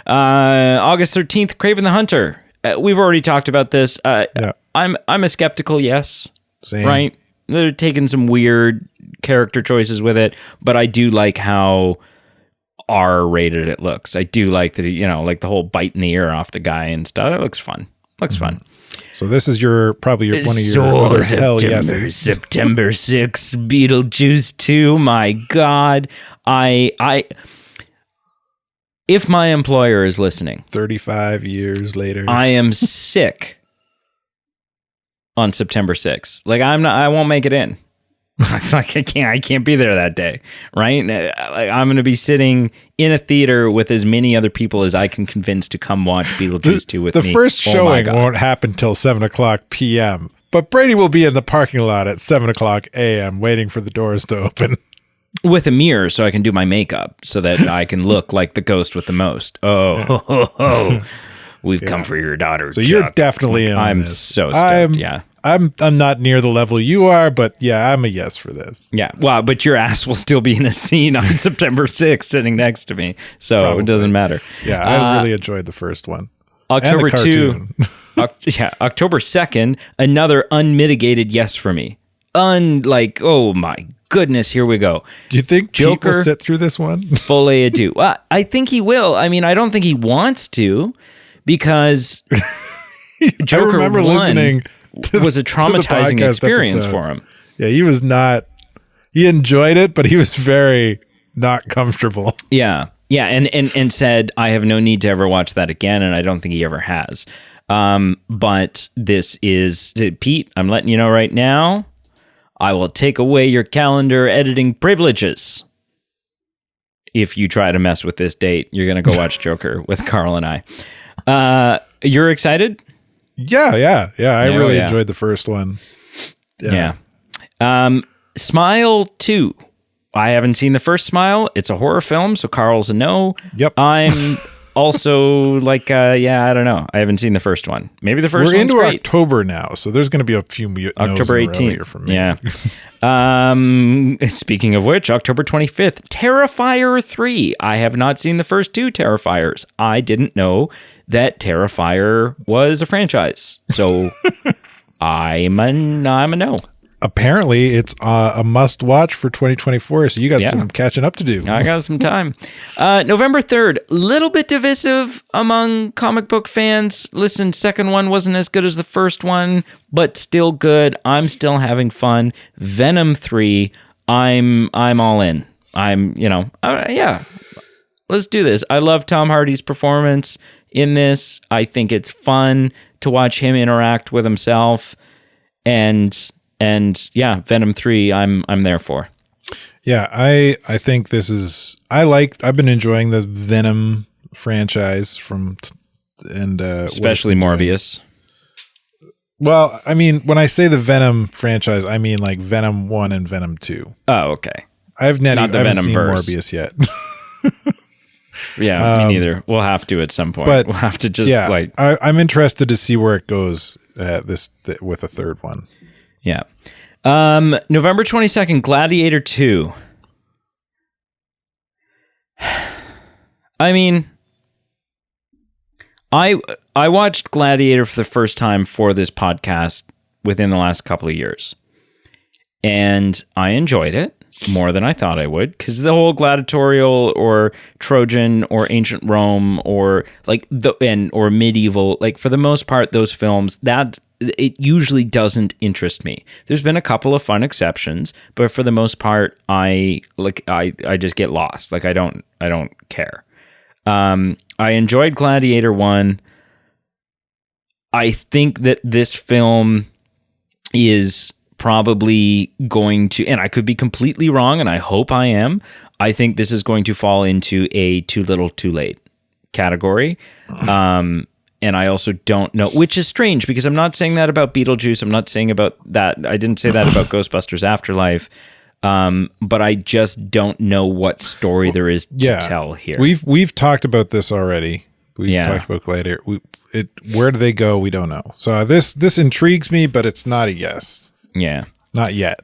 August 13th, Kraven the Hunter. We've already talked about this. I'm a skeptical yes. Same. Right? They're taking some weird character choices with it, but I do like how R-rated it looks. I do like that, like the whole biting the ear off the guy and stuff. It looks fun. Fun. So this is probably one of your other hell yeses. September 6th, Beetlejuice 2. My God. If my employer is listening, 35 years later, I am sick on September 6th. Like I won't make it in. Like I can't be there that day, right? Like I'm going to be sitting in a theater with as many other people as I can convince to come watch Beetlejuice 2 with me. The first showing won't happen till 7:00 p.m., but Brady will be in the parking lot at 7:00 a.m. waiting for the doors to open. With a mirror so I can do my makeup so that I can look like the ghost with the most. We've come for your daughter, So Chuck. you're definitely in on I'm this. so stoked, yeah. I'm not near the level you are, but yeah, I'm a yes for this. Yeah, well, but your ass will still be in a scene on September 6th sitting next to me, so Probably. It doesn't matter. Yeah, I really enjoyed the first one. October and the 2, October 2nd, another unmitigated yes for me. Oh my goodness, here we go. Do you think Joker Pete will sit through this one? Folle adieu. Well, I think he will. I mean, I don't think he wants to, because Joker I remember 1 listening was a traumatizing experience episode. for him. Yeah, he enjoyed it, but he was very not comfortable. Yeah. Yeah. And said, I have no need to ever watch that again. And I don't think he ever has. But this is Pete. I'm letting you know right now, I will take away your calendar editing privileges. If you try to mess with this date, you're going to go watch Joker with Carl and I. You're excited? Yeah. I really enjoyed the first one. Yeah. Smile 2. I haven't seen the first Smile. It's a horror film, so Carl's a no. Yep. I'm also like, I don't know. I haven't seen the first one. Maybe the first one's We're into great. October now, so there's going to be a few October 18th for me. Yeah. Speaking of which, October 25th, Terrifier 3. I have not seen the first 2 Terrifiers. I didn't know that Terrifier was a franchise. So I'm a no. Apparently, it's a must watch for 2024. So you got some catching up to do. I got some time. November 3rd, little bit divisive among comic book fans. Listen, second one wasn't as good as the first one, but still good. I'm still having fun. Venom 3, I'm all in. Let's do this. I love Tom Hardy's performance in this. I think it's fun to watch him interact with himself, and Venom 3, I'm there for. Yeah, I think this is. I've been enjoying the Venom franchise especially Morbius. Well, I mean, when I say the Venom franchise, I mean like Venom 1 and Venom 2. Oh, okay. I haven't seen Venomverse. Morbius yet. Yeah, me neither. We'll have to at some point. But we'll have to just I'm interested to see where it goes with a third one. Yeah. November 22nd, Gladiator 2. I mean, I watched Gladiator for the first time for this podcast within the last couple of years. And I enjoyed it more than I thought I would, because the whole gladiatorial or Trojan or ancient Rome or or medieval, like for the most part, those films, that it usually doesn't interest me. There's been a couple of fun exceptions, but for the most part, I just get lost. Like I don't care. I enjoyed Gladiator 1. I think that this film is probably going to, and I could be completely wrong, and I hope I am. I think this is going to fall into a too little, too late category. And I also don't know, which is strange because I'm not saying that about Beetlejuice. I'm not saying about that. I didn't say that about Ghostbusters Afterlife. But I just don't know what story there is to tell here. We've talked about this already. We've talked about Gladiator. Where do they go? We don't know. So this intrigues me, but it's not a yes. Yeah. Not yet.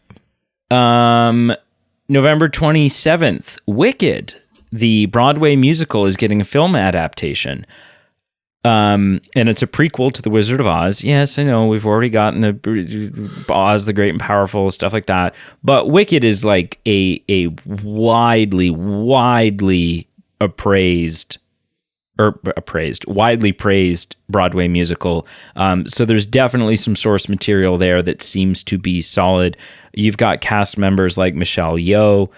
November 27th, Wicked, the Broadway musical, is getting a film adaptation. And it's a prequel to The Wizard of Oz. Yes, I know we've already gotten the Oz the Great and Powerful, stuff like that. But Wicked is like a widely widely praised Broadway musical. So there's definitely some source material there that seems to be solid. You've got cast members like Michelle Yeoh,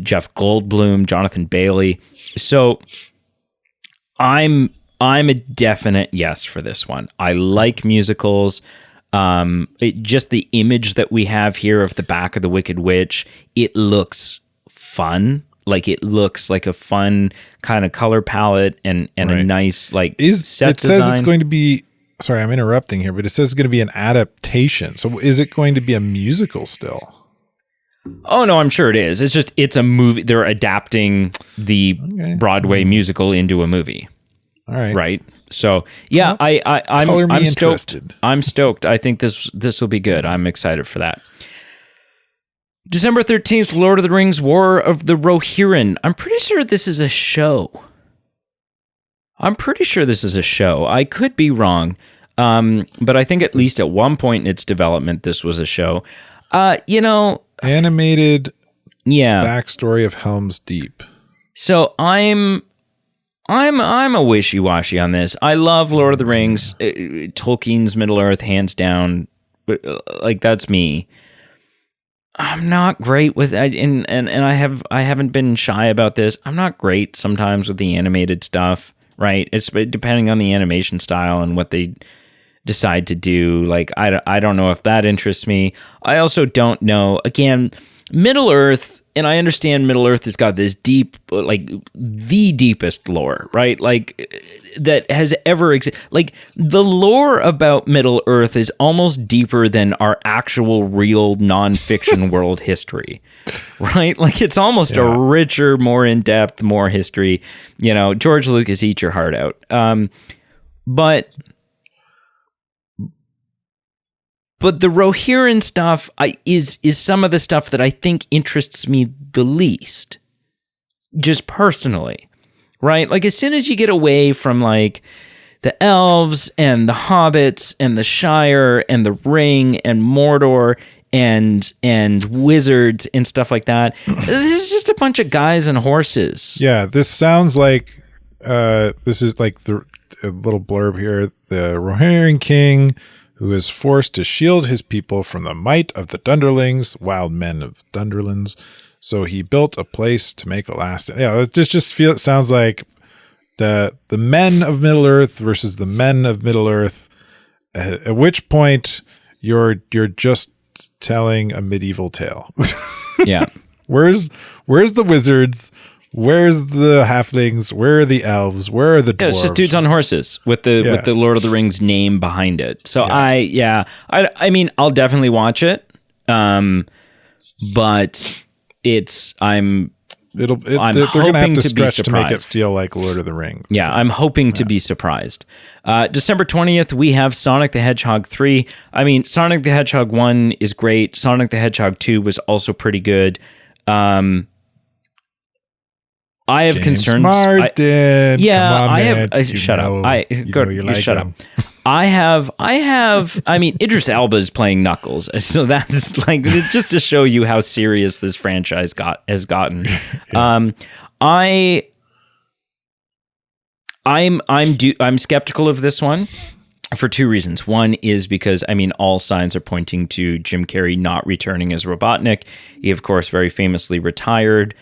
Jeff Goldblum, Jonathan Bailey. So I'm a definite yes for this one. I like musicals. Just the image that we have here of the back of the Wicked Witch, it looks fun. Like it looks like a fun kind of color palette and a nice set design. It says it's going to be, sorry, I'm interrupting here, but it says it's going to be an adaptation. So is it going to be a musical still? Oh, no, I'm sure it is. It's a movie. They're adapting the Broadway musical into a movie. All right. Right. So yeah, I'm stoked. I'm stoked. I think this will be good. I'm excited for that. December 13th, Lord of the Rings, War of the Rohirrim. I'm pretty sure this is a show. I could be wrong. But I think at least at one point in its development, this was a show. Animated backstory of Helm's Deep. So I'm a wishy-washy on this. I love Lord of the Rings, Tolkien's Middle-earth, hands down. Like that's me. I'm not great with and I haven't been shy about this. I'm not great sometimes with the animated stuff, right? It's depending on the animation style and what they decide to do. Like I don't know if that interests me. I also don't know. Again, Middle-earth, and I understand Middle-earth has got this deep, like the deepest lore, right? Like that has ever existed. Like the lore about Middle-earth is almost deeper than our actual real nonfiction world history, right? Like it's almost a richer, more in-depth, more history. George Lucas, eat your heart out. But the Rohirrim stuff is some of the stuff that I think interests me the least, just personally, right? Like as soon as you get away from like the elves and the hobbits and the Shire and the Ring and Mordor and wizards and stuff like that, this is just a bunch of guys and horses. Yeah, this sounds like this is like the little blurb here. The Rohirrim king, who is forced to shield his people from the might of the Dunderlings, wild men of Dunderlands. So he built a place to make a last. Yeah, it sounds like the men of Middle Earth versus the men of Middle Earth. At which point you're just telling a medieval tale. Yeah. Where's the wizards? Where's the halflings? Where are the elves? Where are the dwarves? Yeah, it's just dudes on horses with the Lord of the Rings name behind it. So I mean, I'll definitely watch it. But I'm they're going to have to stretch to make it feel like Lord of the Rings. Yeah, I'm hoping to be surprised. December 20th, we have Sonic the Hedgehog 3. I mean, Sonic the Hedgehog 1 is great. Sonic the Hedgehog 2 was also pretty good. I have concerns. Marsden. I have. Shut up. Shut up. I mean, Idris Elba is playing Knuckles, so that's like just to show you how serious this franchise has gotten. I'm skeptical of this one for two reasons. One is because all signs are pointing to Jim Carrey not returning as Robotnik. He, of course, very famously retired.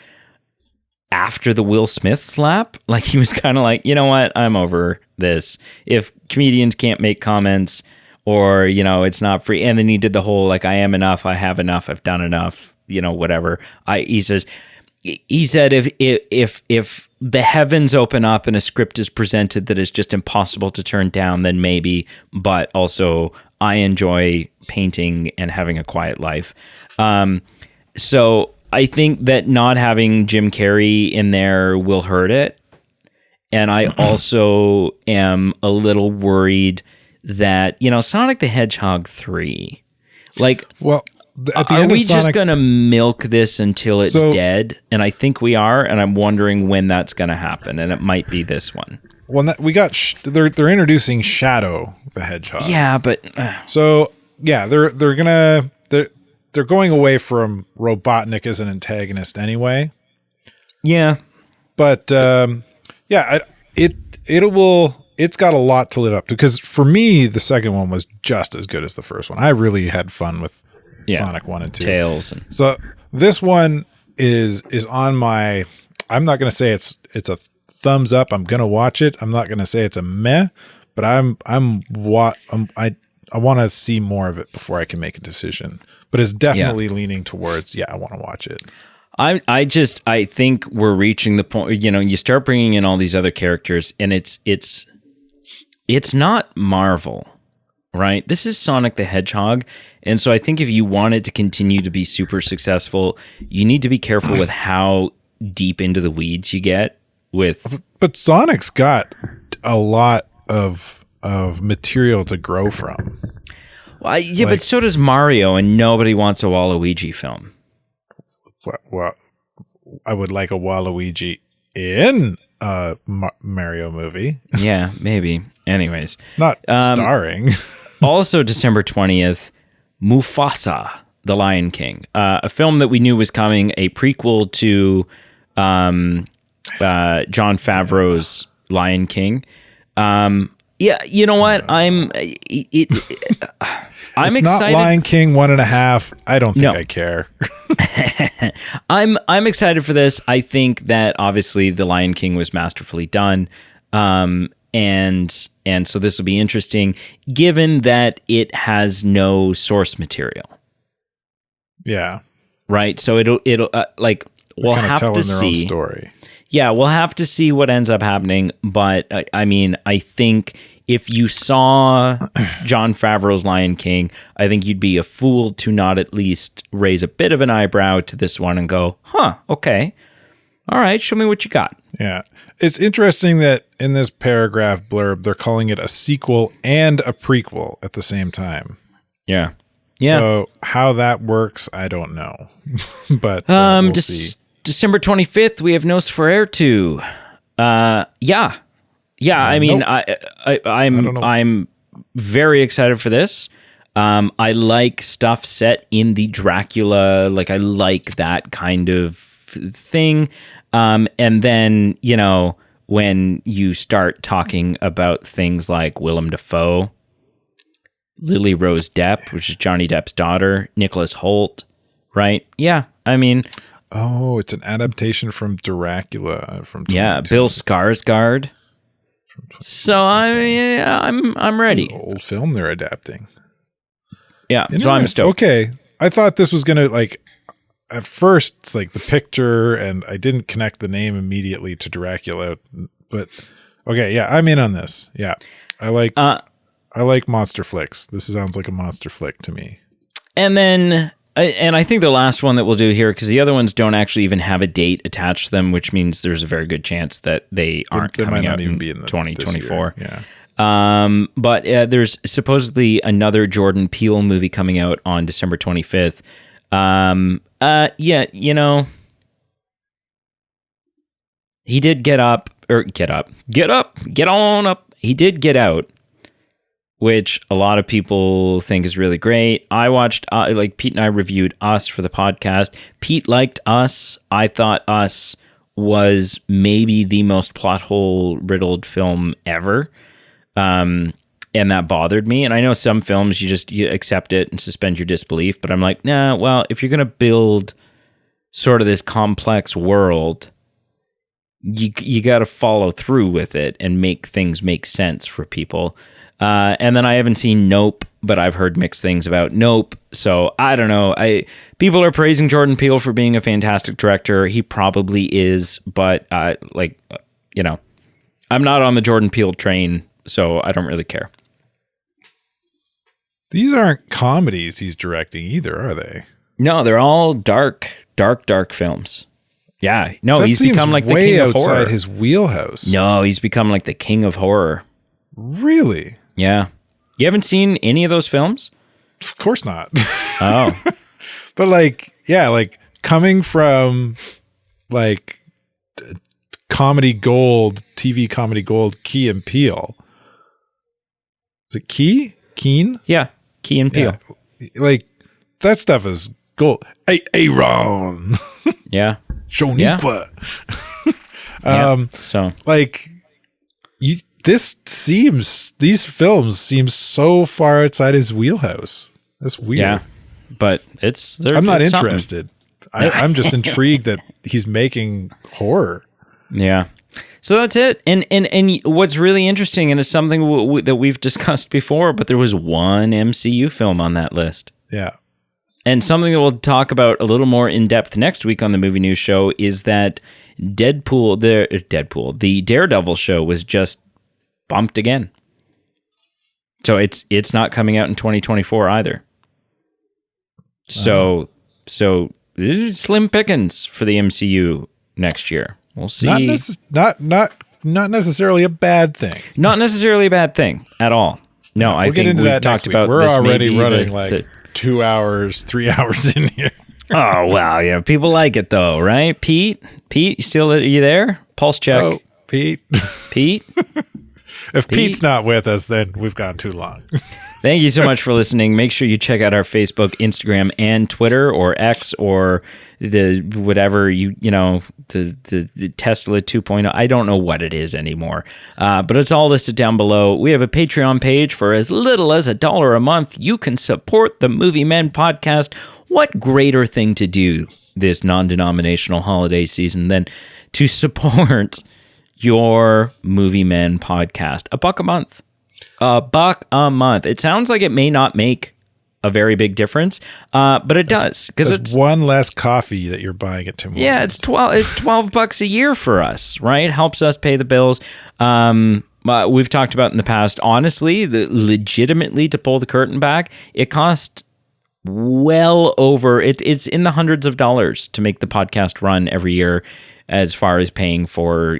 after the Will Smith slap. Like he was kind of like, you know what, I'm over this. If comedians can't make comments, or it's not free, and then he did the whole like, I am enough, I have enough, I've done enough, whatever. He said if the heavens open up and a script is presented that is just impossible to turn down, then maybe, but also I enjoy painting and having a quiet life. So I think that not having Jim Carrey in there will hurt it. And I also am a little worried that, Sonic the Hedgehog 3, like, well, at the are end we of Sonic, just going to milk this until it's dead? And I think we are, and I'm wondering when that's going to happen, and it might be this one. Well, we got they're introducing Shadow the Hedgehog. Yeah, but so yeah, they're going away from Robotnik as an antagonist anyway. Yeah, but it's got a lot to live up to, because for me the second one was just as good as the first one. I really had fun with Sonic 1 and 2. Tails. So this one is on my. I'm not going to say it's a thumbs up. I'm going to watch it. I'm not going to say it's a meh, but I want to see more of it before I can make a decision. But it's definitely leaning towards I want to watch it. I think we're reaching the point. You start bringing in all these other characters, and it's not Marvel. Right? This is Sonic the Hedgehog. And so I think if you want it to continue to be super successful, you need to be careful with how deep into the weeds you get with. But Sonic's got a lot of material to grow from. Well, but so does Mario, and nobody wants a Waluigi film. Well, I would like a Waluigi in a Mario movie. Yeah, maybe. Anyways. Not starring. Also, December 20th, Mufasa, The Lion King, a film that we knew was coming, a prequel to Jon Favreau's Lion King. You know what? I'm excited. Not Lion King 1.5. I don't think I care. I'm excited for this. I think that obviously The Lion King was masterfully done. And so this will be interesting, given that it has no source material. Yeah. Right. So it'll like we'll have to see. Own story. Yeah, we'll have to see what ends up happening. But I mean, I think if you saw Jon Favreau's Lion King, I think you'd be a fool to not at least raise a bit of an eyebrow to this one and go, "Huh, okay, all right, show me what you got." Yeah. It's interesting that in this paragraph blurb, they're calling it a sequel and a prequel at the same time. Yeah. Yeah. So how that works, I don't know. But we'll see. December 25th, we have Nosferatu. Yeah. I mean, nope. I'm very excited for this. I like stuff set in the Dracula. Like, I like that kind of thing. And then, when you start talking about things like Willem Dafoe, Lily Rose Depp, which is Johnny Depp's daughter, Nicholas Hoult, right? Yeah, I mean... Oh, it's an adaptation from Dracula. Bill Skarsgård. So I'm ready. It's an old film they're adapting. Yeah, so I'm stoked. Okay, I thought this was going to, at first, it's like the picture, and I didn't connect the name immediately to Dracula, but okay, yeah, I'm in on this. Yeah, I like monster flicks. This sounds like a monster flick to me. And then, and I think the last one that we'll do here, because the other ones don't actually even have a date attached to them, which means there's a very good chance that they aren't coming out in 2024. Yeah. But there's supposedly another Jordan Peele movie coming out on December 25th. He did get on up. He did Get Out, which a lot of people think is really great. I watched, Pete and I reviewed Us for the podcast. Pete liked Us. I thought Us was maybe the most plot hole riddled film ever. And that bothered me. And I know some films you accept it and suspend your disbelief, but I'm like, nah, well, if you're going to build sort of this complex world, you got to follow through with it and make things make sense for people. And then I haven't seen Nope, but I've heard mixed things about Nope. So I don't know. People are praising Jordan Peele for being a fantastic director. He probably is, but I'm not on the Jordan Peele train, so I don't really care. These aren't comedies he's directing either, are they? No, they're all dark films. Yeah, no, that he's become like the way king of horror. outside his wheelhouse. No, he's become like the king of horror. Really? Yeah. You haven't seen any of those films? Of course not. Oh. But coming from comedy gold, TV comedy gold, Key and Peele. Is it Key? Keen? Yeah, Key and Peele. Yeah. That stuff is gold. Aaron. Yeah. Shonipa. These films seem so far outside his wheelhouse. That's weird. Yeah, but I'm not interested. I'm just intrigued that he's making horror. Yeah. So that's it. And what's really interesting, and it's something that we've discussed before, but there was one MCU film on that list. Yeah. And something that we'll talk about a little more in depth next week on the Movie News Show is that the Daredevil show was just bumped again. So it's not coming out in 2024 either. So slim pickings for the MCU next year. We'll see. Not necessarily a bad thing. Not necessarily a bad thing at all. No, I think we've talked about we're this. Already running 2 hours, 3 hours in here. Oh, wow. Yeah. People like it though, right? Pete, are you there? Pulse check. Oh, Pete. If Pete's not with us, then we've gone too long. Thank you so much for listening. Make sure you check out our Facebook, Instagram, and Twitter, or X, or the whatever the Tesla 2.0. I don't know what it is anymore, but it's all listed down below. We have a Patreon page for as little as $1 a month. You can support the Movie Men podcast. What greater thing to do this non-denominational holiday season than to support your Movie Men podcast? $1 a month. $1 a month. It sounds like it may not make a very big difference, but it does, because it's one less coffee that you're buying at Tim Hortons. Yeah, it's $12 a year for us, right? It helps us pay the bills. We've talked about in the past. Honestly, legitimately, to pull the curtain back, it costs well over. It's in the hundreds of dollars to make the podcast run every year, as far as paying for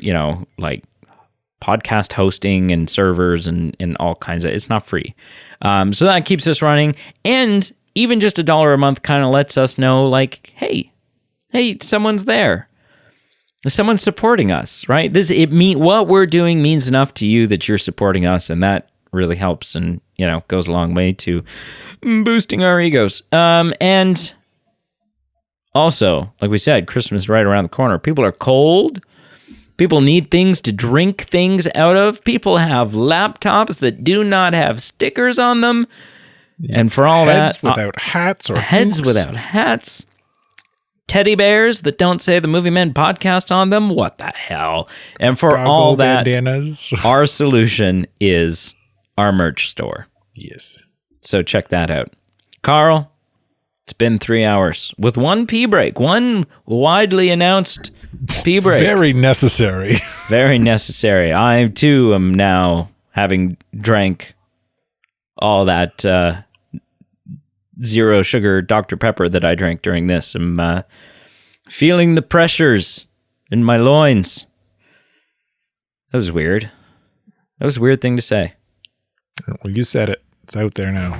podcast hosting and servers and all kinds of. It's not free. So that keeps us running. And even just $1 a month kind of lets us know, hey, someone's there. Someone's supporting us, right? What we're doing means enough to you that you're supporting us, and that really helps and, goes a long way to boosting our egos. And also, like we said, Christmas is right around the corner. People are cold. People need things to drink things out of. People have laptops that do not have stickers on them. And for all heads without hats or heads books. Without hats. Teddy bears that don't say the Movie Men podcast on them. What the hell? And for all that, bandanas. Our solution is our merch store. Yes. So check that out. Carl, it's been 3 hours with one pee break, one widely announced pee break. Very necessary. Very necessary. I, too, am now having drank all that zero sugar Dr. Pepper that I drank during this. I'm feeling the pressures in my loins. That was weird. That was a weird thing to say. Well, you said it. It's out there now.